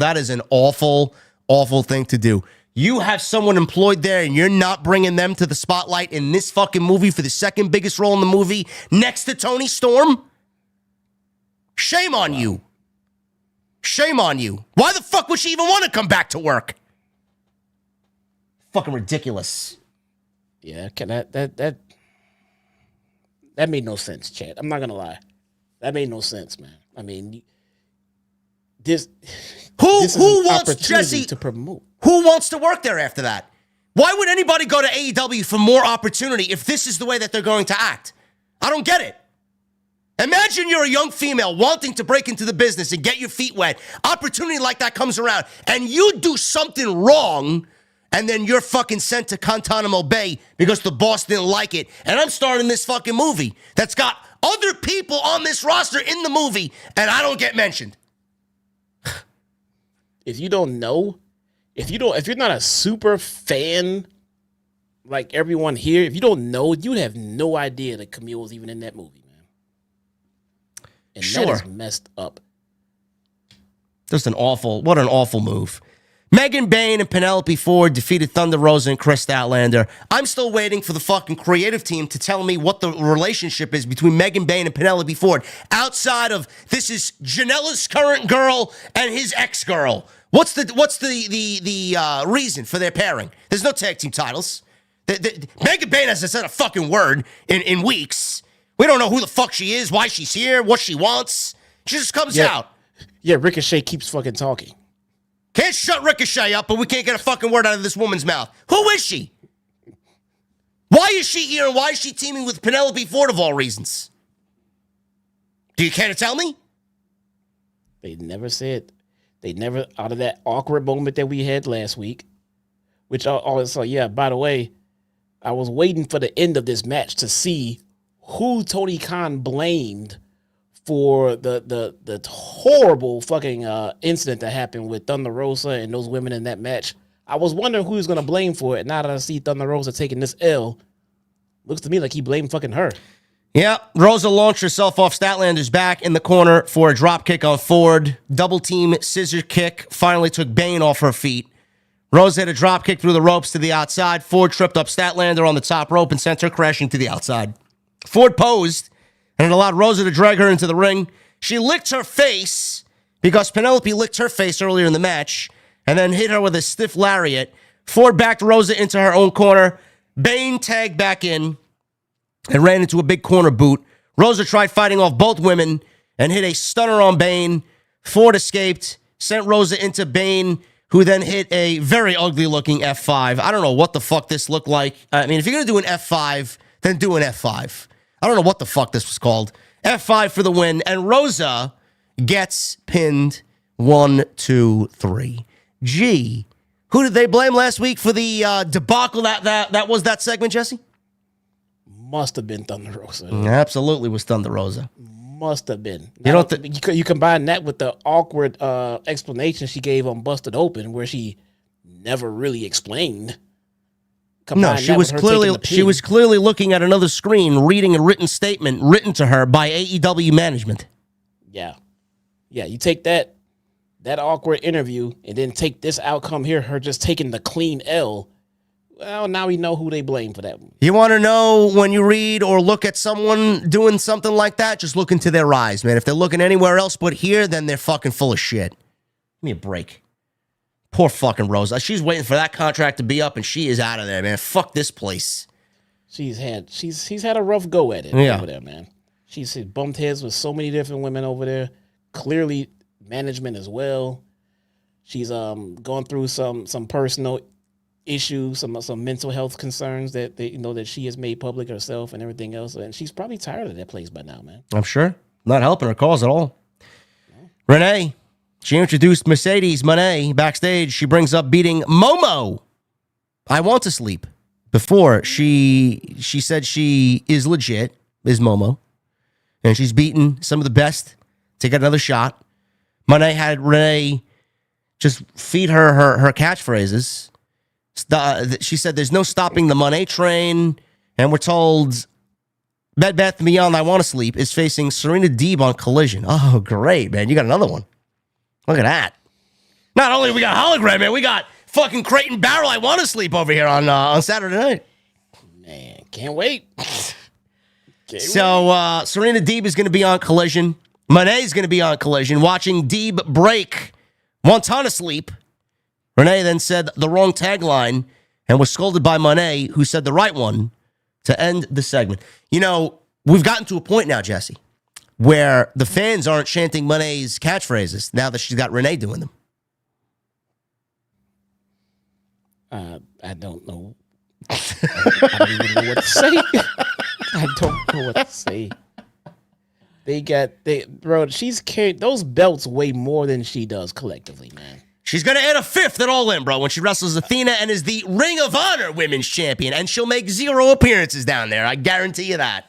thing to do. You have someone employed there and you're not bringing them to the spotlight in this fucking movie for the second biggest role in the movie next to Tony Storm? Shame on you. Shame on you. Why the fuck would she even want to come back to work? Fucking ridiculous. Yeah, that made no sense, Chad. I'm not gonna lie. That made no sense, man. I mean, this is an wants opportunity Jesse to promote? Who wants to work there after that? Why would anybody go to AEW for more opportunity if this is the way that they're going to act? I don't get it. Imagine you're a young female wanting to break into the business and get your feet wet. Opportunity like that comes around, and you do something wrong. And then you're fucking sent to Guantanamo Bay because the boss didn't like it. And I'm starting this fucking movie that's got other people on this roster in the movie, and I don't get mentioned. If you don't know, if you're not a super fan like everyone here, if you don't know, you'd have no idea that Camille was even in that movie, man. And that is messed up. Just what an awful move. Megan Bane and Penelope Ford defeated Thunder Rosa and Chris Statlander. I'm still waiting for the fucking creative team to tell me what the relationship is between Megan Bane and Penelope Ford outside of this is Janela's current girl and his ex-girl. What's the reason for their pairing? There's no tag team titles. Megan Bane hasn't said a fucking word in weeks. We don't know who the fuck she is, why she's here, what she wants. She just comes out. Yeah, Ricochet keeps fucking talking. Can't shut Ricochet up, but we can't get a fucking word out of this woman's mouth. Who is she? Why is she here, and why is she teaming with Penelope Ford of all reasons? Do you care to tell me? They never said. They never, out of that awkward moment that we had last week, which also, yeah, by the way, I was waiting for the end of this match to see who Tony Khan blamed for the horrible fucking incident that happened with Thunder Rosa and those women in that match. I was wondering who was going to blame for it. Now that I see Thunder Rosa taking this L, looks to me like he blamed fucking her. Yeah, Rosa launched herself off Statlander's back in the corner for a drop kick on Ford. Double team scissor kick finally took Bane off her feet. Rosa had a drop kick through the ropes to the outside. Ford tripped up Statlander on the top rope and sent her crashing to the outside. Ford posed and it allowed Rosa to drag her into the ring. She licked her face because Penelope licked her face earlier in the match and then hit her with a stiff lariat. Ford backed Rosa into her own corner. Bane tagged back in and ran into a big corner boot. Rosa tried fighting off both women and hit a stunner on Bane. Ford escaped, sent Rosa into Bane, who then hit a very ugly-looking F5. I don't know what the fuck this looked like. I mean, if you're going to do an F5, then do an F5. I don't know what the fuck this was called. F5 for the win, and Rosa gets pinned 1, 2, 3. Gee, who did they blame last week for the debacle that was that segment, Jesse? Must have been Thunder Rosa. Absolutely was Thunder Rosa. Must have been. You combine that with the awkward explanation she gave on Busted Open, where she never really explained. No, she was clearly looking at another screen, reading a written statement written to her by AEW management. Yeah. You take that awkward interview and then take this outcome here, her just taking the clean L. Well, now we know who they blame for that. You want to know when you read or look at someone doing something like that? Just look into their eyes, man. If they're looking anywhere else but here, then they're fucking full of shit. Give me a break. Poor fucking Rosa. She's waiting for that contract to be up, and she is out of there, man. Fuck this place. She's had a rough go at it over there, man. She's bumped heads with so many different women over there. Clearly, management as well. She's gone through some personal issues, some mental health concerns that that she has made public herself and everything else, and she's probably tired of that place by now, man. I'm sure. Not helping her cause at all. No. Renee, she introduced Mercedes Moné backstage. She brings up beating Momo. I want to sleep. Before she said she is legit, is Momo, and she's beaten some of the best to get another shot. Moné had Renee just feed her catchphrases. She said there's no stopping the Moné train, and we're told Bed Bath & Beyond I Want to Sleep is facing Serena Deeb on Collision. Oh, great, man. You got another one. Look at that. Not only we got Hologram, man, we got fucking Crate and Barrel I Want to Sleep over here on Saturday night. Man, can't wait. Serena Deeb is going to be on Collision. Moné is going to be on Collision, watching Deeb break one ton of sleep. Renee then said the wrong tagline and was scolded by Moné, who said the right one to end the segment. You know, we've gotten to a point now, Jesse, where the fans aren't chanting Moné's catchphrases now that she's got Renee doing them. I don't know. I don't even know what to say. I don't know what to say. She's carried those belts way more than she does collectively, man. She's going to add a fifth at All In, bro, when she wrestles Athena and is the Ring of Honor Women's Champion, and she'll make 0 appearances down there. I guarantee you that.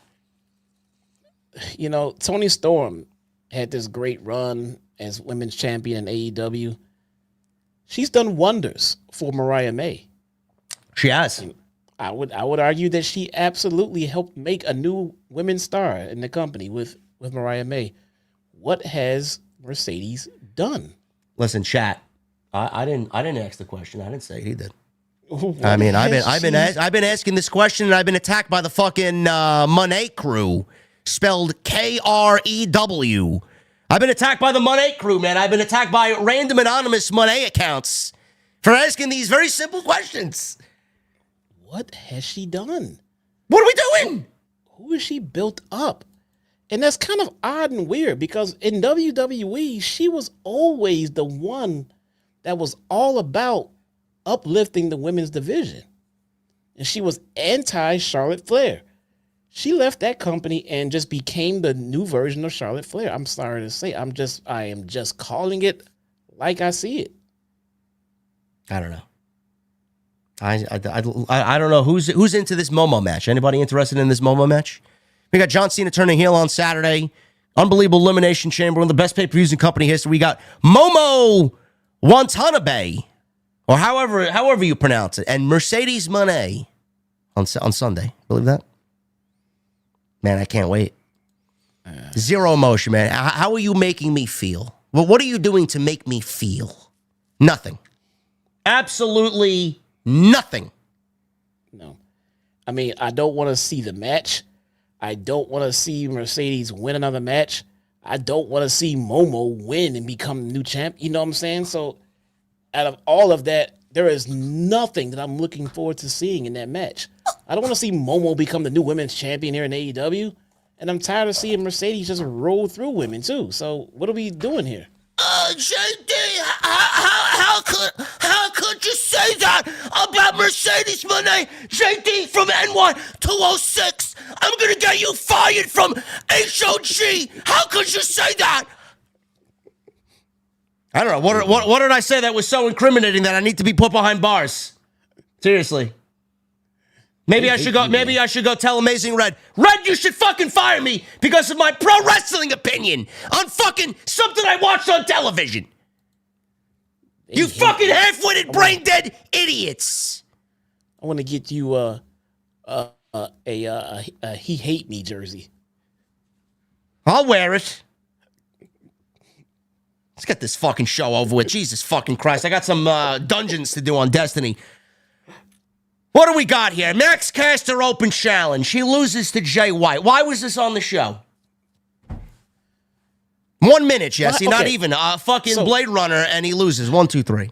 You know, Toni Storm had this great run as Women's Champion in AEW. She's done wonders for Mariah May. She has. I would argue that she absolutely helped make a new women's star in the company with Mariah May. What has Mercedes done? Listen, chat. I didn't ask the question. I didn't say he did. I mean, I've been asking this question, and I've been attacked by the fucking Moné crew, spelled Krew. I've been attacked by the Moné crew, man. I've been attacked by random anonymous Moné accounts for asking these very simple questions. What has she done? What are we doing? Who is she built up? And that's kind of odd and weird because in WWE, she was always the one that was all about uplifting the women's division. And she was anti-Charlotte Flair. She left that company and just became the new version of Charlotte Flair. I'm sorry to say. I am just calling it like I see it. I don't know. I don't know who's into this Momo match. Anybody interested in this Momo match? We got John Cena turning heel on Saturday. Unbelievable Elimination Chamber, one of the best pay-per-views in company history. We got Momo Watanabe, or however you pronounce it, and Mercedes Moné on Sunday. Believe that? Man, I can't wait. Zero emotion, man. How are you making me feel? Well, what are you doing to make me feel? Nothing. Absolutely nothing. No. I mean, I don't want to see the match. I don't want to see Mercedes win another match. I don't want to see Momo win and become new champ. You know what I'm saying? So out of all of that, there is nothing that I'm looking forward to seeing in that match. I don't want to see Momo become the new women's champion here in AEW. And I'm tired of seeing Mercedes just roll through women too. So what are we doing here? JD, how could you say that about Mercedes Moné? JD from NY206. I'm gonna get you fired from HOG. How could you say that? I don't know. What did I say that was so incriminating that I need to be put behind bars? Seriously. Maybe I should go. Maybe I should go tell Amazing Red. Red, you should fucking fire me because of my pro wrestling opinion on fucking something I watched on television. You fucking half-witted, brain-dead idiots. I want to get you a He Hate Me jersey. I'll wear it. Let's get this fucking show over with. Jesus fucking Christ. I got some dungeons to do on Destiny. What do we got here? Max Caster Open Challenge. He loses to Jay White. Why was this on the show? 1 minute, Jesse. Okay. Not even. Fucking Blade Runner, and he loses. 1, 2, 3.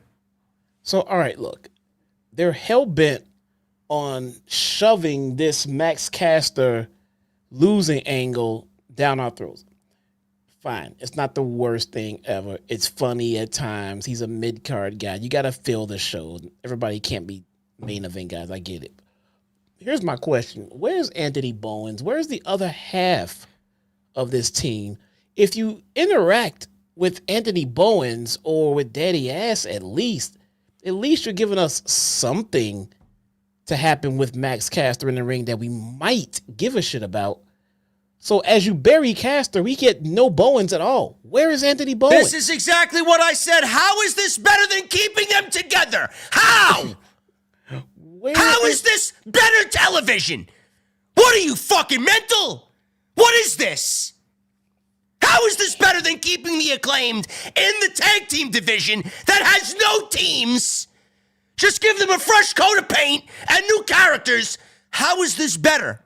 So, all right, look. They're hell-bent on shoving this Max Caster losing angle down our throats. Fine. It's not the worst thing ever. It's funny at times. He's a mid-card guy. You got to fill the show. Everybody can't be main event guys. I get it. Here's my question. Where's Anthony Bowens? Where's the other half of this team? If you interact with Anthony Bowens or with Daddy Ass at least you're giving us something to happen with Max Caster in the ring that we might give a shit about. So as you bury Caster, we get no Bowens at all. Where is Anthony Bowens? This is exactly what I said. How is this better than keeping them together? How? How is this better television? What are you, fucking mental? What is this? How is this better than keeping the Acclaimed in the tag team division that has no teams? Just give them a fresh coat of paint and new characters. How is this better?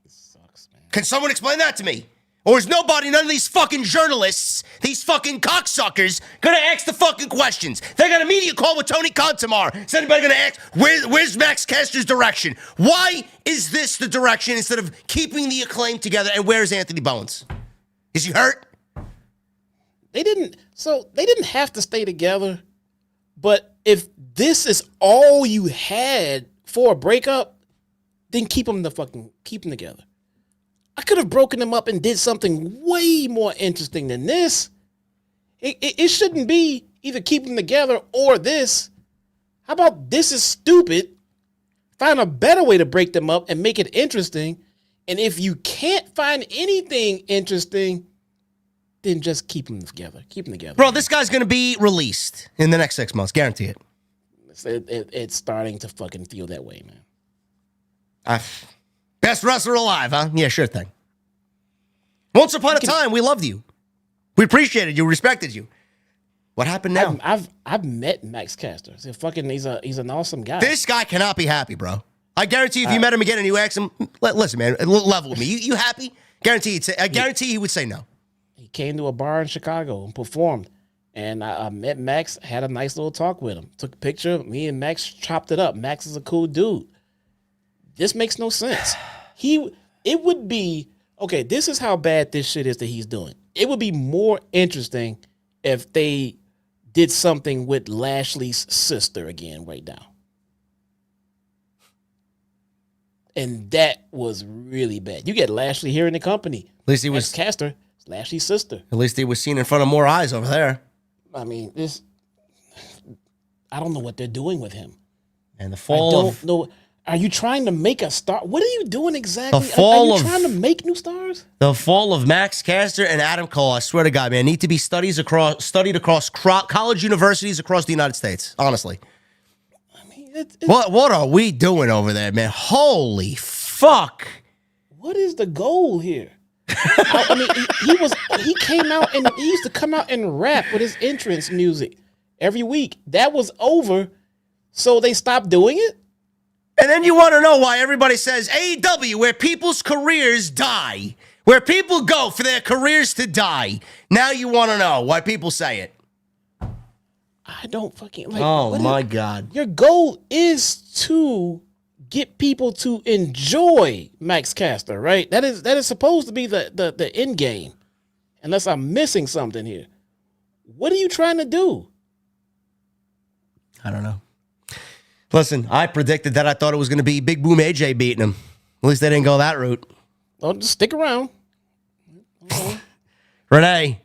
This sucks, man. Can someone explain that to me? Or is nobody, none of these fucking journalists, these fucking cocksuckers, gonna ask the fucking questions? They got a media call with Tony Khan tomorrow. Is anybody gonna ask, where's Max Caster's direction? Why is this the direction instead of keeping the Acclaim together? And where's Anthony Bowens? Is he hurt? They didn't have to stay together. But if this is all you had for a breakup, then keep them together. I could have broken them up and did something way more interesting than this. It shouldn't be either keep them together or this. How about this is stupid? Find a better way to break them up and make it interesting. And if you can't find anything interesting, then just keep them together. Keep them together. Bro, this guy's going to be released in the next 6 months. Guarantee it. It's starting to fucking feel that way, man. Best wrestler alive, huh? Yeah, sure thing. Once upon a time, we loved you. We appreciated you, respected you. What happened now? I've met Max Caster. He's an awesome guy. This guy cannot be happy, bro. I guarantee if you met him again and you asked him, listen, man, level with me. You happy? I guarantee he would say no. He came to a bar in Chicago and performed. And I met Max, had a nice little talk with him. Took a picture. Me and Max chopped it up. Max is a cool dude. This makes no sense. It would be, okay, this is how bad this shit is that he's doing. It would be more interesting if they did something with Lashley's sister again right now. And that was really bad. You get Lashley here in the company. At least he was Caster, Lashley's sister. At least he was seen in front of more eyes over there. I mean, I don't know what they're doing with him. And the fall I don't know. Are you trying to make a star? What are you doing exactly? The fall are you trying to make new stars? The fall of Max Caster and Adam Cole, I swear to God, man, need to be studied across college universities across the United States. Honestly. I mean, what are we doing over there, man? Holy fuck. What is the goal here? I mean, he came out and he used to come out and rap with his entrance music every week. That was over, so they stopped doing it. And then you want to know why everybody says AEW, where people's careers die, where people go for their careers to die. Now you want to know why people say it. I don't fucking like. Oh my God! Your goal is to get people to enjoy Max Caster, right? That is supposed to be the end game. Unless I'm missing something here. What are you trying to do? I don't know. Listen, I predicted that I thought it was going to be Big Boom AJ beating him. At least they didn't go that route. Oh, just stick around. Okay. Renee,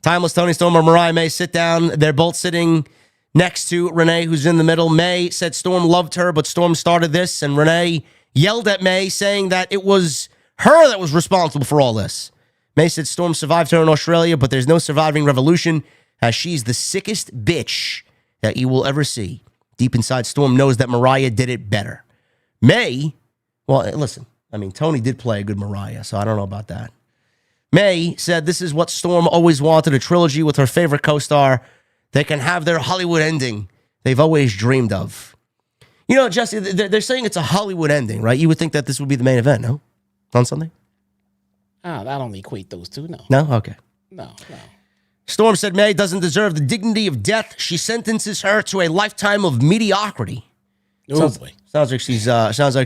Timeless Tony Storm or Mariah May sit down. They're both sitting next to Renee, who's in the middle. May said Storm loved her, but Storm started this, and Renee yelled at May, saying that it was her that was responsible for all this. May said Storm survived her in Australia, but there's no surviving Revolution, as she's the sickest bitch that you will ever see. Deep inside, Storm knows that Mariah did it better. May, well, listen, I mean, Tony did play a good Mariah, so I don't know about that. May said this is what Storm always wanted, a trilogy with her favorite co-star. They can have their Hollywood ending they've always dreamed of. You know, Jesse, they're saying it's a Hollywood ending, right? You would think that this would be the main event, no? On Sunday? I don't equate those two, no. No? Okay. No. Storm said May doesn't deserve the dignity of death. She sentences her to a lifetime of mediocrity. Oh, boy. Sounds like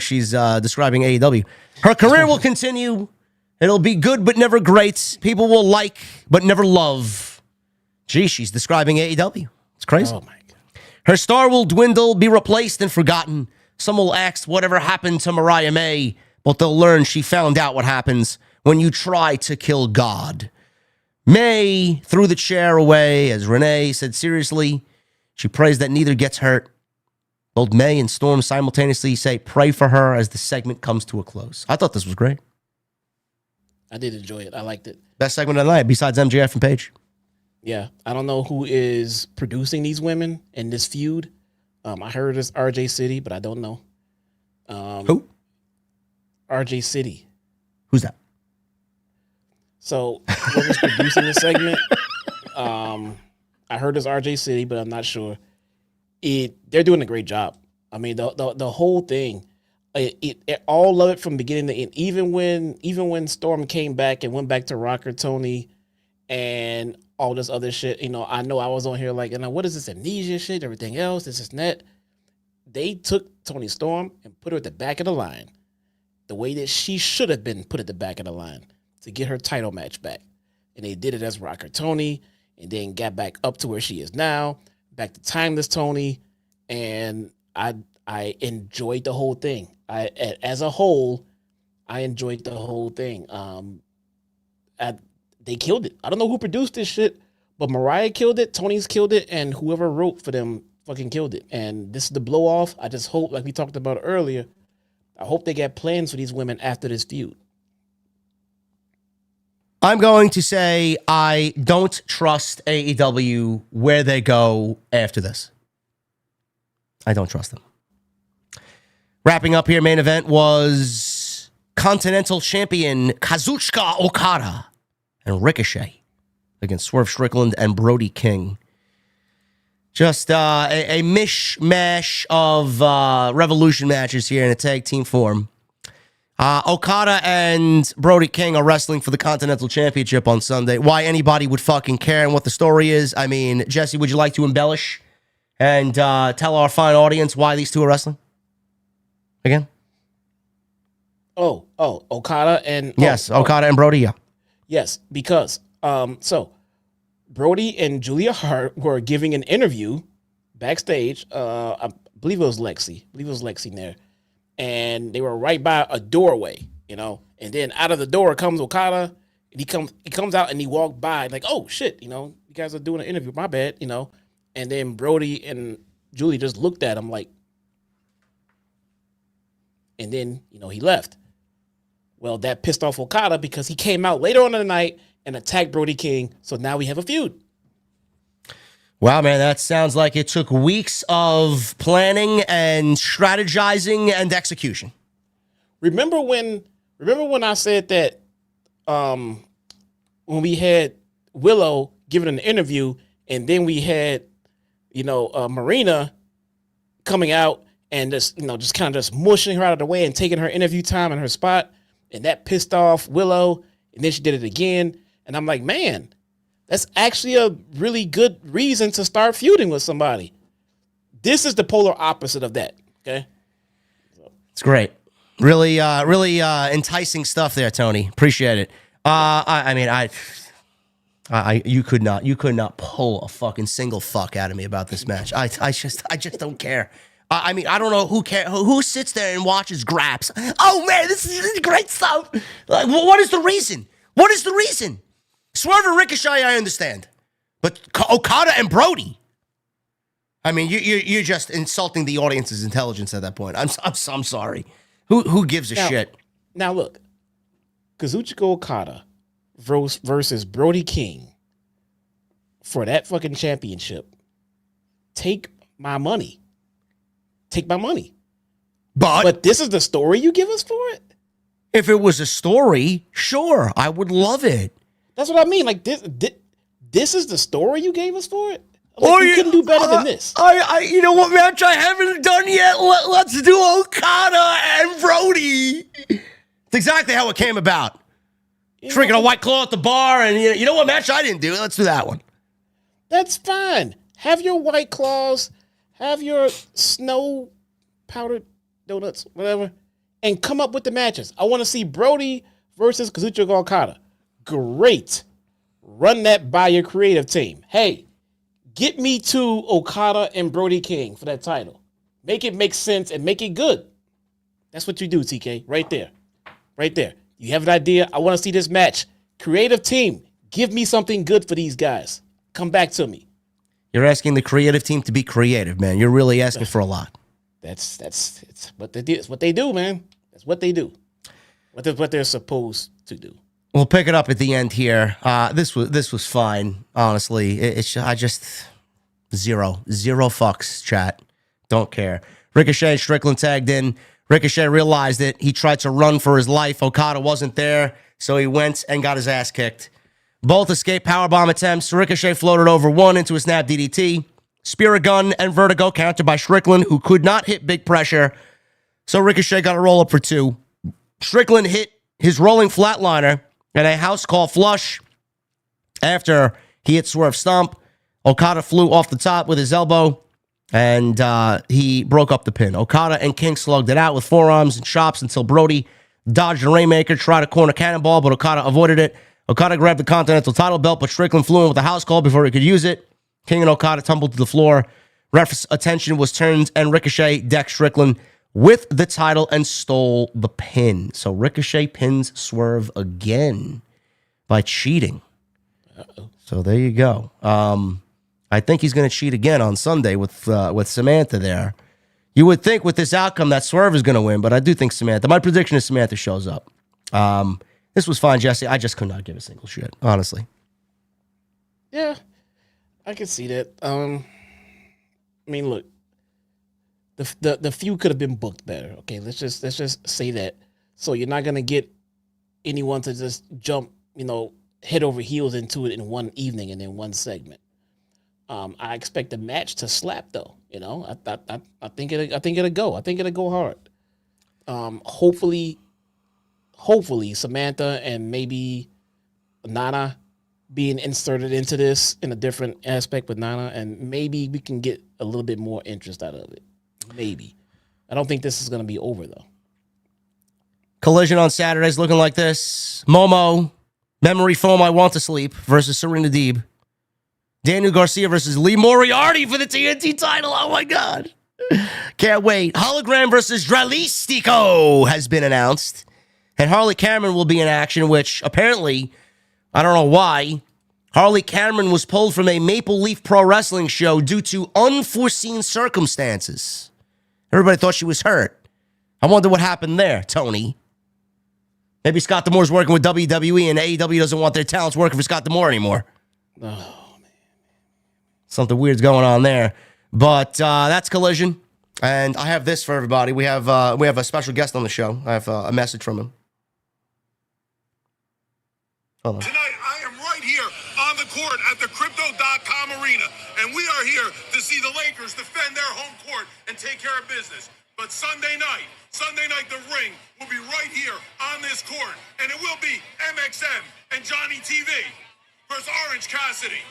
she's describing AEW. Her career will continue. It'll be good but never great. People will like but never love. Gee, she's describing AEW. It's crazy. Oh, my God. Her star will dwindle, be replaced, and forgotten. Some will ask whatever happened to Mariah May, but they'll learn she found out what happens when you try to kill God. May threw the chair away as Renee said seriously. She prays that neither gets hurt. Both May and Storm simultaneously say pray for her as the segment comes to a close. I thought this was great. I did enjoy it. I liked it. Best segment of the night besides MJF and Paige. Yeah. I don't know who is producing these women in this feud. I heard it's RJ City, but I don't know. Who? RJ City. Who's that? So, whoever's producing this segment, I heard it's RJ City, but I'm not sure. They're doing a great job. I mean, the whole thing, all of it from beginning to end. Even when Storm came back and went back to Rocker Tony, and all this other shit. You know I was on here like, what is this amnesia shit? Everything else, this is net. They took Tony Storm and put her at the back of the line, the way that she should have been put at the back of the line, to get her title match back. And they did it as Rocker Tony, and then got back up to where she is now, back to Timeless Tony, and I enjoyed the whole thing. As a whole, I enjoyed the whole thing. They killed it. I don't know who produced this shit, but Mariah killed it, Tony's killed it, and whoever wrote for them fucking killed it. And this is the blow off. I just hope, like we talked about earlier, I hope they get plans for these women after this feud. I'm going to say I don't trust AEW where they go after this. I don't trust them. Wrapping up here, main event was Continental Champion Kazuchika Okada and Ricochet against Swerve Strickland and Brody King. Just a mishmash of Revolution matches here in a tag team form. Okada and Brody King are wrestling for the Continental Championship on Sunday. Why anybody would fucking care and what the story is. I mean, Jesse, would you like to embellish and tell our fine audience why these two are wrestling? Again? Okada and... Yes, Okada and Brody, yeah. Yes, because, so, Brody and Julia Hart were giving an interview backstage. I believe it was Lexi. there. and they were right by a doorway, and then out of the door comes Okada, and he comes out and he walked by like, oh shit, you guys are doing an interview, my bad, and then Brody and Julie just looked at him like, and then, he left. Well, that pissed off Okada because he came out later on in the night and attacked Brody King. So now we have a feud. Wow, man, that sounds like it took weeks of planning and strategizing and execution. Remember when I said that when we had Willow giving an interview and then we had, Marina coming out and just kind of just mushing her out of the way and taking her interview time and her spot. And that pissed off Willow. And then she did it again. And I'm like, man, that's actually a really good reason to start feuding with somebody. This is the polar opposite of that. Okay. It's great. Really enticing stuff there, Tony. Appreciate it. You could not pull a fucking single fuck out of me about this match. I just don't care. I don't know who sits there and watches Graps. Oh man, this is great stuff. Like, what is the reason? What is the reason? Swerve and Ricochet, I understand, but Okada and Brody. I mean, you're just insulting the audience's intelligence at that point. I'm sorry. Who gives a shit? Now look, Kazuchika Okada versus Brody King for that fucking championship. Take my money. Take my money. But this is the story you give us for it? If it was a story, sure, I would love it. That's what I mean. Like this is the story you gave us for it? Like, you couldn't do better than this. You know what match I haven't done yet? Let's do Okada and Brody. It's exactly how it came about. Drinking a White Claw at the bar, and you know what match I didn't do? Let's do that one. That's fine. Have your White Claws, have your snow powdered donuts, whatever, and come up with the matches. I want to see Brody versus Kazuchika Okada. Great. Run that by your creative team. Hey, get me to Okada and Brody King for that title. Make it make sense and make it good. That's what you do, TK. Right there. Right there. You have an idea. I want to see this match. Creative team, give me something good for these guys. Come back to me. You're asking the creative team to be creative, man. You're really asking for a lot. It's what they do. It's what they do, man. That's what they do. What they're supposed to do. We'll pick it up at the end here. This was fine, honestly. I just zero fucks, chat. Don't care. Ricochet and Strickland tagged in. Ricochet realized it. He tried to run for his life. Okada wasn't there, so he went and got his ass kicked. Both escaped powerbomb attempts. Ricochet floated over one into a snap DDT. Spirit gun and vertigo countered by Strickland, who could not hit big pressure. So Ricochet got a roll up for two. Strickland hit his rolling flatliner and a house call flush after he hit Swerve Stomp. Okada flew off the top with his elbow, and he broke up the pin. Okada and King slugged it out with forearms and chops until Brody dodged a Rainmaker, tried a corner cannonball, but Okada avoided it. Okada grabbed the Continental title belt, but Strickland flew in with a house call before he could use it. King and Okada tumbled to the floor. Ref's attention was turned, and Ricochet decked Strickland with the title and stole the pin. So Ricochet pins Swerve again by cheating. Uh-oh. So there you go. I think he's going to cheat again on Sunday with Samantha there. You would think with this outcome that Swerve is going to win, but I do think Samantha. My prediction is Samantha shows up. This was fine, Jesse. I just could not give a single shit, honestly. Yeah, I can see that. I mean, look, the feud could have been booked better. Okay, let's just say that. So you're not gonna get anyone to just jump, head over heels into it in one evening and in one segment. I expect the match to slap though. I think it'll go. I think it'll go hard. Hopefully Samantha and maybe Nana being inserted into this in a different aspect with Nana, and maybe we can get a little bit more interest out of it. Maybe. I don't think this is going to be over though. Collision on Saturday's looking like this. Momo, Memory Foam, I Want to Sleep versus Serena Deeb. Daniel Garcia versus Lee Moriarty for the TNT title. Oh my God. Can't wait. Hologram versus Dralistico has been announced. And Harley Cameron will be in action, which apparently, I don't know why, Harley Cameron was pulled from a Maple Leaf Pro Wrestling show due to unforeseen circumstances. Everybody thought she was hurt. I wonder what happened there, Tony. Maybe Scott D'Amore's working with WWE and AEW doesn't want their talents working for Scott D'Amore anymore. Oh, man. Something weird's going on there. But that's Collision. And I have this for everybody. We have a special guest on the show. I have a message from him. Hold on. Tonight, I am right here on the court at the Crypto.com arena. And we are here to see the Lakers defend their home court and take care of business. But Sunday night, the ring will be right here on this court. And it will be MXM and Johnny TV versus Orange Cassidy,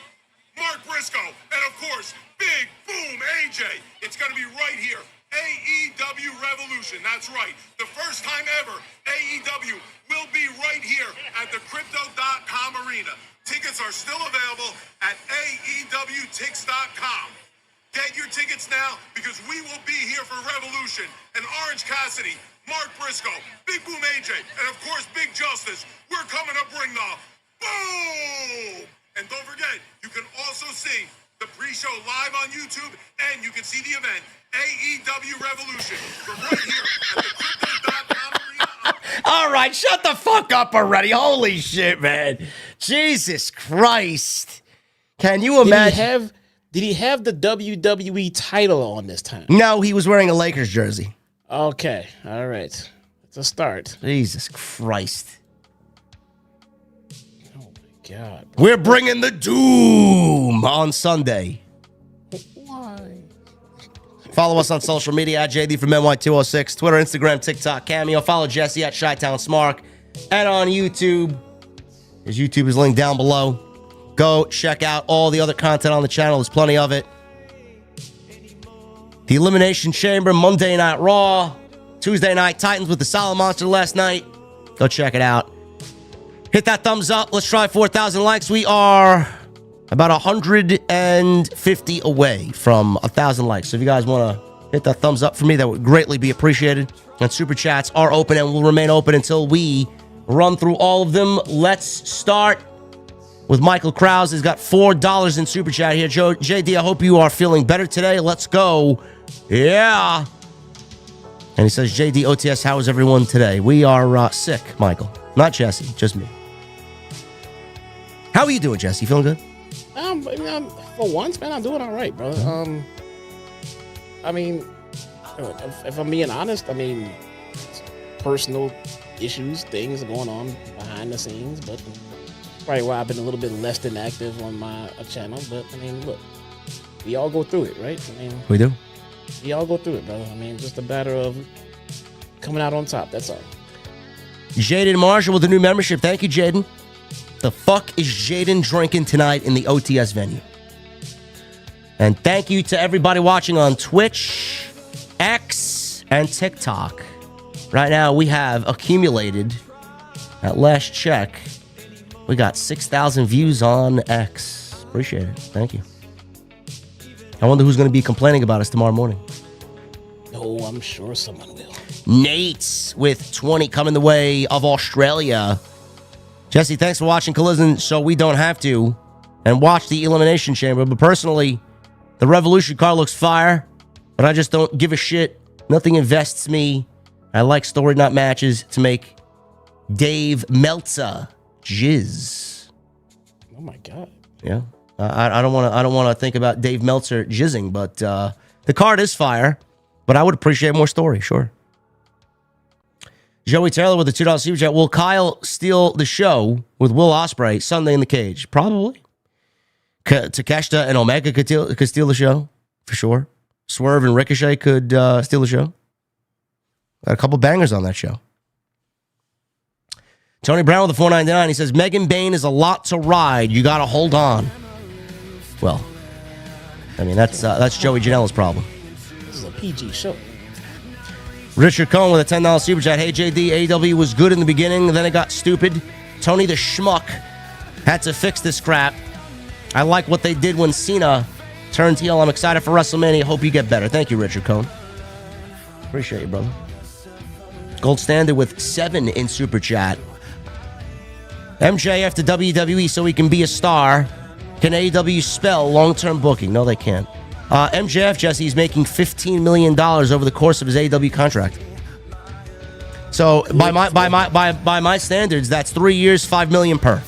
Mark Briscoe, and of course, Big Boom AJ. It's going to be right here. AEW Revolution. That's right. The first time ever, AEW will be right here at the Crypto.com arena. Tickets are still available at AEWTix.com. Get your tickets now because we will be here for Revolution. And Orange Cassidy, Mark Briscoe, Big Boom AJ, and of course, Big Justice. We're coming to bring the boom! And don't forget, you can also see the pre-show live on YouTube, and you can see the event, AEW Revolution, from right here at the Crypto.com arena. All right, shut the fuck up already. Holy shit, man. Jesus Christ. Can you imagine? Did he have the WWE title on this time? No, he was wearing a Lakers jersey. Okay, all right. It's a start. Jesus Christ. Oh, my God. We're bringing the doom on Sunday. Why? Follow us on social media at JD from NY206, Twitter, Instagram, TikTok, Camille. Follow Jesse at Chi-Town Smark and on YouTube. His YouTube is linked down below. Go check out all the other content on the channel. There's plenty of it. The Elimination Chamber, Monday Night Raw, Tuesday Night Titans with the Solid Monster last night. Go check it out. Hit that thumbs up. Let's try 4,000 likes. We are about 150 away from 1,000 likes. So if you guys want to hit that thumbs up for me, that would greatly be appreciated. And super chats are open and will remain open until we run through all of them. Let's start with Michael Krause. He's got $4 in super chat here. JD, I hope you are feeling better today. Let's go. Yeah. And he says, JD OTS, how is everyone today? We are sick, Michael. Not Jesse, just me. How are you doing, Jesse? You feeling good? For once, man, I'm doing all right, brother. I mean, if I'm being honest, I mean, personal issues, things going on behind the scenes, but probably why I've been a little bit less than active on my channel. But I mean, look, we all go through it, right? I mean, we do. We all go through it, brother. I mean, just a matter of coming out on top. That's all. Jaden Marshall with the new membership. Thank you, Jaden. The fuck is Jaden drinking tonight in the OTS venue? And thank you to everybody watching on Twitch, X, and TikTok. Right now, we have accumulated, at last check, we got 6,000 views on X. Appreciate it. Thank you. I wonder who's going to be complaining about us tomorrow morning. Oh, I'm sure someone will. Nate's with 20 coming the way of Australia. Jesse, thanks for watching Collision so we don't have to. And watch the Elimination Chamber. But personally, the Revolution card looks fire. But I just don't give a shit. Nothing invests me. I like story, not matches, to make Dave Meltzer jizz. Oh my God. Yeah. I don't want to think about Dave Meltzer jizzing, but the card is fire. But I would appreciate more story, sure. Joey Taylor with the $2 super chat. Will Kyle steal the show with Will Ospreay Sunday in the cage? Probably. Takeshita and Omega could steal the show, for sure. Swerve and Ricochet could steal the show. Got a couple bangers on that show. Tony Brown with the $4.99. He says, Megan Bane is a lot to ride. You got to hold on. Well, I mean, that's Joey Janela's problem. This is a PG show. Richard Cohen with a $10 super chat. Hey, JD, AEW was good in the beginning, then it got stupid. Tony the Schmuck had to fix this crap. I like what they did when Cena turned heel. I'm excited for WrestleMania. Hope you get better. Thank you, Richard Cohn. Appreciate you, brother. Gold Standard with 7 in Super Chat. MJF to WWE so he can be a star. Can AEW spell long-term booking? No, they can't. MJF, Jesse, is making $15 million over the course of his AEW contract. So by my standards, that's 3 years, $5 million per.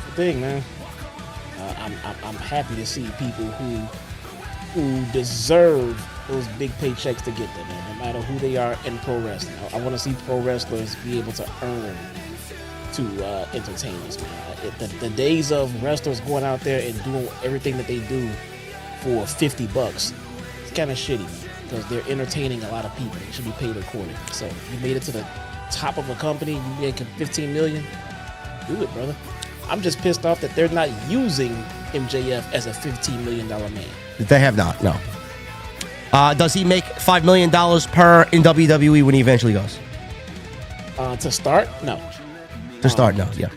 The thing, man. I'm happy to see people who deserve those big paychecks to get them, man. No matter who they are in pro wrestling, I want to see pro wrestlers be able to earn to entertain us, man. The days of wrestlers going out there and doing everything that they do for $50, it's kind of shitty, man, because they're entertaining a lot of people. They should be paid accordingly. So you made it to the top of a company, you making $15 million, do it, brother. I'm just pissed off that they're not using MJF as a $15 million man. They have not, no. Does he make $5 million per in WWE when he eventually goes? To start, no. To start, no, yeah.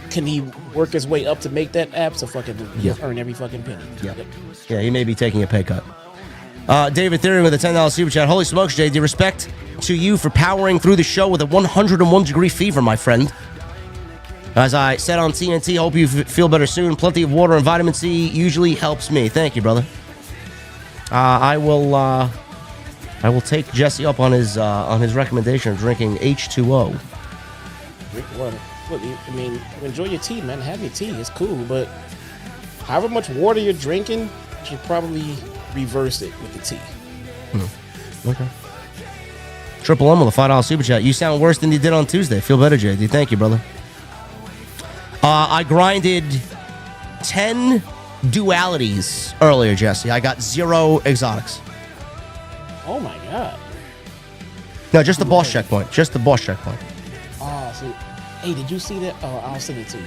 Can he work his way up to make that fucking earn every fucking penny? Yeah. Yeah, he may be taking a pay cut. David Theory with a $10 super chat. Holy smokes, JD. Respect to you for powering through the show with a 101 degree fever, my friend. As I said on TNT, hope you feel better soon. Plenty of water and vitamin C usually helps me. Thank you, brother. I will take Jesse up on his recommendation of drinking H2O. Drink water. Look, I mean, enjoy your tea, man. Have your tea. It's cool, but however much water you're drinking, you should probably reverse it with the tea. Okay. Triple M with a $5 super chat. You sound worse than you did on Tuesday. Feel better, JD. Thank you, brother. I grinded 10 dualities earlier, Jesse. I got 0 exotics. Oh my god. No, just the boss checkpoint. Just the boss checkpoint. Oh, see. Hey, did you see that? Oh, I'll send it to you.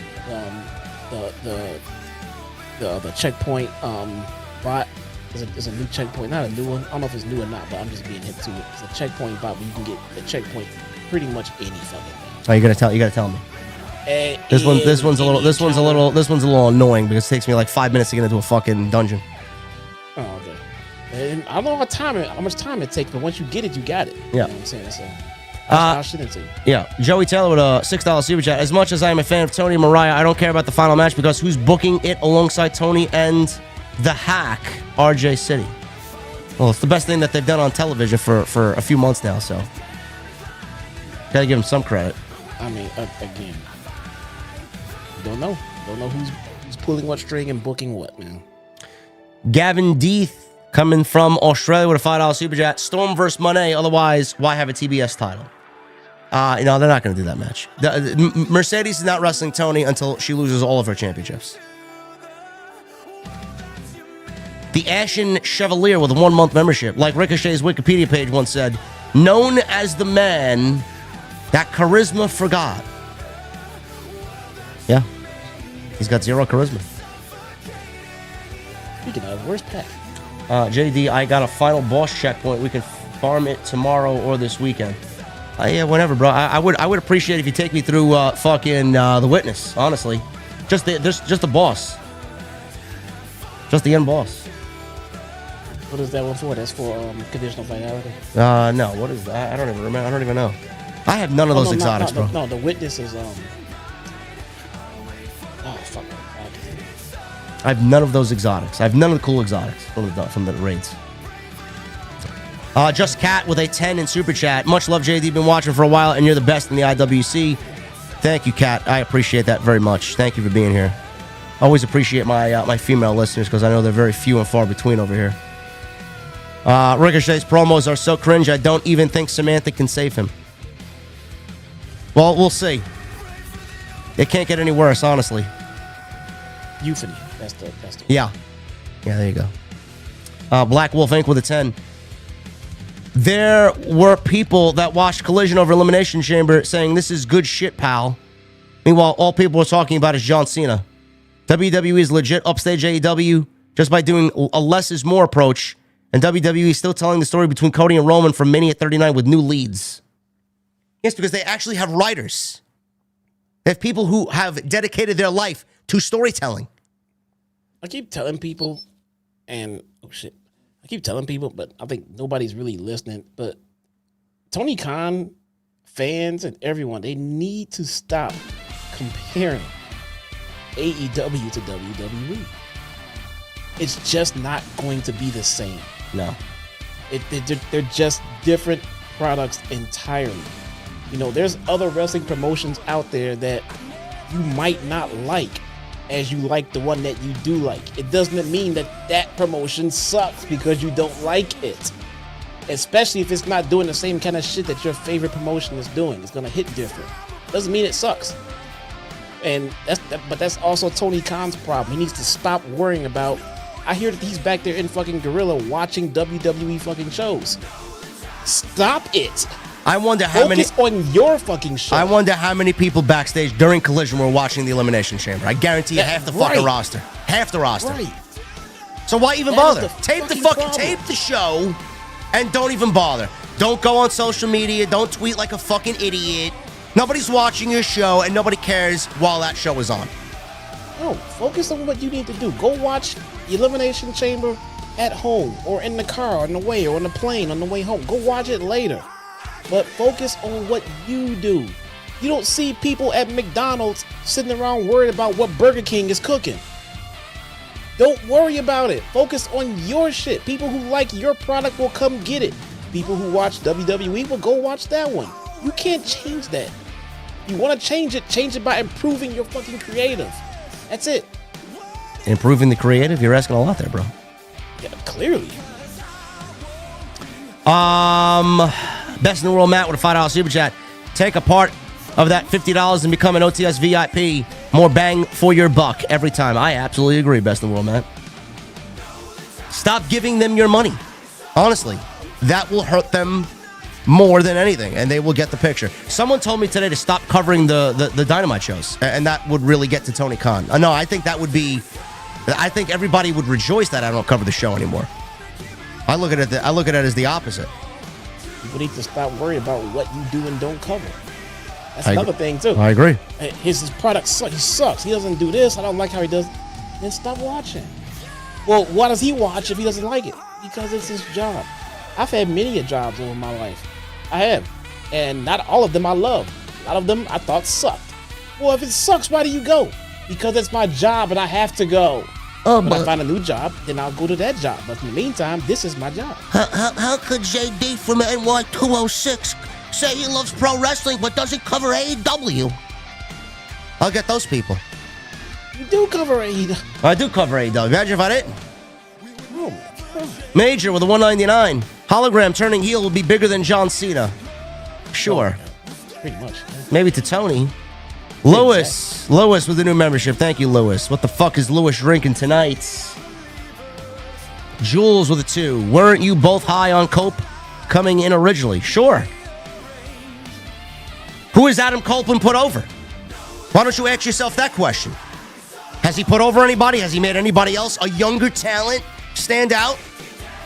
The checkpoint bot is a new checkpoint. Not a new one. I don't know if it's new or not, but I'm just being hip to it. It's a checkpoint bot where you can get the checkpoint pretty much any fucking thing. Oh, you gotta tell me. This one's a little annoying because it takes me like 5 minutes to get into a fucking dungeon. Oh, okay. And I don't know how much time it takes, but once you get it, you got it. Yeah. You know what I'm saying? So I'll shit into you. Yeah. Joey Taylor with a $6 super chat. As much as I am a fan of Tony and Mariah, I don't care about the final match because who's booking it alongside Tony and the hack, RJ City? Well, it's the best thing that they've done on television for a few months now, so gotta give them some credit. I mean, again, don't know who's pulling what string and booking what, man. Gavin Deeth coming from Australia with a $5 super chat. Storm versus Monet. Otherwise, why have a TBS title? They're not going to do that match. Mercedes is not wrestling Tony until she loses all of her championships. The Ashen Chevalier with a 1-month membership, like Ricochet's Wikipedia page once said, known as the man that charisma forgot. Yeah. He's got 0 charisma. Speaking of, where's Pat? JD, I got a final boss checkpoint. We can farm it tomorrow or this weekend. Yeah, whenever, bro. I would appreciate if you take me through fucking the witness. Honestly, just the boss, just the end boss. What is that one for? That's for conditional finality. No. What is that? I don't even remember. I don't even know. I have none of those exotics, bro. No, the witness is Oh fuck. I have none of those exotics. I have none of the cool exotics from the raids. Just Cat with a 10 in super chat. Much love, JD. Been watching for a while, and you're the best in the IWC. Thank you, Cat. I appreciate that very much. Thank you for being here. Always appreciate my female listeners because I know they're very few and far between over here. Ricochet's promos are so cringe. I don't even think Samantha can save him. Well, we'll see. It can't get any worse, honestly. Euphony. That's the. Yeah, there you go. Black Wolf Inc. with a 10. There were people that watched Collision over Elimination Chamber saying this is good shit, pal. Meanwhile, all people are talking about is John Cena. WWE is legit upstage AEW just by doing a less is more approach, and WWE is still telling the story between Cody and Roman from Mania 39 with new leads. Yes, because they actually have writers. They have people who have dedicated their life to storytelling. I keep telling people, and I keep telling people, but I think nobody's really listening. But Tony Khan fans and everyone, they need to stop comparing AEW to WWE. It's just not going to be the same. No. They're just different products entirely. You know, there's other wrestling promotions out there that you might not like as you like the one that you do like. It doesn't mean that that promotion sucks because you don't like it. Especially if it's not doing the same kind of shit that your favorite promotion is doing. It's going to hit different. Doesn't mean it sucks. And that's also Tony Khan's problem. He needs to stop worrying about. I hear that he's back there in fucking Gorilla watching WWE fucking shows. Stop it. I wonder how many. Focus on your fucking show. I wonder how many people backstage during Collision were watching the Elimination Chamber. I guarantee you half the fucking roster. Half the roster. Right. So why even bother? Tape the show and don't even bother. Don't go on social media. Don't tweet like a fucking idiot. Nobody's watching your show and nobody cares while that show is on. No, focus on what you need to do. Go watch Elimination Chamber at home or in the car on the way or on the plane on the way home. Go watch it later. But focus on what you do. You don't see people at McDonald's sitting around worried about what Burger King is cooking. Don't worry about it. Focus on your shit. People who like your product will come get it. People who watch WWE will go watch that one. You can't change that. You want to change it by improving your fucking creative. That's it. Improving the creative? You're asking a lot there, bro. Yeah, clearly. Best in the world, Matt, with a $5 super chat. Take a part of that $50 and become an OTS VIP. More bang for your buck every time. I absolutely agree, best in the world, Matt. Stop giving them your money. Honestly, that will hurt them more than anything, and they will get the picture. Someone told me today to stop covering the Dynamite shows, and that would really get to Tony Khan. No, I think that would be. I think everybody would rejoice that I don't cover the show anymore. I look at it as the opposite. People need to stop worrying about what you do and don't cover. That's another thing too. I agree. His product sucks. He sucks. He doesn't do this. I don't like how he does. Then stop watching. Well, why does he watch if he doesn't like it? Because it's his job. I've had many jobs over my life. I have. And not all of them I love. A lot of them I thought sucked. Well, if it sucks, why do you go? Because it's my job and I have to go. When I find a new job, then I'll go to that job. But in the meantime, this is my job. How could JD from NY206 say he loves pro wrestling but doesn't cover AEW? I'll get those people. You do cover AEW. I do cover AEW. Imagine if I didn't. Oh. Major with a $1.99. Hologram turning heel will be bigger than John Cena. Sure. Pretty much. Maybe to Tony. Lewis with a new membership. Thank you, Lewis. What the fuck is Lewis drinking tonight? Jules with a 2. Weren't you both high on Cope coming in originally? Sure. Who has Adam Copeland put over? Why don't you ask yourself that question? Has he put over anybody? Has he made anybody else, a younger talent, stand out?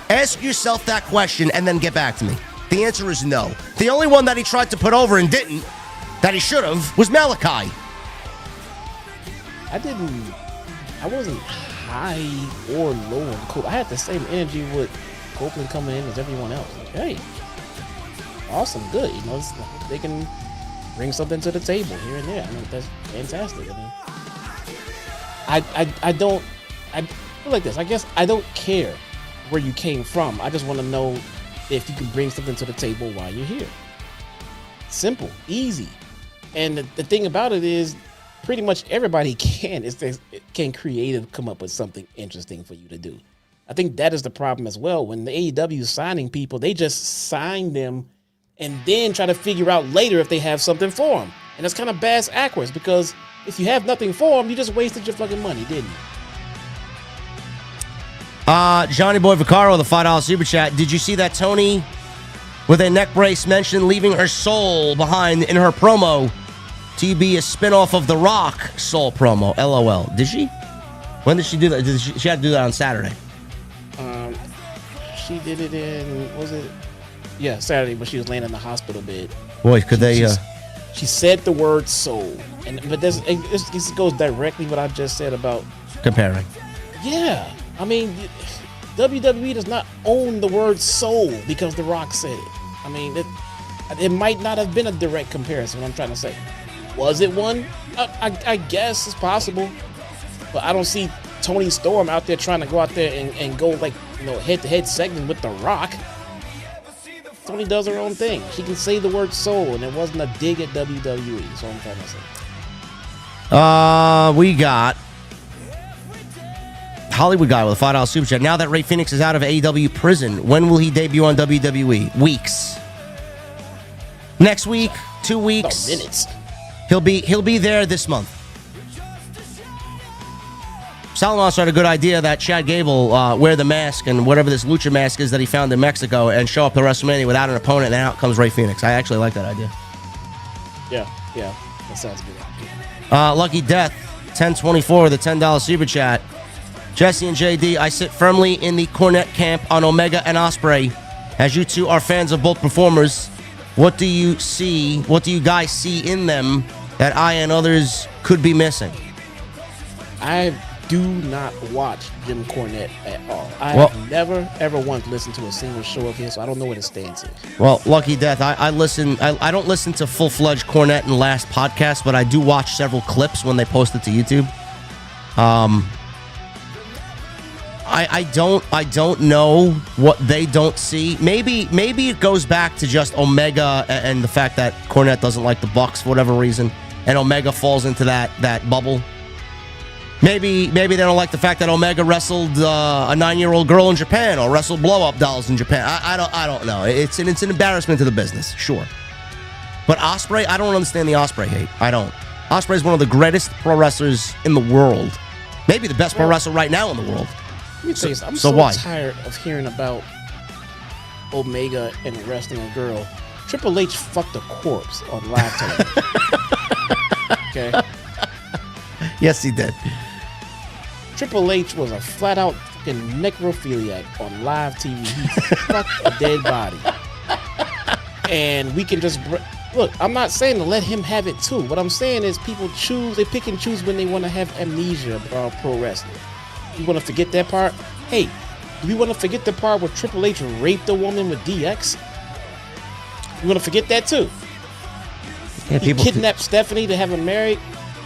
Ask yourself that question and then get back to me. The answer is no. The only one that he tried to put over and didn't, that he should have, was Malachi. I wasn't high or low on Copeland. I had the same energy with Copeland coming in as everyone else. Like, hey, awesome, good. You know, they can bring something to the table here and there. I mean, that's fantastic. I feel like this. I guess I don't care where you came from. I just want to know if you can bring something to the table while you're here. Simple, easy. And the thing about it is, pretty much everybody can creative come up with something interesting for you to do. I think that is the problem as well. When the AEW is signing people, they just sign them and then try to figure out later if they have something for them. And that's kind of bass backwards, because if you have nothing for them, you just wasted your fucking money, didn't you? Johnny Boy Vaccaro with a $5 super chat. Did you see that Tony with a neck brace mentioned leaving her soul behind in her promo to be a spinoff of The Rock soul promo? LOL. Did she? When did she do that? She had to do that on Saturday. She did it in, Saturday, but she was laying in the hospital bed. Boy, could She said the word soul. But this goes directly what I just said about comparing. Yeah, I mean, WWE does not own the word soul because The Rock said it. I mean, it might not have been a direct comparison, what I'm trying to say. Was it one? I guess it's possible. But I don't see Tony Storm out there trying to go out there and go like, head-to-head segment with The Rock. Tony does her own thing. She can say the word soul, and it wasn't a dig at WWE. That's what I'm trying to say. We got Hollywood Guy with a $5 super chat. Now that Rey Fenix is out of AEW prison, when will he debut on WWE? Weeks. Next week, 2 weeks. Minutes. He'll be there this month. Salomon had a good idea that Chad Gable wear the mask and whatever this lucha mask is that he found in Mexico and show up to WrestleMania without an opponent, and out comes Rey Fenix. I actually like that idea. Yeah, that sounds good. Lucky Death, 1024 with a $10 super chat. Jesse and JD, I sit firmly in the Cornette camp on Omega and Ospreay. As you two are fans of both performers, what do you guys see in them that I and others could be missing? I do not watch Jim Cornette at all. I have never, ever once listened to a single show of his, so I don't know what his stance is. Well, Lucky Death, I don't listen to full-fledged Cornette and Last podcast, but I do watch several clips when they post it to YouTube. I don't know what they don't see. Maybe it goes back to just Omega and the fact that Cornette doesn't like the Bucks for whatever reason, and Omega falls into that bubble. Maybe they don't like the fact that Omega wrestled a 9-year-old girl in Japan or wrestled blow-up dolls in Japan. I don't know. It's an embarrassment to the business, sure. But Ospreay, I don't understand the Ospreay hate. I don't. Ospreay is one of the greatest pro wrestlers in the world. Maybe the best pro wrestler right now in the world. Let me tell you something. I'm so tired of hearing about Omega and wrestling a girl. Triple H fucked a corpse on live television. Okay? Yes, he did. Triple H was a flat-out fucking necrophiliac on live TV. He fucked a dead body. And we can just... Look, I'm not saying to let him have it too. What I'm saying is people they pick and choose when they want to have amnesia about pro wrestling. You want to forget that part? Hey, do we want to forget the part where Triple H raped a woman with DX? You want to forget that too? Yeah, he kidnapped Stephanie to have her married.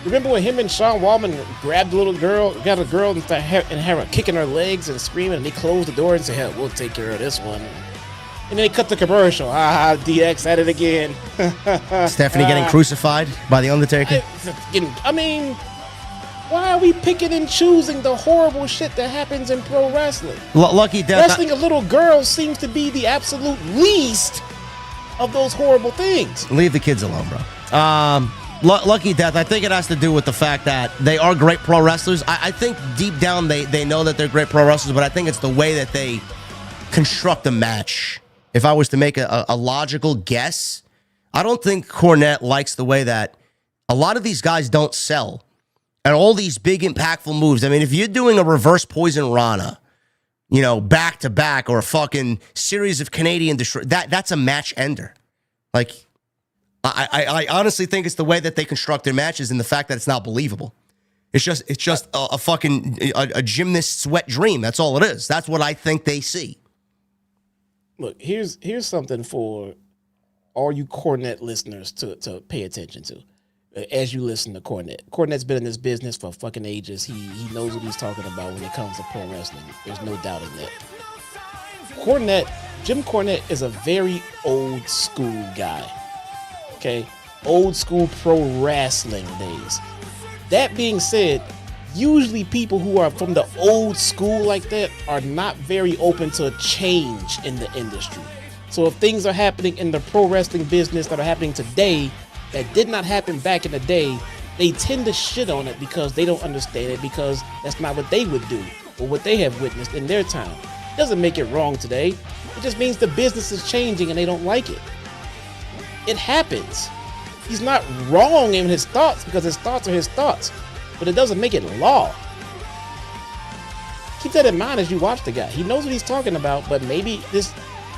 Remember when him and Sean Waltman grabbed a little girl, got a girl and had her kicking her legs and screaming, and they closed the door and said, hell, we'll take care of this one. And then they cut the commercial. DX at it again. Stephanie getting crucified by The Undertaker. I mean, why are we picking and choosing the horrible shit that happens in pro wrestling? Lucky Death. Wrestling a little girl seems to be the absolute least of those horrible things. Leave the kids alone, bro. Lucky Death, I think it has to do with the fact that they are great pro wrestlers. I think deep down they know that they're great pro wrestlers, but I think it's the way that they construct a match. If I was to make a logical guess, I don't think Cornette likes the way that a lot of these guys don't sell. And all these big impactful moves. I mean, if you're doing a reverse Poison Rana, back to back, or a fucking series of Canadian destroy, that's a match ender. Like, I honestly think it's the way that they construct their matches and the fact that it's not believable. It's just a fucking a gymnast's wet dream. That's all it is. That's what I think they see. Look, here's something for all you Cornette listeners to pay attention to as you listen to Cornette. Cornette's been in this business for fucking ages. He knows what he's talking about when it comes to pro wrestling. There's no doubting that. Jim Cornette is a very old school guy. Okay? Old school pro wrestling days. That being said, usually people who are from the old school like that are not very open to change in the industry. So if things are happening in the pro wrestling business that are happening today that did not happen back in the day, they tend to shit on it because they don't understand it, because that's not what they would do or what they have witnessed in their time. It doesn't make it wrong today. It just means the business is changing and they don't like it. It happens. He's not wrong in his thoughts because his thoughts are his thoughts, but it doesn't make it law. Keep that in mind as you watch the guy. He knows what he's talking about, but maybe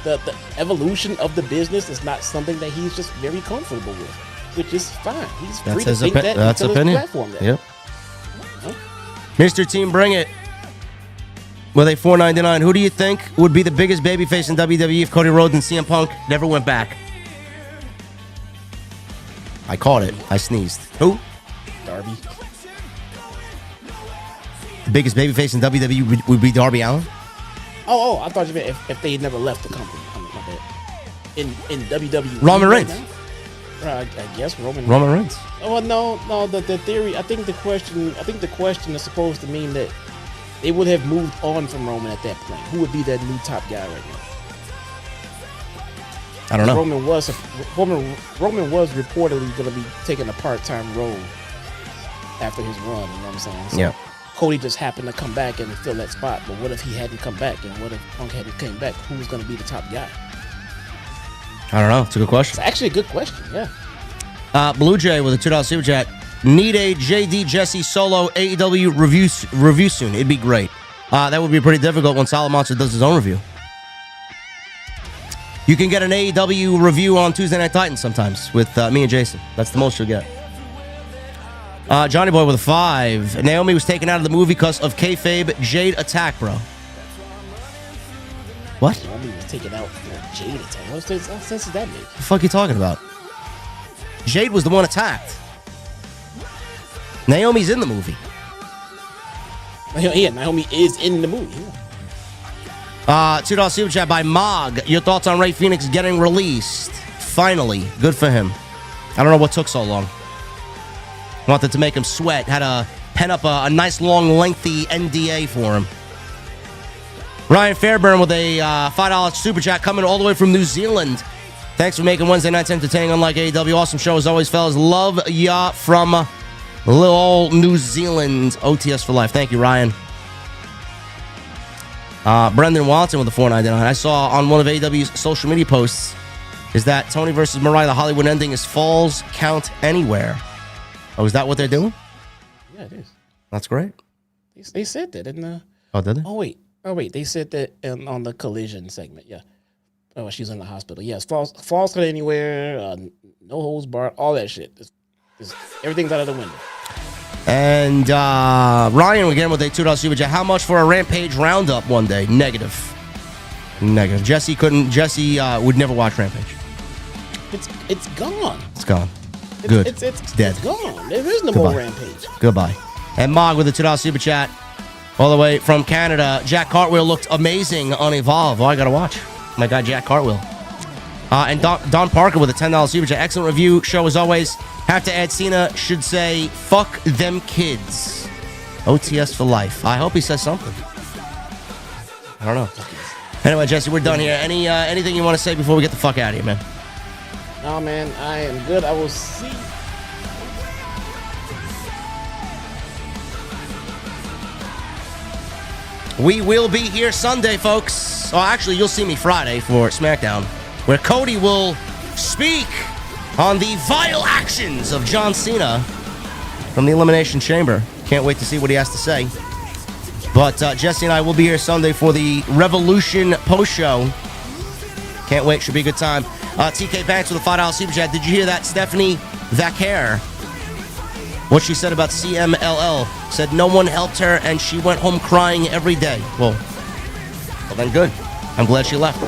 the evolution of the business is not something that he's just very comfortable with, which is fine. He's free to think that. That's opinion. Platform that. Yep. Mr. Team, bring it. Were they $4.99? Who do you think would be the biggest babyface in WWE if Cody Rhodes and CM Punk never went back? I caught it. I sneezed. Who? Darby. The biggest babyface in WWE would be Darby Allin? Oh, I thought you meant if they never left the company. I mean, my bad. In WWE. Roman Reigns. I guess Roman Reigns. Oh no. The theory. I think the question is supposed to mean that they would have moved on from Roman at that point. Who would be that new top guy right now? I don't know. Roman was reportedly going to be taking a part-time role after his run. You know what I'm saying? So Yeah. Cody just happened to come back and fill that spot. But what if he hadn't come back? And what if Punk hadn't came back? Who was going to be the top guy? I don't know. It's a good question. It's actually a good question. Yeah. Blue Jay with a $2 super chat. Need a JD Jesse solo AEW review soon. It'd be great. That would be pretty difficult when Solid Monster does his own review. You can get an AEW review on Tuesday Night Titans sometimes with me and Jason. That's the most you'll get. Johnny Boy with a 5. Naomi was taken out of the movie because of kayfabe Jade attack, bro. What? Naomi was taken out for Jade attack. What sense does that make? The fuck are you talking about? Jade was the one attacked. Naomi's in the movie. Yeah, Naomi is in the movie. Yeah. $2 super chat by Mog. Your thoughts on Rey Fenix getting released? Finally. Good for him. I don't know what took so long. Wanted to make him sweat. Had to pen up a nice, long, lengthy NDA for him. Ryan Fairburn with a $5 super chat coming all the way from New Zealand. Thanks for making Wednesday nights entertaining unlike AEW. Awesome show as always, fellas. Love ya from little old New Zealand. OTS for life. Thank you, Ryan. Brendan Watson with a $4.99. I saw on one of AEW's social media posts is that Tony versus Mariah, the Hollywood ending is Falls Count Anywhere. Oh, is that what they're doing? Yeah, it is. That's great. They said that in the... Oh, did they? Oh, wait. They said that on the collision segment. Yeah. Oh, she's in the hospital. Yes, falls count anywhere, no holds barred, all that shit. Everything's out of the window. And Ryan again with a $2 super chat. How much for a Rampage roundup one day? Negative. Jesse would never watch Rampage. It's gone. It's gone. Good. It's dead. It's gone. There is no Goodbye. more Rampage. Goodbye. And Mog with a $2 super chat. All the way from Canada. Jack Cartwheel looked amazing on Evolve. Oh, I gotta watch. My guy Jack Cartwheel. And Don Parker with a $10 super chat. Excellent review. Show as always. Have to add Cena should say, fuck them kids. OTS for life. I hope he says something. I don't know. Anyway, Jesse, we're done here. Anything you want to say before we get the fuck out of here, man? No, man, I am good. I will see. We will be here Sunday, folks. Oh, actually, you'll see me Friday for SmackDown, where Cody will speak on the vile actions of John Cena from the Elimination Chamber. Can't wait to see what he has to say. But Jesse and I will be here Sunday for the Revolution post-show. Can't wait. Should be a good time. TK Banks with a $5 super chat. Did you hear that? Stephanie Vaquer, what she said about CMLL. Said no one helped her and she went home crying every day. Well then good. I'm glad she left.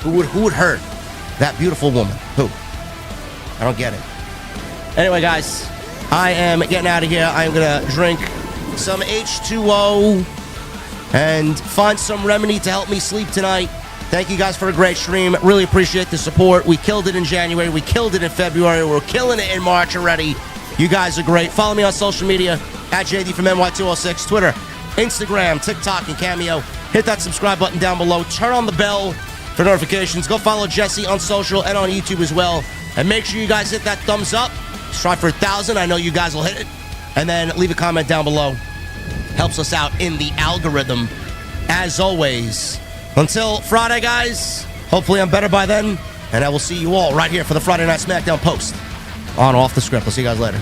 Who would hurt that beautiful woman? Who? I don't get it. Anyway, guys, I am getting out of here. I am going to drink some H2O and find some remedy to help me sleep tonight. Thank you guys for a great stream. Really appreciate the support. We killed it in January. We killed it in February. We're killing it in March already. You guys are great. Follow me on social media at JD from NY206, Twitter, Instagram, TikTok, and Cameo. Hit that subscribe button down below. Turn on the bell for notifications. Go follow Jesse on social and on YouTube as well. And make sure you guys hit that thumbs up. Strive for 1,000. I know you guys will hit it. And then leave a comment down below. Helps us out in the algorithm. As always, until Friday, guys, hopefully I'm better by then. And I will see you all right here for the Friday Night SmackDown post on Off the Script. I'll see you guys later.